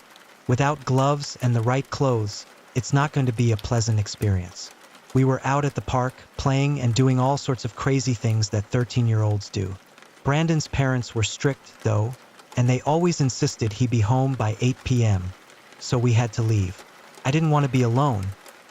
Without gloves and the right clothes, it's not going to be a pleasant experience. We were out at the park, playing and doing all sorts of crazy things that 13-year-olds do. Brandon's parents were strict, though, and they always insisted he be home by 8 p.m., so we had to leave. I didn't want to be alone,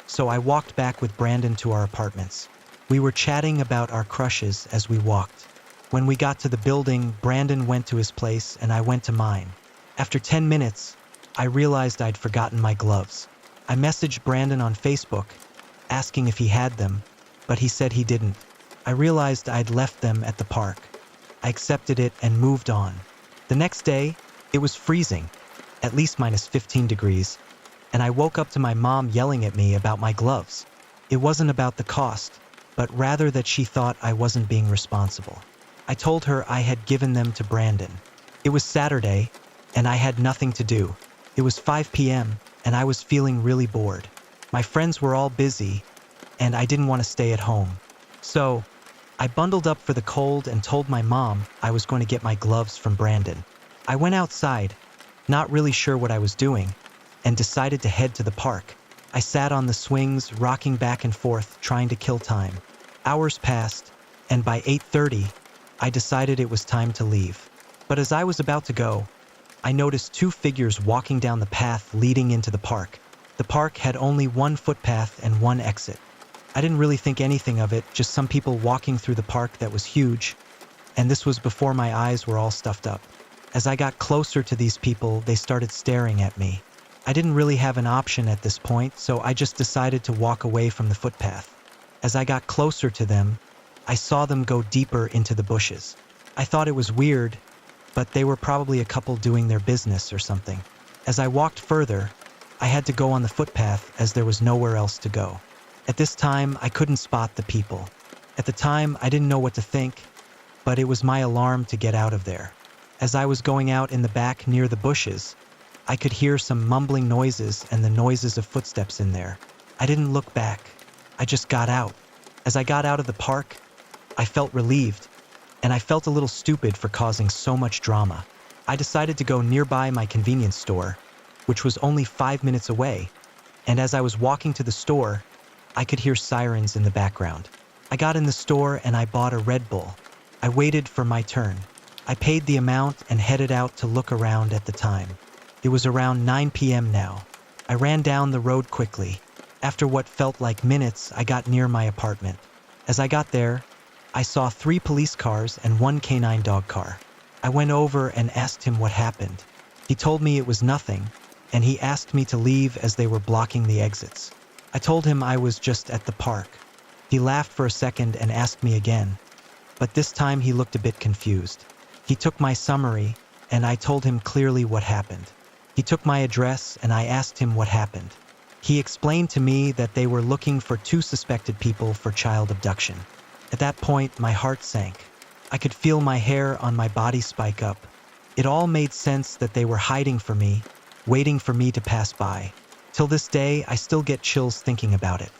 so I walked back with Brandon to our apartments. We were chatting about our crushes as we walked. When we got to the building, Brandon went to his place and I went to mine. After 10 minutes, I realized I'd forgotten my gloves. I messaged Brandon on Facebook, asking if he had them, but he said he didn't. I realized I'd left them at the park. I accepted it and moved on. The next day, it was freezing, at least minus 15 degrees, and I woke up to my mom yelling at me about my gloves. It wasn't about the cost, but rather that she thought I wasn't being responsible. I told her I had given them to Brandon. It was Saturday, and I had nothing to do. It was 5 p.m., and I was feeling really bored. My friends were all busy, and I didn't want to stay at home. So, I bundled up for the cold and told my mom I was going to get my gloves from Brandon. I went outside, not really sure what I was doing, and decided to head to the park. I sat on the swings, rocking back and forth, trying to kill time. Hours passed, and by 8:30, I decided it was time to leave. But as I was about to go, I noticed two figures walking down the path leading into the park. The park had only one footpath and one exit. I didn't really think anything of it, just some people walking through the park that was huge, and this was before my eyes were all stuffed up. As I got closer to these people, they started staring at me. I didn't really have an option at this point, so I just decided to walk away from the footpath. As I got closer to them, I saw them go deeper into the bushes. I thought it was weird, but they were probably a couple doing their business or something. As I walked further, I had to go on the footpath as there was nowhere else to go. At this time, I couldn't spot the people. At the time, I didn't know what to think, but it was my alarm to get out of there. As I was going out in the back near the bushes, I could hear some mumbling noises and the noises of footsteps in there. I didn't look back. I just got out. As I got out of the park, I felt relieved, and I felt a little stupid for causing so much drama. I decided to go nearby my convenience store, which was only 5 minutes away, and as I was walking to the store, I could hear sirens in the background. I got in the store and I bought a Red Bull. I waited for my turn. I paid the amount and headed out to look around at the time. It was around 9 p.m. now. I ran down the road quickly. After what felt like minutes, I got near my apartment. As I got there, I saw 3 police cars and 1 canine dog car. I went over and asked him what happened. He told me it was nothing, and he asked me to leave as they were blocking the exits. I told him I was just at the park. He laughed for a second and asked me again, but this time he looked a bit confused. He took my summary, and I told him clearly what happened. He took my address, and I asked him what happened. He explained to me that they were looking for 2 suspected people for child abduction. At that point, my heart sank. I could feel my hair on my body spike up. It all made sense that they were hiding for me, waiting for me to pass by. Till this day, I still get chills thinking about it.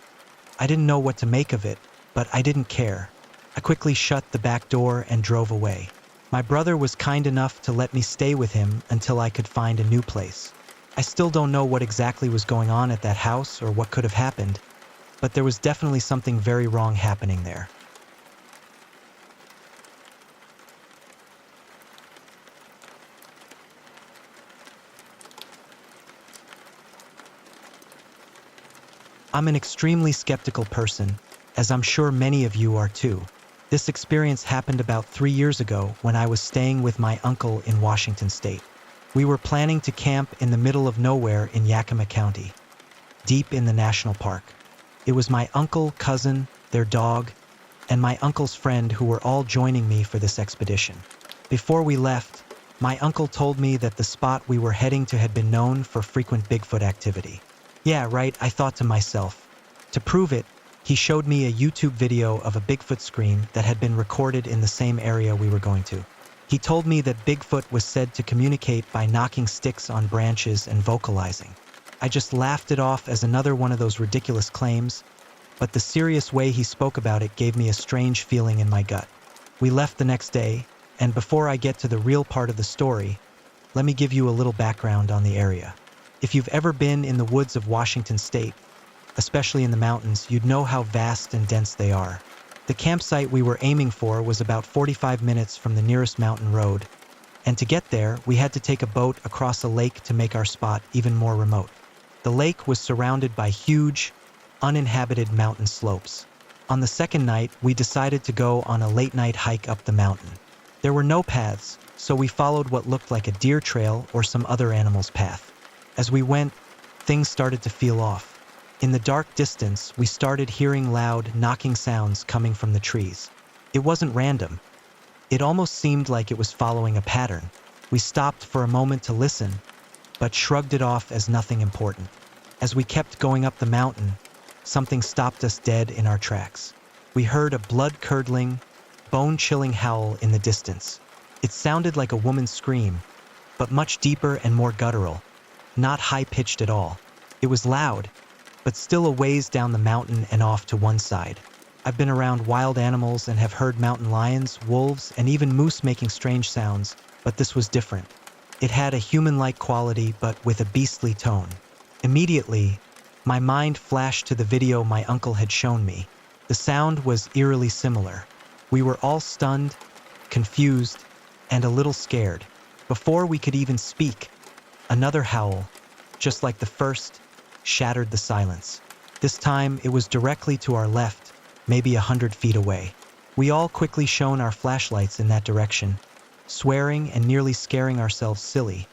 I didn't know what to make of it, but I didn't care. I quickly shut the back door and drove away. My brother was kind enough to let me stay with him until I could find a new place. I still don't know what exactly was going on at that house or what could have happened, but there was definitely something very wrong happening there. I'm an extremely skeptical person, as I'm sure many of you are too. This experience happened about 3 years ago when I was staying with my uncle in Washington State. We were planning to camp in the middle of nowhere in Yakima County, deep in the national park. It was my uncle, cousin, their dog, and my uncle's friend who were all joining me for this expedition. Before we left, my uncle told me that the spot we were heading to had been known for frequent Bigfoot activity. Yeah, right, I thought to myself. To prove it, he showed me a YouTube video of a Bigfoot scream that had been recorded in the same area we were going to. He told me that Bigfoot was said to communicate by knocking sticks on branches and vocalizing. I just laughed it off as another one of those ridiculous claims, but the serious way he spoke about it gave me a strange feeling in my gut. We left the next day, and before I get to the real part of the story, let me give you a little background on the area. If you've ever been in the woods of Washington State, especially in the mountains, you'd know how vast and dense they are. The campsite we were aiming for was about 45 minutes from the nearest mountain road, and to get there, we had to take a boat across a lake to make our spot even more remote. The lake was surrounded by huge, uninhabited mountain slopes. On the second night, we decided to go on a late-night hike up the mountain. There were no paths, so we followed what looked like a deer trail or some other animal's path. As we went, things started to feel off. In the dark distance, we started hearing loud, knocking sounds coming from the trees. It wasn't random. It almost seemed like it was following a pattern. We stopped for a moment to listen, but shrugged it off as nothing important. As we kept going up the mountain, something stopped us dead in our tracks. We heard a blood-curdling, bone-chilling howl in the distance. It sounded like a woman's scream, but much deeper and more guttural. Not high-pitched at all. It was loud, but still a ways down the mountain and off to one side. I've been around wild animals and have heard mountain lions, wolves, and even moose making strange sounds, but this was different. It had a human-like quality, but with a beastly tone. Immediately, my mind flashed to the video my uncle had shown me. The sound was eerily similar. We were all stunned, confused, and a little scared. Before we could even speak, another howl, just like the first, shattered the silence. This time, it was directly to our left, maybe 100 feet away. We all quickly shone our flashlights in that direction, swearing and nearly scaring ourselves silly.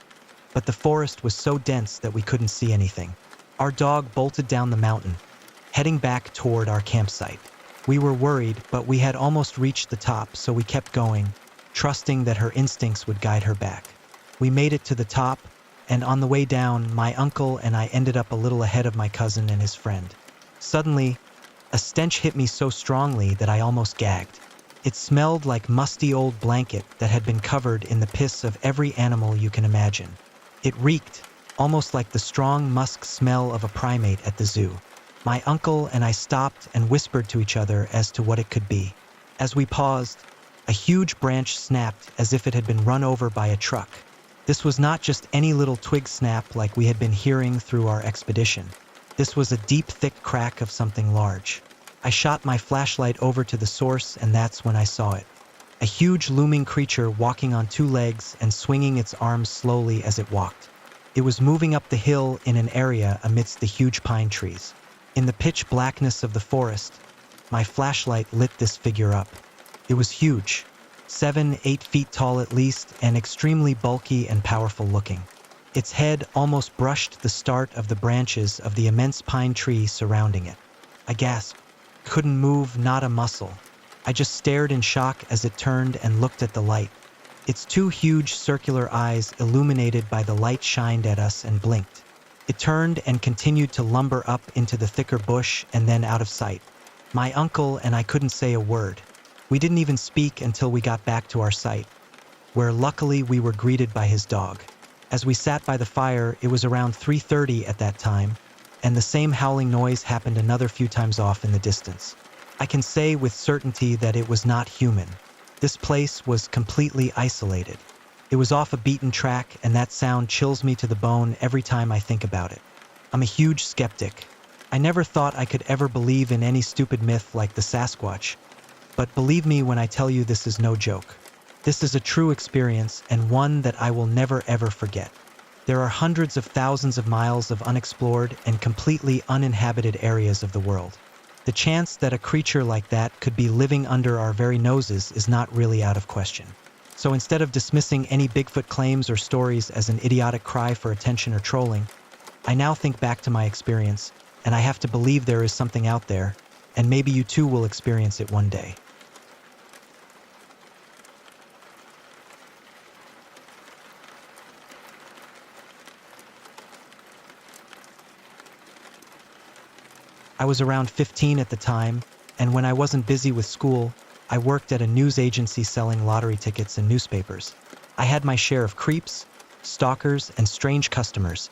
But the forest was so dense that we couldn't see anything. Our dog bolted down the mountain, heading back toward our campsite. We were worried, but we had almost reached the top, so we kept going, trusting that her instincts would guide her back. We made it to the top, and on the way down, my uncle and I ended up a little ahead of my cousin and his friend. Suddenly, a stench hit me so strongly that I almost gagged. It smelled like musty old blanket that had been covered in the piss of every animal you can imagine. It reeked, almost like the strong musk smell of a primate at the zoo. My uncle and I stopped and whispered to each other as to what it could be. As we paused, a huge branch snapped as if it had been run over by a truck. This was not just any little twig snap like we had been hearing through our expedition. This was a deep, thick crack of something large. I shot my flashlight over to the source, and that's when I saw it. A huge looming creature walking on two legs and swinging its arms slowly as it walked. It was moving up the hill in an area amidst the huge pine trees. In the pitch blackness of the forest, my flashlight lit this figure up. It was huge, 7-8 feet tall at least, and extremely bulky and powerful looking. Its head almost brushed the start of the branches of the immense pine tree surrounding it. I gasped. Couldn't move, not a muscle. I just stared in shock as it turned and looked at the light. Its two huge circular eyes, illuminated by the light, shined at us and blinked. It turned and continued to lumber up into the thicker bush and then out of sight. My uncle and I couldn't say a word. We didn't even speak until we got back to our site, where luckily we were greeted by his dog. As we sat by the fire, it was around 3:30 at that time, and the same howling noise happened another few times off in the distance. I can say with certainty that it was not human. This place was completely isolated. It was off a beaten track, and that sound chills me to the bone every time I think about it. I'm a huge skeptic. I never thought I could ever believe in any stupid myth like the Sasquatch, but believe me when I tell you this is no joke. This is a true experience, and one that I will never ever forget. There are hundreds of thousands of miles of unexplored and completely uninhabited areas of the world. The chance that a creature like that could be living under our very noses is not really out of question. So instead of dismissing any Bigfoot claims or stories as an idiotic cry for attention or trolling, I now think back to my experience, and I have to believe there is something out there, and maybe you too will experience it one day. I was around 15 at the time, and when I wasn't busy with school, I worked at a news agency selling lottery tickets and newspapers. I had my share of creeps, stalkers, and strange customers,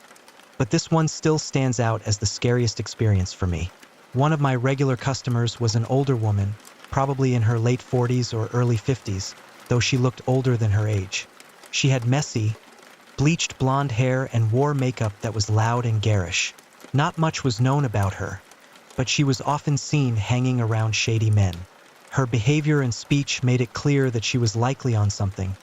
but this one still stands out as the scariest experience for me. One of my regular customers was an older woman, probably in her late 40s or early 50s, though she looked older than her age. She had messy, bleached blonde hair and wore makeup that was loud and garish. Not much was known about her, but she was often seen hanging around shady men. Her behavior and speech made it clear that she was likely on something,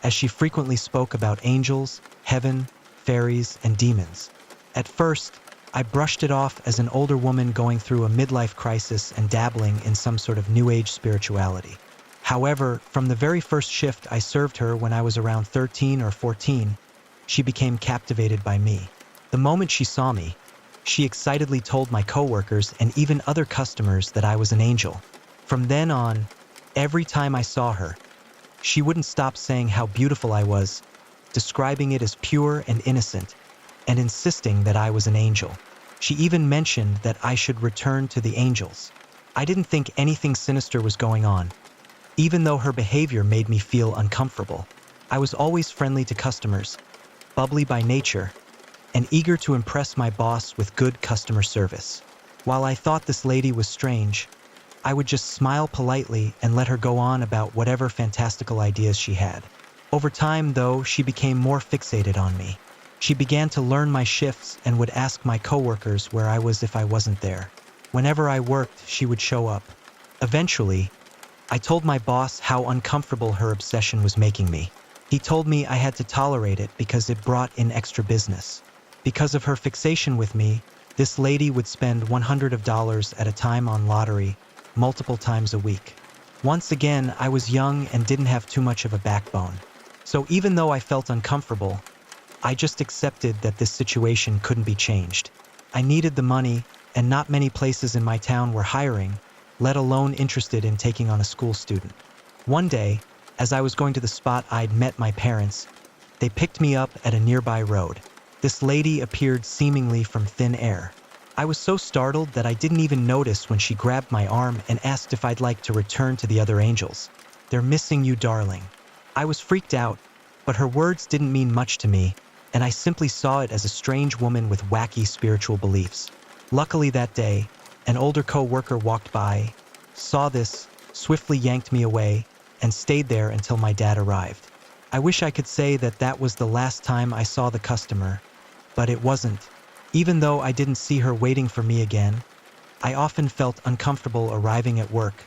as she frequently spoke about angels, heaven, fairies, and demons. At first, I brushed it off as an older woman going through a midlife crisis and dabbling in some sort of new age spirituality. However, from the very first shift I served her when I was around 13 or 14, she became captivated by me. The moment she saw me, she excitedly told my coworkers and even other customers that I was an angel. From then on, every time I saw her, she wouldn't stop saying how beautiful I was, describing it as pure and innocent, and insisting that I was an angel. She even mentioned that I should return to the angels. I didn't think anything sinister was going on, even though her behavior made me feel uncomfortable. I was always friendly to customers, bubbly by nature, and eager to impress my boss with good customer service. While I thought this lady was strange, I would just smile politely and let her go on about whatever fantastical ideas she had. Over time, though, she became more fixated on me. She began to learn my shifts and would ask my coworkers where I was if I wasn't there. Whenever I worked, she would show up. Eventually, I told my boss how uncomfortable her obsession was making me. He told me I had to tolerate it because it brought in extra business. Because of her fixation with me, this lady would spend $100 at a time on lottery, multiple times a week. Once again, I was young and didn't have too much of a backbone. So even though I felt uncomfortable, I just accepted that this situation couldn't be changed. I needed the money, and not many places in my town were hiring, let alone interested in taking on a school student. One day, as I was going to the spot I'd met my parents, they picked me up at a nearby road. This lady appeared seemingly from thin air. I was so startled that I didn't even notice when she grabbed my arm and asked if I'd like to return to the other angels. "They're missing you, darling." I was freaked out, but her words didn't mean much to me, and I simply saw it as a strange woman with wacky spiritual beliefs. Luckily that day, an older co-worker walked by, saw this, swiftly yanked me away, and stayed there until my dad arrived. I wish I could say that that was the last time I saw the customer, but it wasn't. Even though I didn't see her waiting for me again, I often felt uncomfortable arriving at work,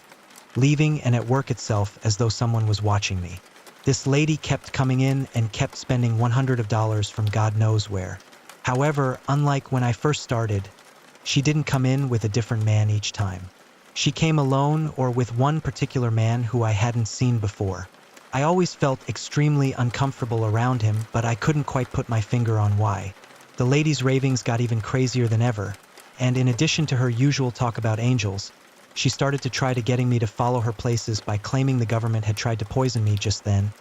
leaving, and at work itself as though someone was watching me. This lady kept coming in and kept spending $100 from God knows where. However, unlike when I first started, she didn't come in with a different man each time. She came alone or with one particular man who I hadn't seen before. I always felt extremely uncomfortable around him, but I couldn't quite put my finger on why. The lady's ravings got even crazier than ever, and in addition to her usual talk about angels, she started to try to getting me to follow her places by claiming the government had tried to poison me just then,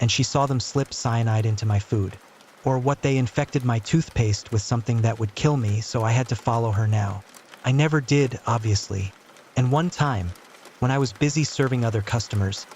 and she saw them slip cyanide into my food. Or what they infected my toothpaste with something that would kill me, so I had to follow her now. I never did, obviously. And one time, when I was busy serving other customers,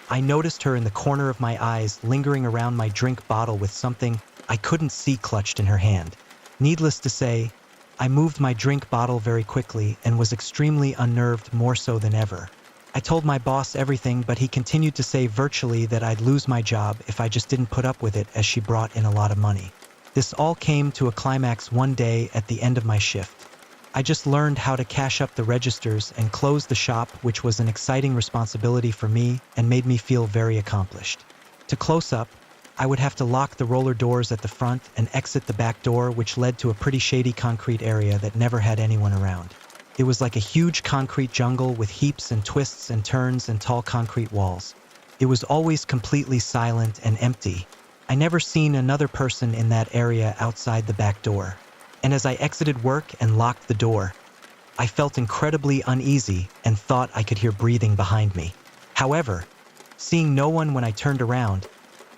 I noticed her in the corner of my eyes lingering around my drink bottle with something I couldn't see clutched in her hand. Needless to say, I moved my drink bottle very quickly and was extremely unnerved, more so than ever. I told my boss everything, but he continued to say virtually that I'd lose my job if I just didn't put up with it, as she brought in a lot of money. This all came to a climax one day at the end of my shift. I just learned how to cash up the registers and close the shop, which was an exciting responsibility for me and made me feel very accomplished. To close up, I would have to lock the roller doors at the front and exit the back door, which led to a pretty shady concrete area that never had anyone around. It was like a huge concrete jungle with heaps and twists and turns and tall concrete walls. It was always completely silent and empty. I never seen another person in that area outside the back door. And as I exited work and locked the door, I felt incredibly uneasy and thought I could hear breathing behind me. However, seeing no one when I turned around,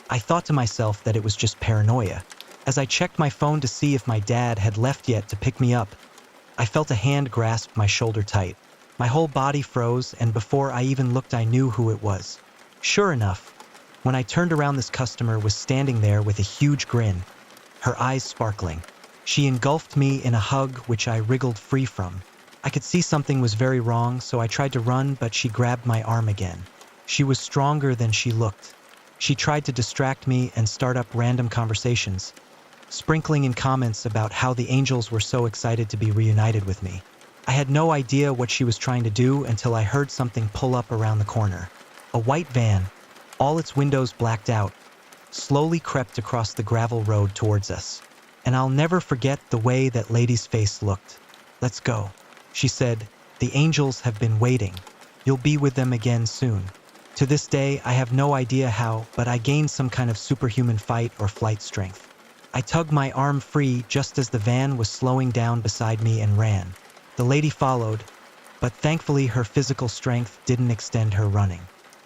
I thought to myself that it was just paranoia. As I checked my phone to see if my dad had left yet to pick me up, I felt a hand grasp my shoulder tight. My whole body froze, and before I even looked, I knew who it was. Sure enough, when I turned around, this customer was standing there with a huge grin, her eyes sparkling. She engulfed me in a hug, which I wriggled free from. I could see something was very wrong, so I tried to run, but she grabbed my arm again. She was stronger than she looked. She tried to distract me and start up random conversations, sprinkling in comments about how the angels were so excited to be reunited with me. I had no idea what she was trying to do until I heard something pull up around the corner. A white van, all its windows blacked out, slowly crept across the gravel road towards us. And I'll never forget the way that lady's face looked. "Let's go," she said. "The angels have been waiting. You'll be with them again soon." To this day, I have no idea how, but I gained some kind of superhuman fight or flight strength. I tugged my arm free just as the van was slowing down beside me and ran. The lady followed, but thankfully her physical strength didn't extend her running.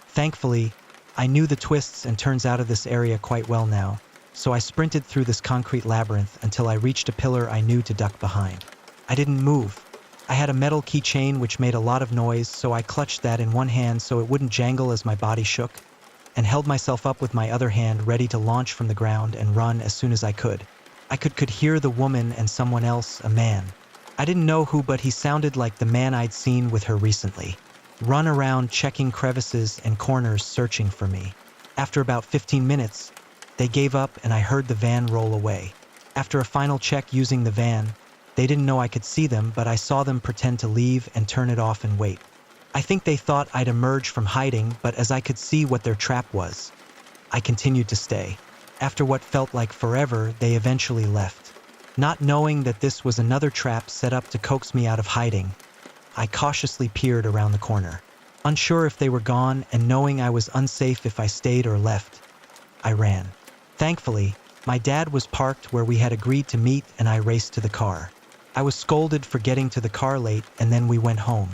Thankfully, I knew the twists and turns out of this area quite well now, so I sprinted through this concrete labyrinth until I reached a pillar I knew to duck behind. I didn't move. I had a metal keychain which made a lot of noise, so I clutched that in one hand so it wouldn't jangle as my body shook, and held myself up with my other hand ready to launch from the ground and run as soon as I could. I could hear the woman and someone else, a man. I didn't know who, but he sounded like the man I'd seen with her recently. Run around checking crevices and corners searching for me. After about 15 minutes, they gave up and I heard the van roll away. After a final check using the van, they didn't know I could see them, but I saw them pretend to leave and turn it off and wait. I think they thought I'd emerge from hiding, but as I could see what their trap was, I continued to stay. After what felt like forever, they eventually left. Not knowing that this was another trap set up to coax me out of hiding, I cautiously peered around the corner. Unsure if they were gone and knowing I was unsafe if I stayed or left, I ran. Thankfully, my dad was parked where we had agreed to meet and I raced to the car. I was scolded for getting to the car late and then we went home.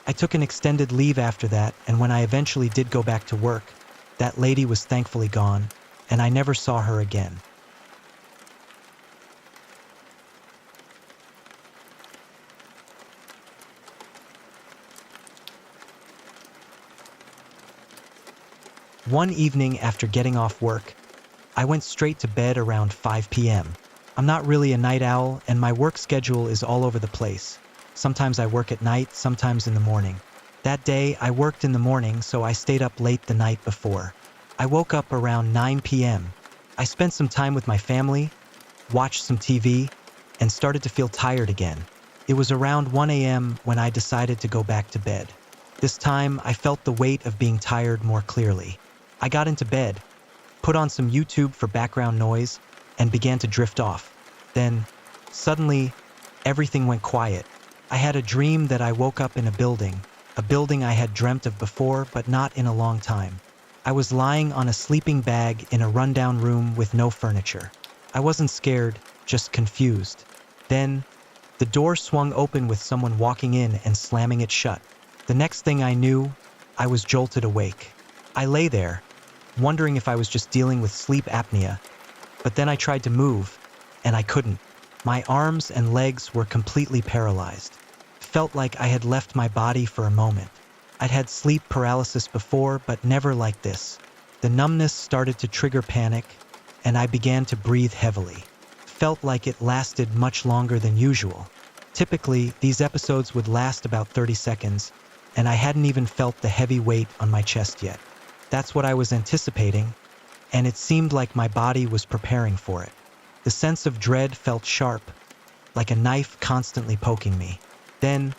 I took an extended leave after that, and when I eventually did go back to work, that lady was thankfully gone, and I never saw her again. One evening after getting off work, I went straight to bed around 5 p.m. I'm not really a night owl, and my work schedule is all over the place. Sometimes I work at night, sometimes in the morning. That day, I worked in the morning, so I stayed up late the night before. I woke up around 9 p.m. I spent some time with my family, watched some TV, and started to feel tired again. It was around 1 a.m. when I decided to go back to bed. This time, I felt the weight of being tired more clearly. I got into bed, put on some YouTube for background noise, and began to drift off. Then, suddenly, everything went quiet. I had a dream that I woke up in a building I had dreamt of before, but not in a long time. I was lying on a sleeping bag in a rundown room with no furniture. I wasn't scared, just confused. Then, the door swung open with someone walking in and slamming it shut. The next thing I knew, I was jolted awake. I lay there, wondering if I was just dealing with sleep apnea, but then I tried to move, and I couldn't. My arms and legs were completely paralyzed. It felt like I had left my body for a moment. I'd had sleep paralysis before, but never like this. The numbness started to trigger panic, and I began to breathe heavily. It felt like it lasted much longer than usual. Typically, these episodes would last about 30 seconds, and I hadn't even felt the heavy weight on my chest yet. That's what I was anticipating, and it seemed like my body was preparing for it. The sense of dread felt sharp, like a knife constantly poking me. Then,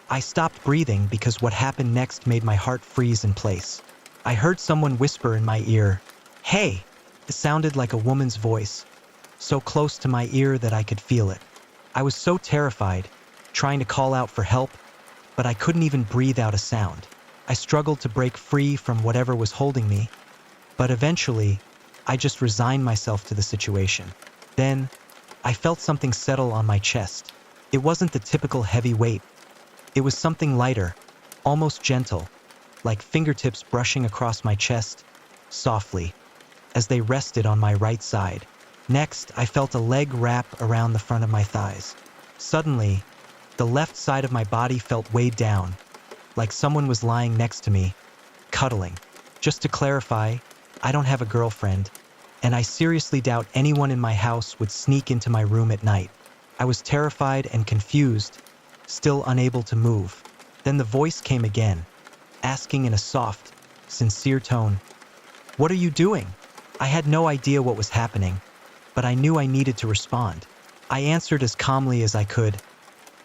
I stopped breathing because what happened next made my heart freeze in place. I heard someone whisper in my ear, "Hey!" It sounded like a woman's voice, so close to my ear that I could feel it. I was so terrified, trying to call out for help, but I couldn't even breathe out a sound. I struggled to break free from whatever was holding me, but eventually, I just resigned myself to the situation. Then, I felt something settle on my chest. It wasn't the typical heavy weight. It was something lighter, almost gentle, like fingertips brushing across my chest, softly, as they rested on my right side. Next, I felt a leg wrap around the front of my thighs. Suddenly, the left side of my body felt weighed down, like someone was lying next to me, cuddling. Just to clarify, I don't have a girlfriend, and I seriously doubt anyone in my house would sneak into my room at night. I was terrified and confused, still unable to move. Then the voice came again, asking in a soft, sincere tone, "What are you doing?" I had no idea what was happening, but I knew I needed to respond. I answered as calmly as I could,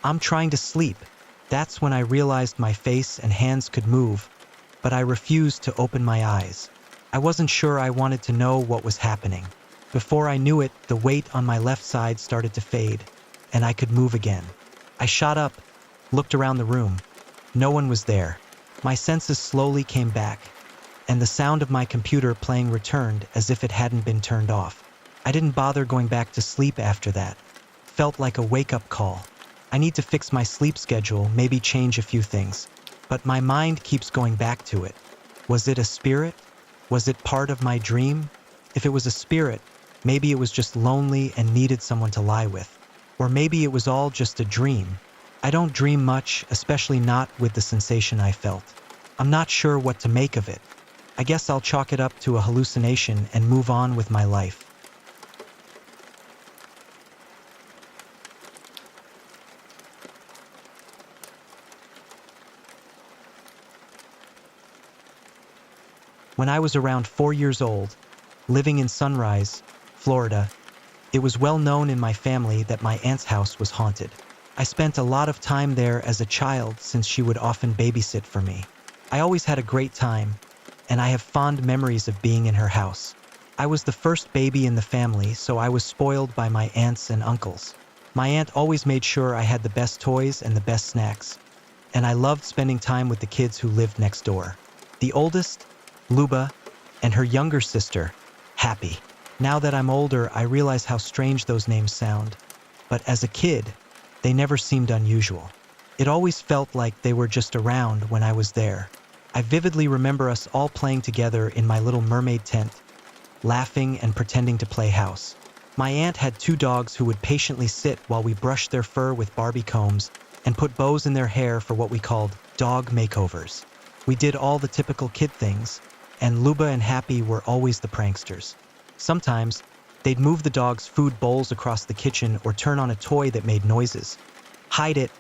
"I'm trying to sleep." That's when I realized my face and hands could move, but I refused to open my eyes. I wasn't sure I wanted to know what was happening. Before I knew it, the weight on my left side started to fade, and I could move again. I shot up, looked around the room. No one was there. My senses slowly came back, and the sound of my computer playing returned as if it hadn't been turned off. I didn't bother going back to sleep after that. Felt like a wake-up call. I need to fix my sleep schedule, maybe change a few things. But my mind keeps going back to it. Was it a spirit? Was it part of my dream? If it was a spirit, maybe it was just lonely and needed someone to lie with. Or maybe it was all just a dream. I don't dream much, especially not with the sensation I felt. I'm not sure what to make of it. I guess I'll chalk it up to a hallucination and move on with my life. When I was around 4 years old, living in Sunrise, Florida, it was well known in my family that my aunt's house was haunted. I spent a lot of time there as a child since she would often babysit for me. I always had a great time, and I have fond memories of being in her house. I was the first baby in the family, so I was spoiled by my aunts and uncles. My aunt always made sure I had the best toys and the best snacks, and I loved spending time with the kids who lived next door. The oldest, Luba, and her younger sister, Happy. Now that I'm older, I realize how strange those names sound, but as a kid, they never seemed unusual. It always felt like they were just around when I was there. I vividly remember us all playing together in my little mermaid tent, laughing and pretending to play house. My aunt had 2 dogs who would patiently sit while we brushed their fur with Barbie combs and put bows in their hair for what we called dog makeovers. We did all the typical kid things, and Luba and Happy were always the pranksters. Sometimes, They'd move the dog's food bowls across the kitchen or turn on a toy that made noises, hide it,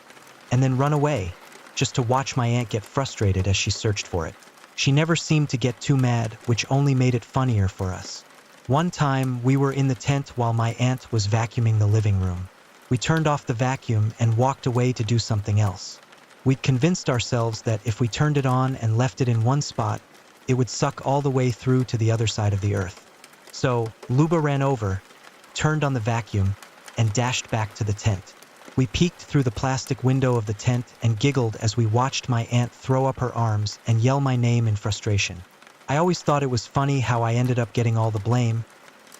and then run away, just to watch my aunt get frustrated as she searched for it. She never seemed to get too mad, which only made it funnier for us. One time, we were in the tent while my aunt was vacuuming the living room. We turned off the vacuum and walked away to do something else. We'd convinced ourselves that if we turned it on and left it in one spot, it would suck all the way through to the other side of the earth. So, Luba ran over, turned on the vacuum, and dashed back to the tent. We peeked through the plastic window of the tent and giggled as we watched my aunt throw up her arms and yell my name in frustration. I always thought it was funny how I ended up getting all the blame,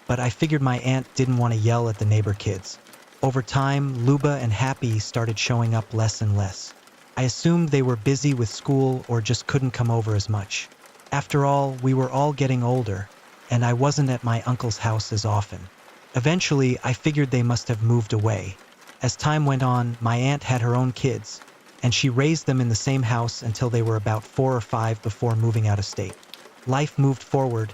but I figured my aunt didn't want to yell at the neighbor kids. Over time, Luba and Happy started showing up less and less. I assumed they were busy with school or just couldn't come over as much. After all, we were all getting older, and I wasn't at my uncle's house as often. Eventually, I figured they must have moved away. As time went on, my aunt had her own kids, and she raised them in the same house until they were about 4 or 5 before moving out of state. Life moved forward,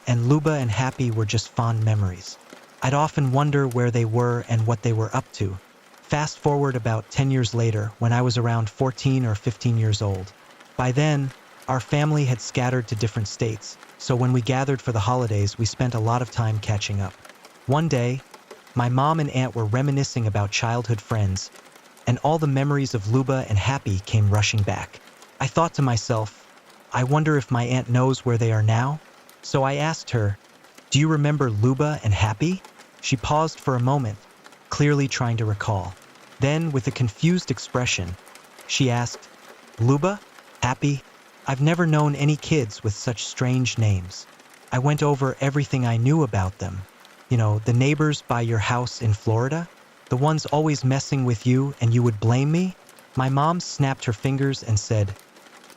and Luba and Happy were just fond memories. I'd often wonder where they were and what they were up to. Fast forward about 10 years later, when I was around 14 or 15 years old. By then, our family had scattered to different states, so when we gathered for the holidays, we spent a lot of time catching up. One day, my mom and aunt were reminiscing about childhood friends, and all the memories of Luba and Happy came rushing back. I thought to myself, I wonder if my aunt knows where they are now? So I asked her, "Do you remember Luba and Happy?" She paused for a moment, clearly trying to recall. Then, with a confused expression, she asked, "Luba? Happy? I've never known any kids with such strange names." I went over everything I knew about them. You know, the neighbors by your house in Florida? The ones always messing with you and you would blame me? My mom snapped her fingers and said,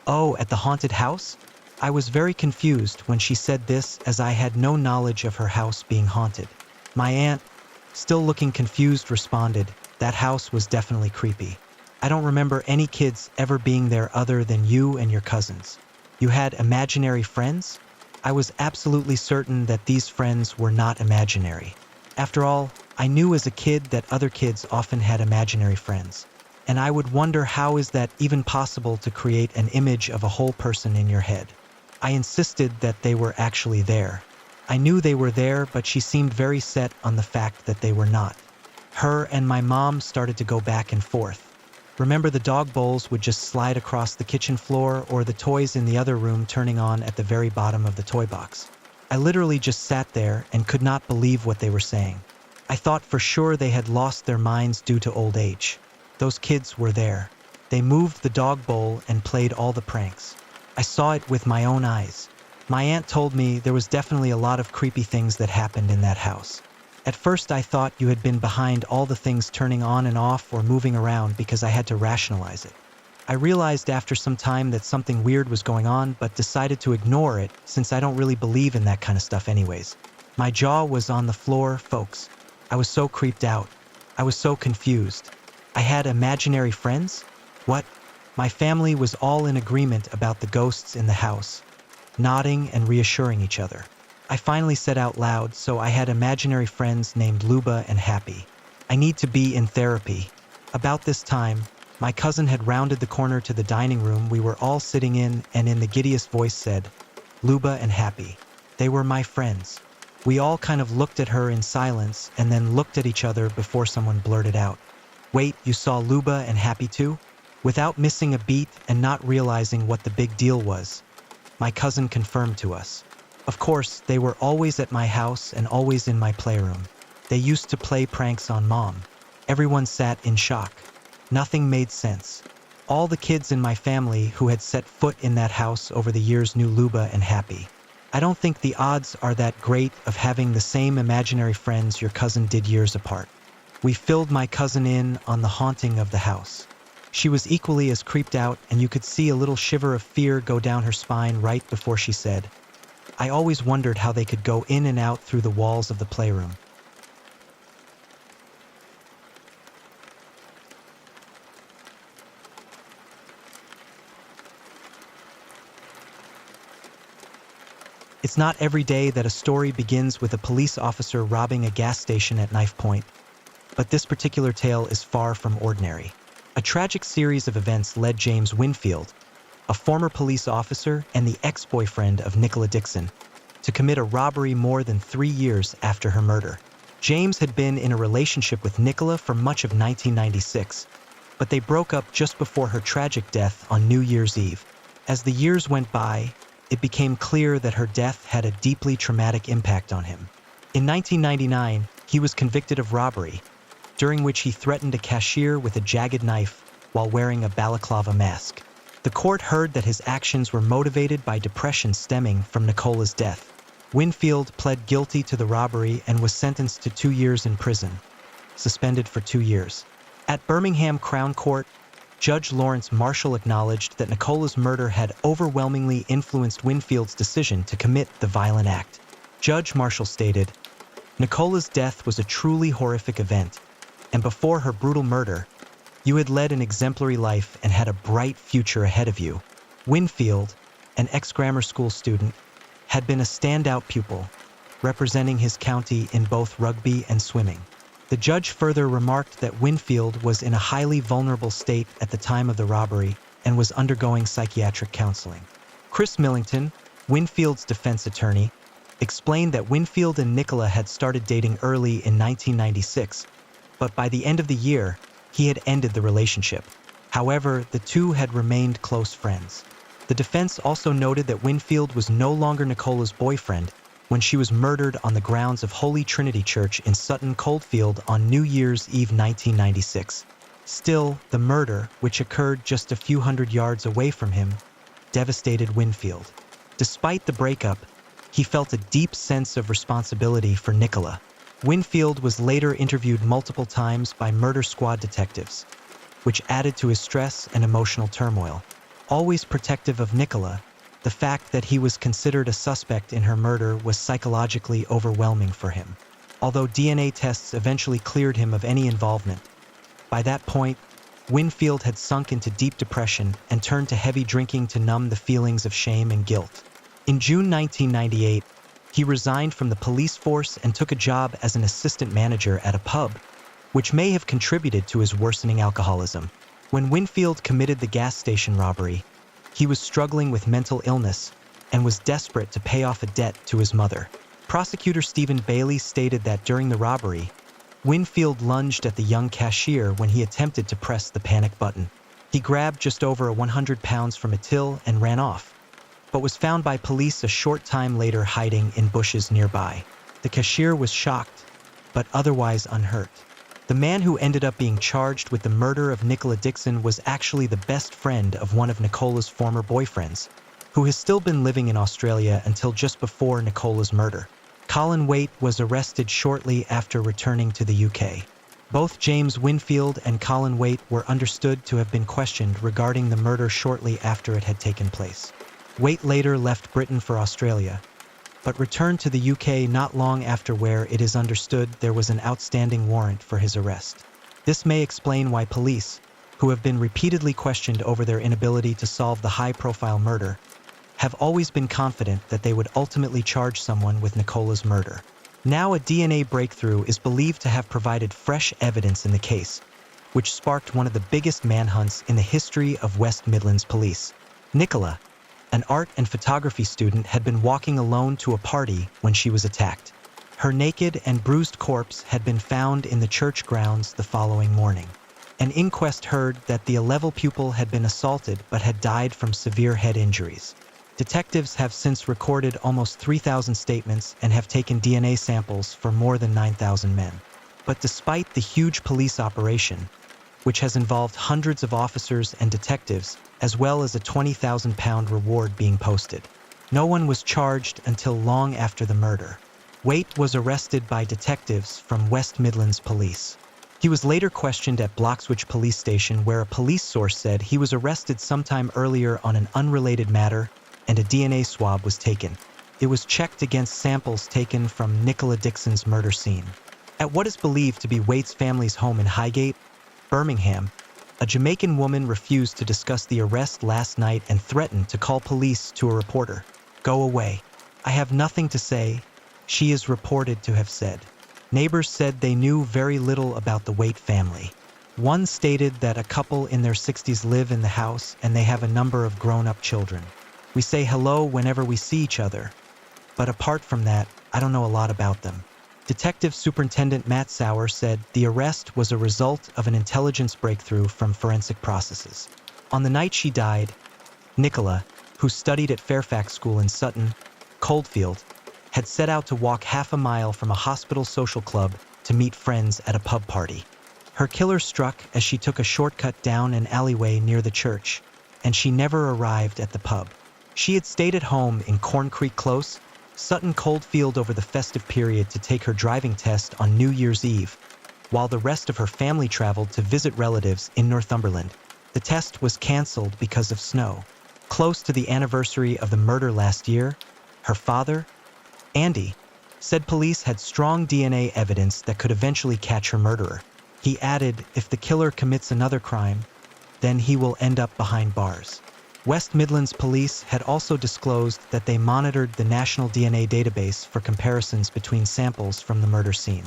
"Oh, at the haunted house?" I was very confused when she said this, as I had no knowledge of her house being haunted. My aunt, still looking confused, responded, "That house was definitely creepy. I don't remember any kids ever being there other than you and your cousins. You had imaginary friends?" I was absolutely certain that these friends were not imaginary. After all, I knew as a kid that other kids often had imaginary friends. And I would wonder, how is that even possible to create an image of a whole person in your head? I insisted that they were actually there. I knew they were there, but she seemed very set on the fact that they were not. Her and my mom started to go back and forth. Remember, the dog bowls would just slide across the kitchen floor, or the toys in the other room turning on at the very bottom of the toy box. I literally just sat there and could not believe what they were saying. I thought for sure they had lost their minds due to old age. Those kids were there. They moved the dog bowl and played all the pranks. I saw it with my own eyes. My aunt told me there was definitely a lot of creepy things that happened in that house. At first I thought you had been behind all the things turning on and off or moving around because I had to rationalize it. I realized after some time that something weird was going on, but decided to ignore it since I don't really believe in that kind of stuff anyways. My jaw was on the floor, folks. I was so creeped out. I was so confused. I had imaginary friends? What? My family was all in agreement about the ghosts in the house, nodding and reassuring each other. I finally said out loud, "So I had imaginary friends named Luba and Happy. I need to be in therapy." About this time, my cousin had rounded the corner to the dining room we were all sitting in, and in the giddiest voice said, "Luba and Happy. They were my friends." We all kind of looked at her in silence and then looked at each other before someone blurted out, "Wait, you saw Luba and Happy too?" Without missing a beat and not realizing what the big deal was, my cousin confirmed to us. Of course, they were always at my house and always in my playroom. They used to play pranks on Mom. Everyone sat in shock. Nothing made sense. All the kids in my family who had set foot in that house over the years knew Luba and Happy. I don't think the odds are that great of having the same imaginary friends your cousin did years apart. We filled my cousin in on the haunting of the house. She was equally as creeped out, and you could see a little shiver of fear go down her spine right before she said, "I always wondered how they could go in and out through the walls of the playroom." It's not every day that a story begins with a police officer robbing a gas station at knife point, but this particular tale is far from ordinary. A tragic series of events led James Winfield, a former police officer and the ex-boyfriend of Nicola Dixon, to commit a robbery more than 3 years after her murder. James had been in a relationship with Nicola for much of 1996, but they broke up just before her tragic death on New Year's Eve. As the years went by, it became clear that her death had a deeply traumatic impact on him. In 1999, he was convicted of robbery, during which he threatened a cashier with a jagged knife while wearing a balaclava mask. The court heard that his actions were motivated by depression stemming from Nicola's death. Winfield pled guilty to the robbery and was sentenced to 2 years in prison, suspended for 2 years. At Birmingham Crown Court, Judge Lawrence Marshall acknowledged that Nicola's murder had overwhelmingly influenced Winfield's decision to commit the violent act. Judge Marshall stated, "Nicola's death was a truly horrific event, and before her brutal murder, you had led an exemplary life and had a bright future ahead of you." Winfield, an ex-grammar school student, had been a standout pupil, representing his county in both rugby and swimming. The judge further remarked that Winfield was in a highly vulnerable state at the time of the robbery and was undergoing psychiatric counseling. Chris Millington, Winfield's defense attorney, explained that Winfield and Nicola had started dating early in 1996, but by the end of the year, he had ended the relationship. However, the two had remained close friends. The defense also noted that Winfield was no longer Nicola's boyfriend when she was murdered on the grounds of Holy Trinity Church in Sutton Coldfield on New Year's Eve 1996. Still, the murder, which occurred just a few hundred yards away from him, devastated Winfield. Despite the breakup, he felt a deep sense of responsibility for Nicola. Winfield was later interviewed multiple times by murder squad detectives, which added to his stress and emotional turmoil. Always protective of Nicola, the fact that he was considered a suspect in her murder was psychologically overwhelming for him. Although DNA tests eventually cleared him of any involvement, by that point, Winfield had sunk into deep depression and turned to heavy drinking to numb the feelings of shame and guilt. In June 1998, he resigned from the police force and took a job as an assistant manager at a pub, which may have contributed to his worsening alcoholism. When Winfield committed the gas station robbery, he was struggling with mental illness and was desperate to pay off a debt to his mother. Prosecutor Stephen Bailey stated that during the robbery, Winfield lunged at the young cashier when he attempted to press the panic button. He grabbed just over 100 pounds from a till and ran off, but was found by police a short time later hiding in bushes nearby. The cashier was shocked, but otherwise unhurt. The man who ended up being charged with the murder of Nicola Dixon was actually the best friend of one of Nicola's former boyfriends, who has still been living in Australia until just before Nicola's murder. Colin Waite was arrested shortly after returning to the UK. Both James Winfield and Colin Waite were understood to have been questioned regarding the murder shortly after it had taken place. Waite later left Britain for Australia, but returned to the UK not long after, where it is understood there was an outstanding warrant for his arrest. This may explain why police, who have been repeatedly questioned over their inability to solve the high-profile murder, have always been confident that they would ultimately charge someone with Nicola's murder. Now a DNA breakthrough is believed to have provided fresh evidence in the case, which sparked one of the biggest manhunts in the history of West Midlands Police. Nicola, an art and photography student, had been walking alone to a party when she was attacked. Her naked and bruised corpse had been found in the church grounds the following morning. An inquest heard that the A-level pupil had been assaulted but had died from severe head injuries. Detectives have since recorded almost 3,000 statements and have taken DNA samples for more than 9,000 men. But despite the huge police operation, which has involved hundreds of officers and detectives, as well as a £20,000 reward being posted, no one was charged until long after the murder. Waite was arrested by detectives from West Midlands Police. He was later questioned at Bloxwich Police Station, where a police source said he was arrested sometime earlier on an unrelated matter, and a DNA swab was taken. It was checked against samples taken from Nicola Dixon's murder scene. At what is believed to be Waite's family's home in Highgate, Birmingham, a Jamaican woman refused to discuss the arrest last night and threatened to call police to a reporter. "Go away. "I have nothing to say," she is reported to have said. Neighbors said they knew very little about the Waite family. One stated that a couple in their 60s live in the house and they have a number of grown-up children. "We say hello whenever we see each other, but apart from that, I don't know a lot about them." Detective Superintendent Matt Sauer said the arrest was a result of an intelligence breakthrough from forensic processes. On the night she died, Nicola, who studied at Fairfax School in Sutton, Coldfield, had set out to walk half a mile from a hospital social club to meet friends at a pub party. Her killer struck as she took a shortcut down an alleyway near the church, and she never arrived at the pub. She had stayed at home in Corn Creek Close, Sutton Coldfield over the festive period to take her driving test on New Year's Eve, while the rest of her family traveled to visit relatives in Northumberland. The test was canceled because of snow. Close to the anniversary of the murder last year, her father, Andy, said police had strong DNA evidence that could eventually catch her murderer. He added, if the killer commits another crime, then he will end up behind bars. West Midlands Police had also disclosed that they monitored the National DNA Database for comparisons between samples from the murder scene.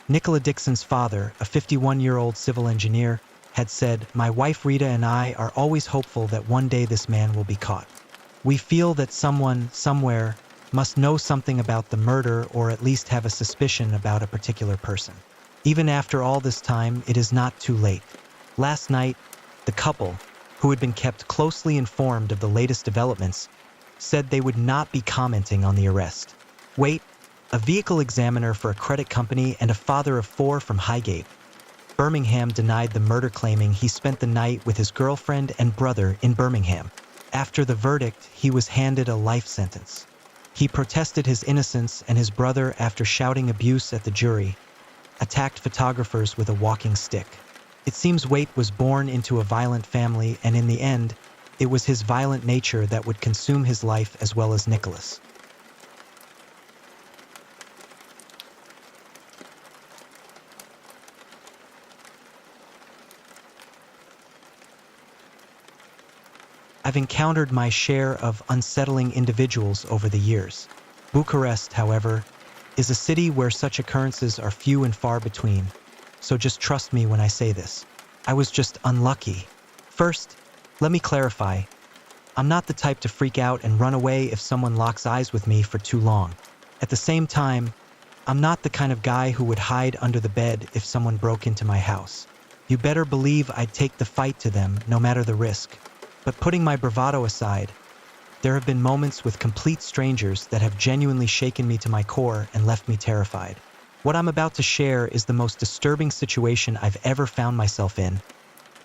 Nicola Dixon's father, a 51-year-old civil engineer, had said, "My wife Rita and I are always hopeful that one day this man will be caught. We feel that someone, somewhere, must know something about the murder or at least have a suspicion about a particular person. Even after all this time, it is not too late." Last night, the couple, who had been kept closely informed of the latest developments, said they would not be commenting on the arrest. Waite, a vehicle examiner for a credit company and a father of 4 from Highgate, Birmingham, denied the murder, claiming he spent the night with his girlfriend and brother in Birmingham. After the verdict, he was handed a life sentence. He protested his innocence, and his brother, after shouting abuse at the jury, attacked photographers with a walking stick. It seems Waite was born into a violent family, and in the end, it was his violent nature that would consume his life as well as Nicholas. I've encountered my share of unsettling individuals over the years. Bucharest, however, is a city where such occurrences are few and far between, so just trust me when I say this. I was just unlucky. First, let me clarify. I'm not the type to freak out and run away if someone locks eyes with me for too long. At the same time, I'm not the kind of guy who would hide under the bed if someone broke into my house. You better believe I'd take the fight to them, no matter the risk. But putting my bravado aside, there have been moments with complete strangers that have genuinely shaken me to my core and left me terrified. What I'm about to share is the most disturbing situation I've ever found myself in,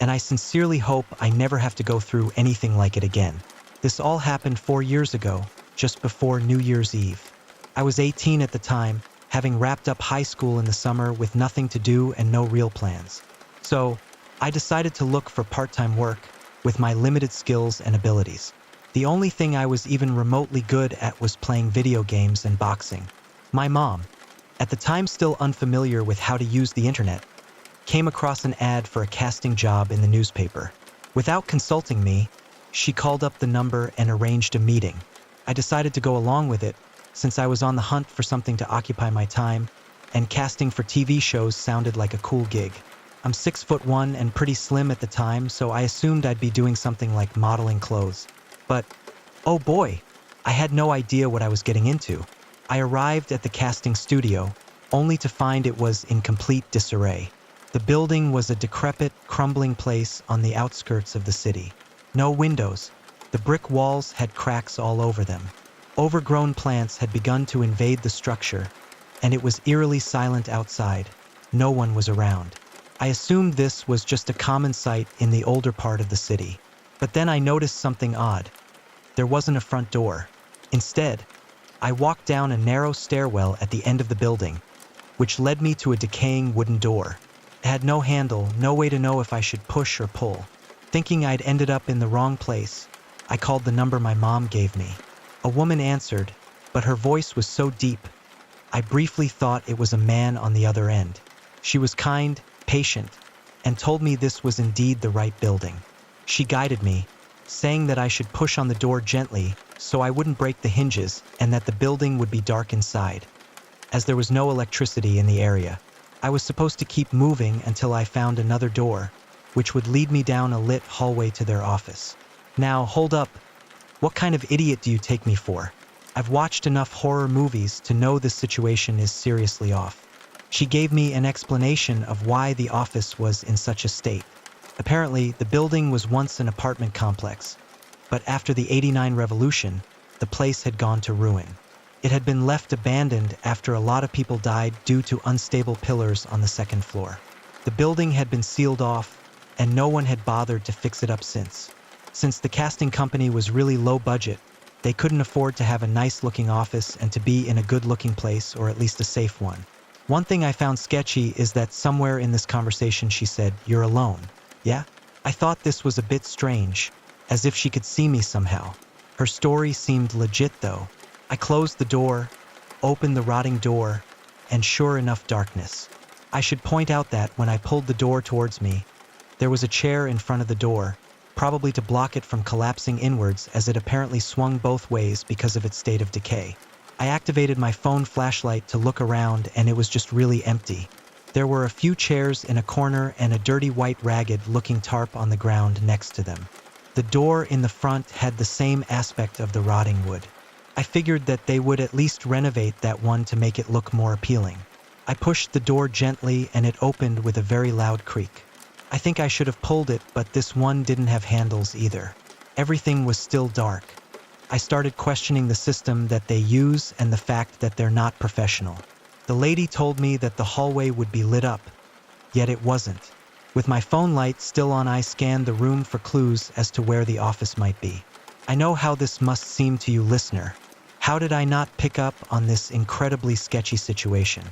and I sincerely hope I never have to go through anything like it again. This all happened 4 years ago, just before New Year's Eve. I was 18 at the time, having wrapped up high school in the summer with nothing to do and no real plans. So, I decided to look for part-time work with my limited skills and abilities. The only thing I was even remotely good at was playing video games and boxing. My mom, at the time still unfamiliar with how to use the internet, came across an ad for a casting job in the newspaper. Without consulting me, she called up the number and arranged a meeting. I decided to go along with it, since I was on the hunt for something to occupy my time, and casting for TV shows sounded like a cool gig. I'm 6'1" and pretty slim at the time, so I assumed I'd be doing something like modeling clothes. But, oh boy, I had no idea what I was getting into. I arrived at the casting studio, only to find it was in complete disarray. The building was a decrepit, crumbling place on the outskirts of the city. No windows. The brick walls had cracks all over them. Overgrown plants had begun to invade the structure, and it was eerily silent outside. No one was around. I assumed this was just a common sight in the older part of the city. But then I noticed something odd. There wasn't a front door. Instead, I walked down a narrow stairwell at the end of the building, which led me to a decaying wooden door. It had no handle, no way to know if I should push or pull. Thinking I'd ended up in the wrong place, I called the number my mom gave me. A woman answered, but her voice was so deep, I briefly thought it was a man on the other end. She was kind, patient, and told me this was indeed the right building. She guided me, saying that I should push on the door gently so I wouldn't break the hinges and that the building would be dark inside, as there was no electricity in the area. I was supposed to keep moving until I found another door, which would lead me down a lit hallway to their office. Now, hold up. What kind of idiot do you take me for? I've watched enough horror movies to know this situation is seriously off. She gave me an explanation of why the office was in such a state. Apparently, the building was once an apartment complex, but after the '89 revolution, the place had gone to ruin. It had been left abandoned after a lot of people died due to unstable pillars on the second floor. The building had been sealed off, and no one had bothered to fix it up since. Since the casting company was really low budget, they couldn't afford to have a nice-looking office and to be in a good-looking place, or at least a safe one. One thing I found sketchy is that somewhere in this conversation she said, "You're alone." Yeah? I thought this was a bit strange, as if she could see me somehow. Her story seemed legit though. I closed the door, opened the rotting door, and sure enough, darkness. I should point out that when I pulled the door towards me, there was a chair in front of the door, probably to block it from collapsing inwards as it apparently swung both ways because of its state of decay. I activated my phone flashlight to look around and it was just really empty. There were a few chairs in a corner and a dirty white ragged-looking tarp on the ground next to them. The door in the front had the same aspect of the rotting wood. I figured that they would at least renovate that one to make it look more appealing. I pushed the door gently and it opened with a very loud creak. I think I should have pulled it, but this one didn't have handles either. Everything was still dark. I started questioning the system that they use and the fact that they're not professional. The lady told me that the hallway would be lit up, yet it wasn't. With my phone light still on, I scanned the room for clues as to where the office might be. I know how this must seem to you, listener. How did I not pick up on this incredibly sketchy situation?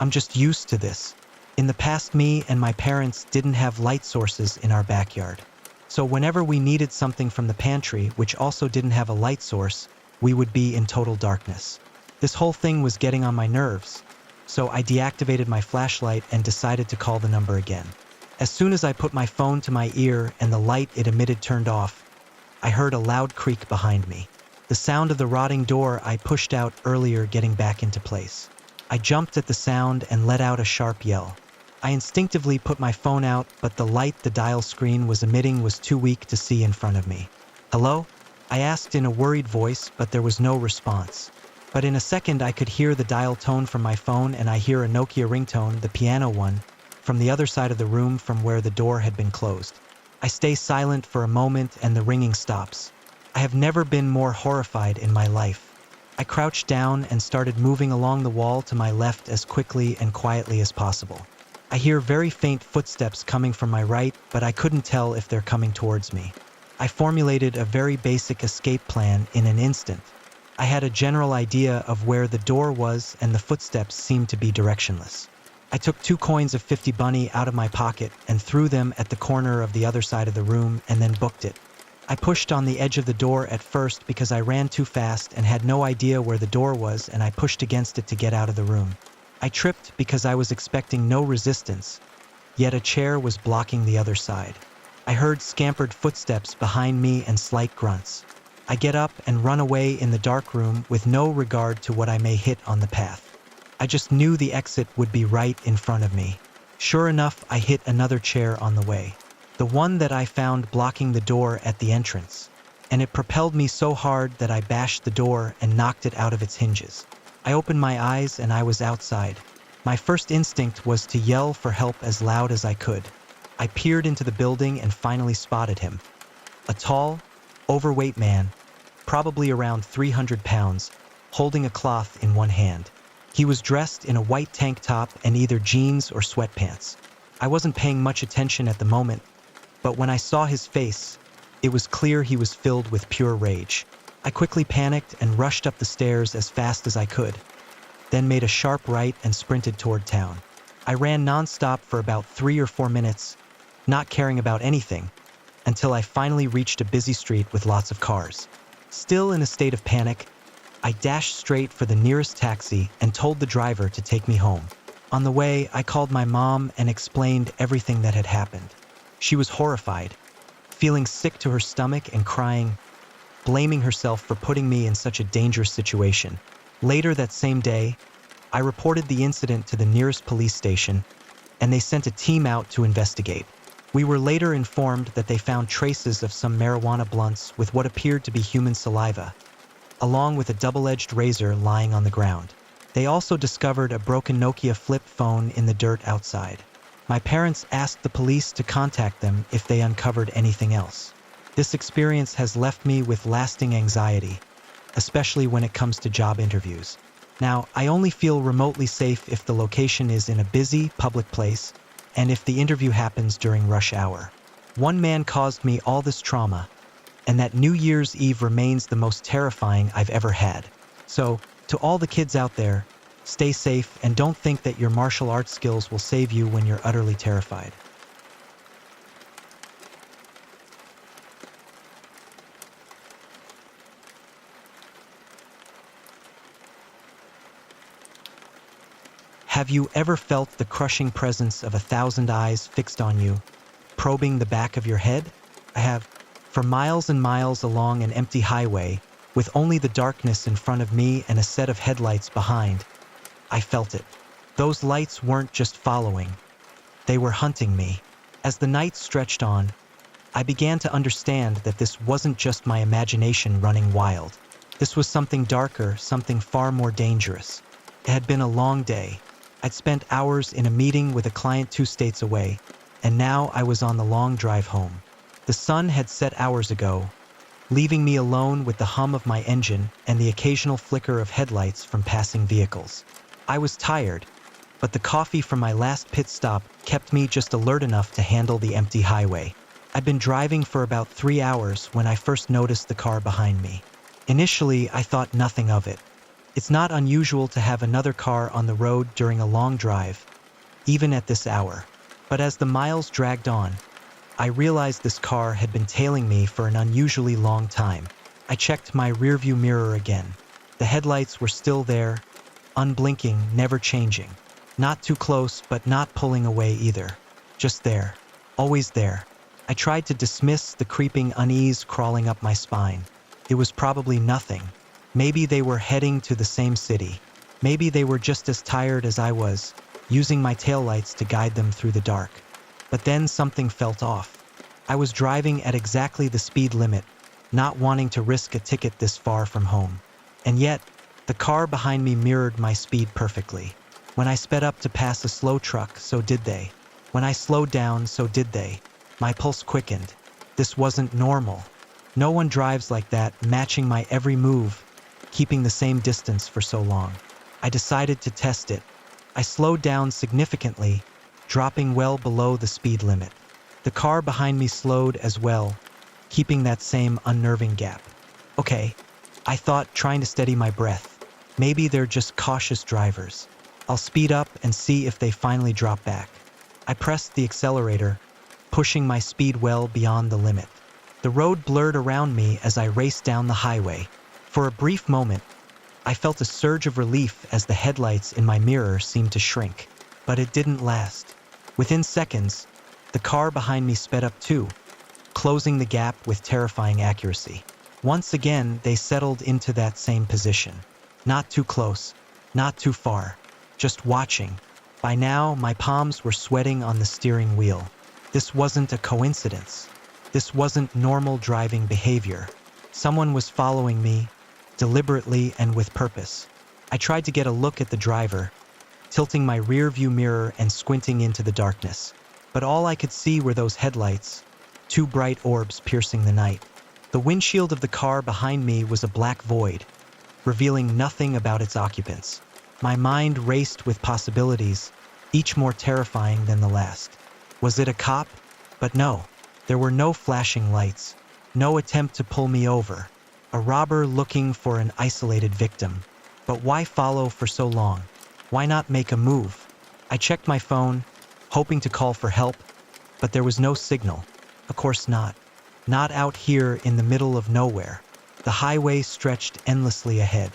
I'm just used to this. In the past, me and my parents didn't have light sources in our backyard. So whenever we needed something from the pantry, which also didn't have a light source, we would be in total darkness. This whole thing was getting on my nerves. So I deactivated my flashlight and decided to call the number again. As soon as I put my phone to my ear and the light it emitted turned off, I heard a loud creak behind me. The sound of the rotting door I pushed out earlier getting back into place. I jumped at the sound and let out a sharp yell. I instinctively put my phone out, but the light the dial screen was emitting was too weak to see in front of me. "Hello?" I asked in a worried voice, but there was no response. But in a second I could hear the dial tone from my phone, and I hear a Nokia ringtone, the piano one, from the other side of the room from where the door had been closed. I stay silent for a moment and the ringing stops. I have never been more horrified in my life. I crouched down and started moving along the wall to my left as quickly and quietly as possible. I hear very faint footsteps coming from my right, but I couldn't tell if they're coming towards me. I formulated a very basic escape plan in an instant. I had a general idea of where the door was and the footsteps seemed to be directionless. I took 2 coins of 50 bunny out of my pocket and threw them at the corner of the other side of the room and then booked it. I pushed on the edge of the door at first because I ran too fast and had no idea where the door was, and I pushed against it to get out of the room. I tripped because I was expecting no resistance, yet a chair was blocking the other side. I heard scampered footsteps behind me and slight grunts. I get up and run away in the dark room with no regard to what I may hit on the path. I just knew the exit would be right in front of me. Sure enough, I hit another chair on the way, the one that I found blocking the door at the entrance, and it propelled me so hard that I bashed the door and knocked it out of its hinges. I opened my eyes and I was outside. My first instinct was to yell for help as loud as I could. I peered into the building and finally spotted him. A tall, overweight man, probably around 300 pounds, holding a cloth in one hand. He was dressed in a white tank top and either jeans or sweatpants. I wasn't paying much attention at the moment, but when I saw his face, it was clear he was filled with pure rage. I quickly panicked and rushed up the stairs as fast as I could, then made a sharp right and sprinted toward town. I ran nonstop for about 3 or 4 minutes, not caring about anything, until I finally reached a busy street with lots of cars. Still in a state of panic, I dashed straight for the nearest taxi and told the driver to take me home. On the way, I called my mom and explained everything that had happened. She was horrified, feeling sick to her stomach and crying, blaming herself for putting me in such a dangerous situation. Later that same day, I reported the incident to the nearest police station, and they sent a team out to investigate. We were later informed that they found traces of some marijuana blunts with what appeared to be human saliva, along with a double-edged razor lying on the ground. They also discovered a broken Nokia flip phone in the dirt outside. My parents asked the police to contact them if they uncovered anything else. This experience has left me with lasting anxiety, especially when it comes to job interviews. Now, I only feel remotely safe if the location is in a busy, public place, and if the interview happens during rush hour. One man caused me all this trauma, and that New Year's Eve remains the most terrifying I've ever had. So, to all the kids out there, stay safe and don't think that your martial arts skills will save you when you're utterly terrified. Have you ever felt the crushing presence of 1,000 eyes fixed on you, probing the back of your head? I have. For miles and miles along an empty highway, with only the darkness in front of me and a set of headlights behind, I felt it. Those lights weren't just following. They were hunting me. As the night stretched on, I began to understand that this wasn't just my imagination running wild. This was something darker, something far more dangerous. It had been a long day. I'd spent hours in a meeting with a client 2 states away, and now I was on the long drive home. The sun had set hours ago, leaving me alone with the hum of my engine and the occasional flicker of headlights from passing vehicles. I was tired, but the coffee from my last pit stop kept me just alert enough to handle the empty highway. I'd been driving for about 3 hours when I first noticed the car behind me. Initially, I thought nothing of it. It's not unusual to have another car on the road during a long drive, even at this hour. But as the miles dragged on, I realized this car had been tailing me for an unusually long time. I checked my rearview mirror again. The headlights were still there, unblinking, never changing. Not too close, but not pulling away either. Just there. Always there. I tried to dismiss the creeping unease crawling up my spine. It was probably nothing. Maybe they were heading to the same city. Maybe they were just as tired as I was, using my taillights to guide them through the dark. But then something felt off. I was driving at exactly the speed limit, not wanting to risk a ticket this far from home. And yet, the car behind me mirrored my speed perfectly. When I sped up to pass a slow truck, so did they. When I slowed down, so did they. My pulse quickened. This wasn't normal. No one drives like that, matching my every move, keeping the same distance for so long. I decided to test it. I slowed down significantly, dropping well below the speed limit. The car behind me slowed as well, keeping that same unnerving gap. Okay, I thought, trying to steady my breath. Maybe they're just cautious drivers. I'll speed up and see if they finally drop back. I pressed the accelerator, pushing my speed well beyond the limit. The road blurred around me as I raced down the highway. For a brief moment, I felt a surge of relief as the headlights in my mirror seemed to shrink. But it didn't last. Within seconds, the car behind me sped up too, closing the gap with terrifying accuracy. Once again, they settled into that same position. Not too close, not too far, just watching. By now, my palms were sweating on the steering wheel. This wasn't a coincidence. This wasn't normal driving behavior. Someone was following me, deliberately and with purpose. I tried to get a look at the driver, tilting my rear view mirror and squinting into the darkness. But all I could see were those headlights, 2 bright orbs piercing the night. The windshield of the car behind me was a black void, revealing nothing about its occupants. My mind raced with possibilities, each more terrifying than the last. Was it a cop? But no, there were no flashing lights, no attempt to pull me over. A robber looking for an isolated victim. But why follow for so long? Why not make a move? I checked my phone, hoping to call for help, but there was no signal. Of course not. Not out here in the middle of nowhere. The highway stretched endlessly ahead,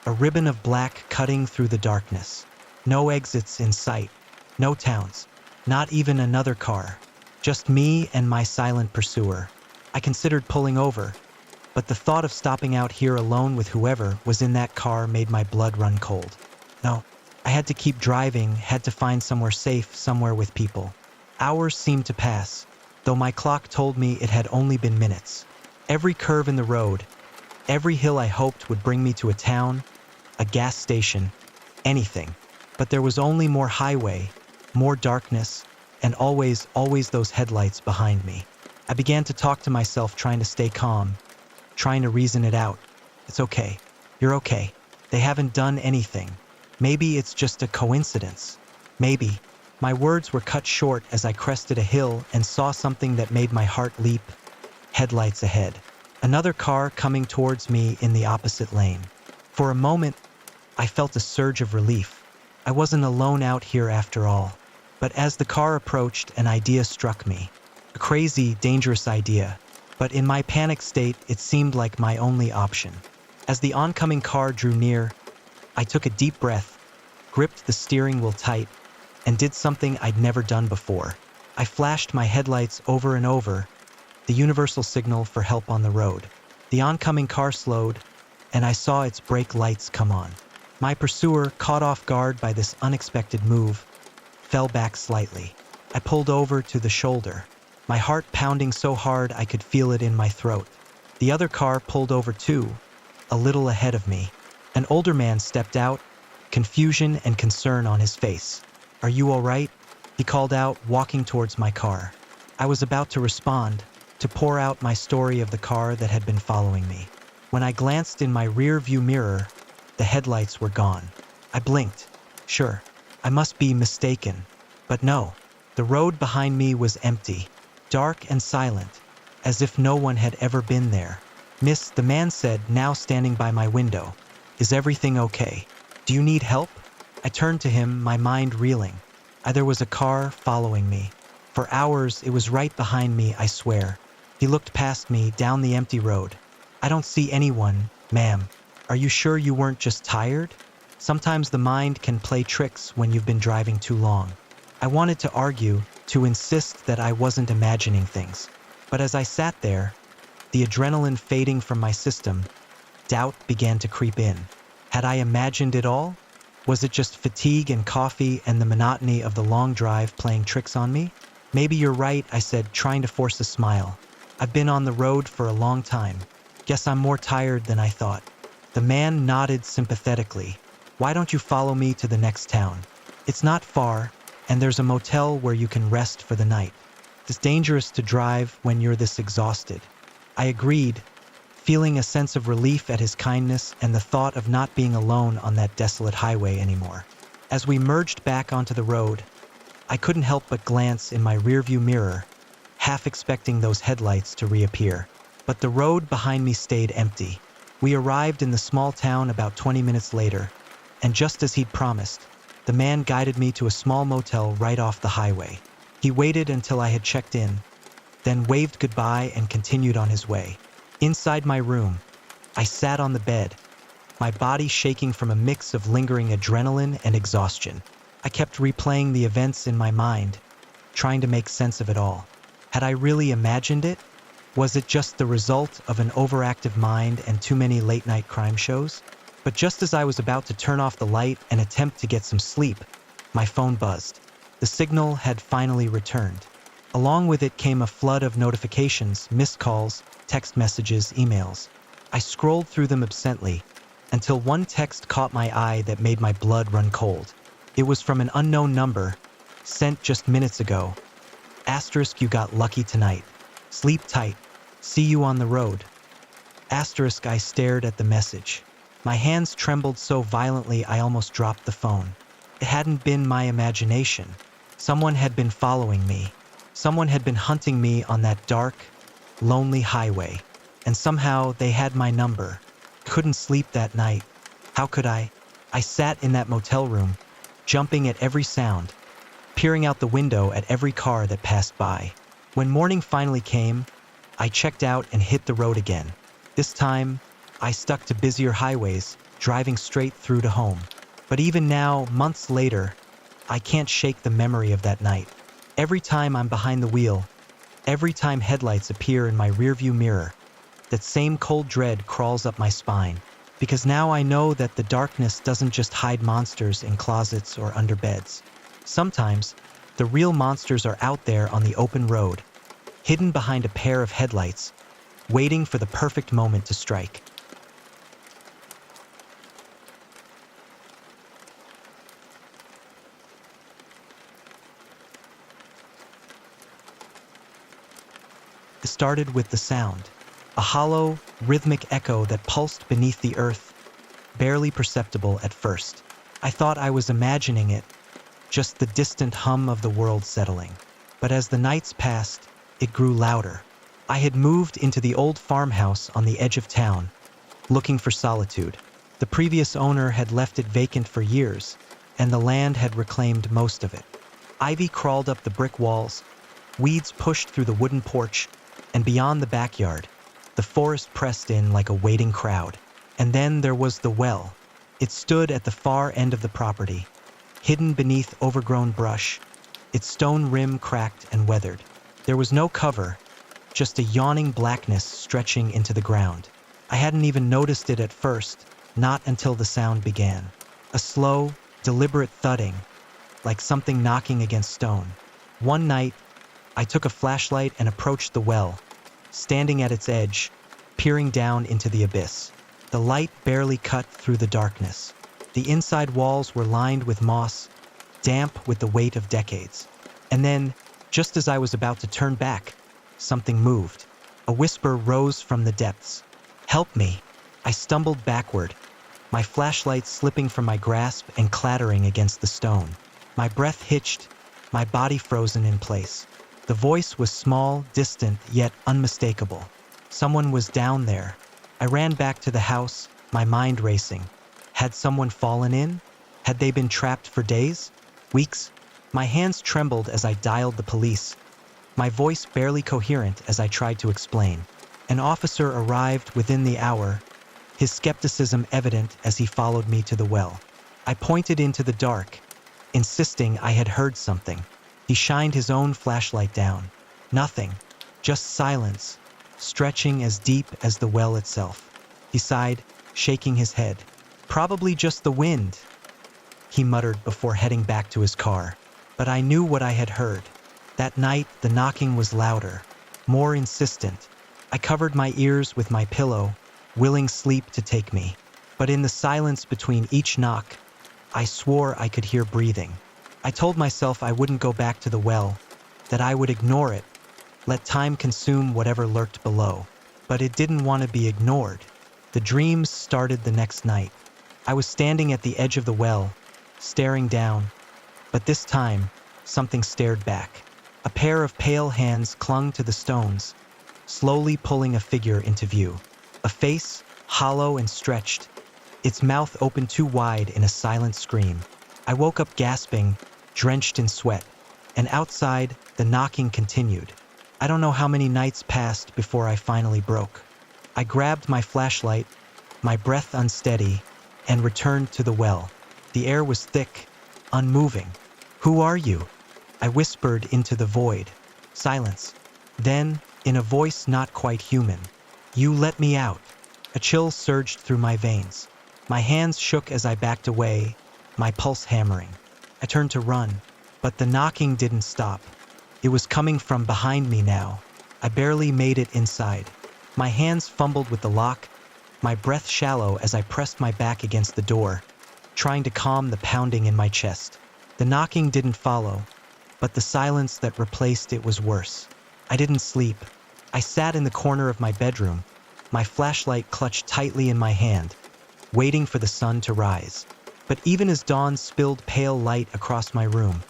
a ribbon of black cutting through the darkness. No exits in sight, no towns, not even another car. Just me and my silent pursuer. I considered pulling over, but the thought of stopping out here alone with whoever was in that car made my blood run cold. No, I had to keep driving, had to find somewhere safe, somewhere with people. Hours seemed to pass, though my clock told me it had only been minutes. Every curve in the road, every hill I hoped would bring me to a town, a gas station, anything. But there was only more highway, more darkness, and always those headlights behind me. I began to talk to myself, trying to stay calm, trying to reason it out. It's okay. You're okay. They haven't done anything. Maybe it's just a coincidence. Maybe. My words were cut short as I crested a hill and saw something that made my heart leap. Headlights ahead. Another car coming towards me in the opposite lane. For a moment, I felt a surge of relief. I wasn't alone out here after all. But as the car approached, an idea struck me. A crazy, dangerous idea. But in my panic state, it seemed like my only option. As the oncoming car drew near, I took a deep breath, gripped the steering wheel tight, and did something I'd never done before. I flashed my headlights over and over, the universal signal for help on the road. The oncoming car slowed, and I saw its brake lights come on. My pursuer, caught off guard by this unexpected move, fell back slightly. I pulled over to the shoulder, my heart pounding so hard I could feel it in my throat. The other car pulled over too, a little ahead of me. An older man stepped out, confusion and concern on his face. "Are you all right?" he called out, walking towards my car. I was about to respond, to pour out my story of the car that had been following me. When I glanced in my rear view mirror, the headlights were gone. I blinked. Sure, I must be mistaken. But no, the road behind me was empty, dark and silent, as if no one had ever been there. "Miss," the man said, now standing by my window. "Is everything okay? Do you need help?" I turned to him, my mind reeling. There was a car following me. For hours, it was right behind me, I swear. He looked past me, down the empty road. "I don't see anyone, ma'am. Are you sure you weren't just tired?" Sometimes the mind can play tricks when you've been driving too long. I wanted to argue, to insist that I wasn't imagining things. But as I sat there, the adrenaline fading from my system, doubt began to creep in. Had I imagined it all? Was it just fatigue and coffee and the monotony of the long drive playing tricks on me? "Maybe you're right," I said, trying to force a smile. "I've been on the road for a long time. Guess I'm more tired than I thought." The man nodded sympathetically. "Why don't you follow me to the next town? It's not far, and there's a motel where you can rest for the night. It's dangerous to drive when you're this exhausted." I agreed, feeling a sense of relief at his kindness and the thought of not being alone on that desolate highway anymore. As we merged back onto the road, I couldn't help but glance in my rearview mirror, half expecting those headlights to reappear. But the road behind me stayed empty. We arrived in the small town about 20 minutes later, and just as he'd promised, the man guided me to a small motel right off the highway. He waited until I had checked in, then waved goodbye and continued on his way. Inside my room, I sat on the bed, my body shaking from a mix of lingering adrenaline and exhaustion. I kept replaying the events in my mind, trying to make sense of it all. Had I really imagined it? Was it just the result of an overactive mind and too many late-night crime shows? But just as I was about to turn off the light and attempt to get some sleep, my phone buzzed. The signal had finally returned. Along with it came a flood of notifications, missed calls, text messages, emails. I scrolled through them absently, until one text caught my eye that made my blood run cold. It was from an unknown number, sent just minutes ago. Asterisk, "You got lucky tonight. Sleep tight. See you on the road." Asterisk, I stared at the message. My hands trembled so violently I almost dropped the phone. It hadn't been my imagination. Someone had been following me. Someone had been hunting me on that dark, lonely highway. And somehow they had my number. Couldn't sleep that night. How could I? I sat in that motel room, jumping at every sound, peering out the window at every car that passed by. When morning finally came, I checked out and hit the road again. This time, I stuck to busier highways, driving straight through to home. But even now, months later, I can't shake the memory of that night. Every time I'm behind the wheel, Every time headlights appear in my rearview mirror, that same cold dread crawls up my spine, because now I know that the darkness doesn't just hide monsters in closets or under beds. Sometimes, the real monsters are out there on the open road, hidden behind a pair of headlights, waiting for the perfect moment to strike. It started with the sound, a hollow, rhythmic echo that pulsed beneath the earth, barely perceptible at first. I thought I was imagining it, just the distant hum of the world settling. But as the nights passed, it grew louder. I had moved into the old farmhouse on the edge of town, looking for solitude. The previous owner had left it vacant for years, and the land had reclaimed most of it. Ivy crawled up the brick walls, weeds pushed through the wooden porch, and beyond the backyard, the forest pressed in like a waiting crowd. And then there was the well. It stood at the far end of the property, hidden beneath overgrown brush, its stone rim cracked and weathered. There was no cover, just a yawning blackness stretching into the ground. I hadn't even noticed it at first, not until the sound began. A slow, deliberate thudding, like something knocking against stone. One night, I took a flashlight and approached the well, standing at its edge, peering down into the abyss. The light barely cut through the darkness. The inside walls were lined with moss, damp with the weight of decades. And then, just as I was about to turn back, something moved. A whisper rose from the depths. "Help me!" I stumbled backward, my flashlight slipping from my grasp and clattering against the stone. My breath hitched, my body frozen in place. The voice was small, distant, yet unmistakable. Someone was down there. I ran back to the house, my mind racing. Had someone fallen in? Had they been trapped for days? Weeks? My hands trembled as I dialed the police, my voice barely coherent as I tried to explain. An officer arrived within the hour, his skepticism evident as he followed me to the well. I pointed into the dark, insisting I had heard something. He shined his own flashlight down. Nothing, just silence, stretching as deep as the well itself. He sighed, shaking his head. "Probably just the wind," he muttered before heading back to his car. But I knew what I had heard. That night, the knocking was louder, more insistent. I covered my ears with my pillow, willing sleep to take me. But in the silence between each knock, I swore I could hear breathing. I told myself I wouldn't go back to the well, that I would ignore it, let time consume whatever lurked below. But it didn't want to be ignored. The dreams started the next night. I was standing at the edge of the well, staring down, but this time, something stared back. A pair of pale hands clung to the stones, slowly pulling a figure into view. A face, hollow and stretched, its mouth open too wide in a silent scream. I woke up gasping, drenched in sweat, and outside, the knocking continued. I don't know how many nights passed before I finally broke. I grabbed my flashlight, my breath unsteady, and returned to the well. The air was thick, unmoving. "Who are you?" I whispered into the void. Silence. Then, in a voice not quite human, "You let me out." A chill surged through my veins. My hands shook as I backed away, my pulse hammering. I turned to run, but the knocking didn't stop. It was coming from behind me now. I barely made it inside. My hands fumbled with the lock, my breath shallow as I pressed my back against the door, trying to calm the pounding in my chest. The knocking didn't follow, but the silence that replaced it was worse. I didn't sleep. I sat in the corner of my bedroom, my flashlight clutched tightly in my hand, waiting for the sun to rise. But even as dawn spilled pale light across my room,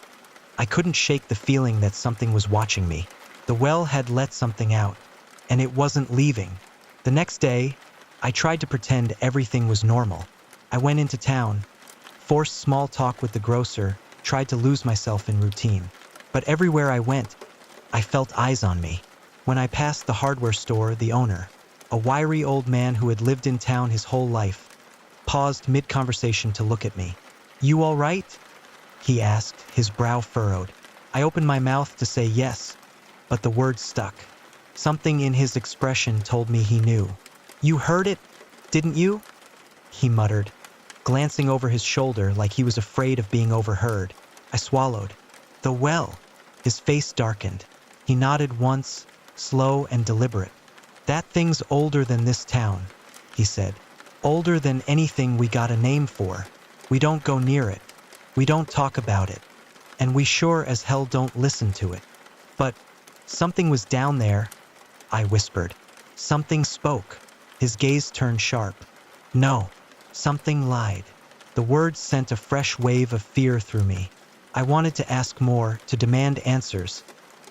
I couldn't shake the feeling that something was watching me. The well had let something out, and it wasn't leaving. The next day, I tried to pretend everything was normal. I went into town, forced small talk with the grocer, tried to lose myself in routine. But everywhere I went, I felt eyes on me. When I passed the hardware store, the owner, a wiry old man who had lived in town his whole life, paused mid-conversation to look at me. "You all right?" he asked, his brow furrowed. I opened my mouth to say yes, but the words stuck. Something in his expression told me he knew. "You heard it, didn't you?" he muttered, glancing over his shoulder like he was afraid of being overheard. I swallowed. "The well." His face darkened. He nodded once, slow and deliberate. "That thing's older than this town," he said. "Older than anything we got a name for. We don't go near it. We don't talk about it. And we sure as hell don't listen to it. But something was down there," I whispered. Something spoke. His gaze turned sharp. "No, something lied." The words sent a fresh wave of fear through me. I wanted to ask more, to demand answers,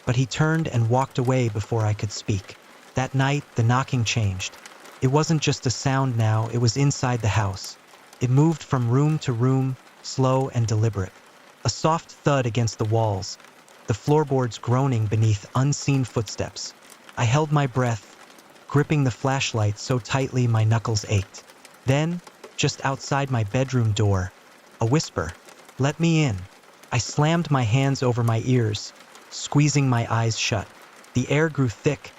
but he turned and walked away before I could speak. That night, the knocking changed. It wasn't just a sound now, it was inside the house. It moved from room to room, slow and deliberate. A soft thud against the walls, the floorboards groaning beneath unseen footsteps. I held my breath, gripping the flashlight so tightly my knuckles ached. Then, just outside my bedroom door, a whisper, "Let me in." I slammed my hands over my ears, squeezing my eyes shut. The air grew thick,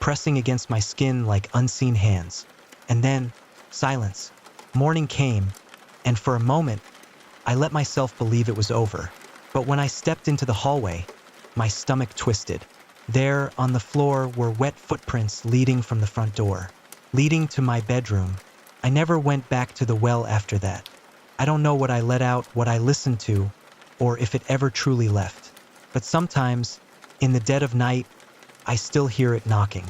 pressing against my skin like unseen hands. And then, silence. Morning came, and for a moment, I let myself believe it was over. But when I stepped into the hallway, my stomach twisted. There, on the floor, were wet footprints leading from the front door, leading to my bedroom. I never went back to the well after that. I don't know what I let out, what I listened to, or if it ever truly left. But sometimes, in the dead of night, I still hear it knocking.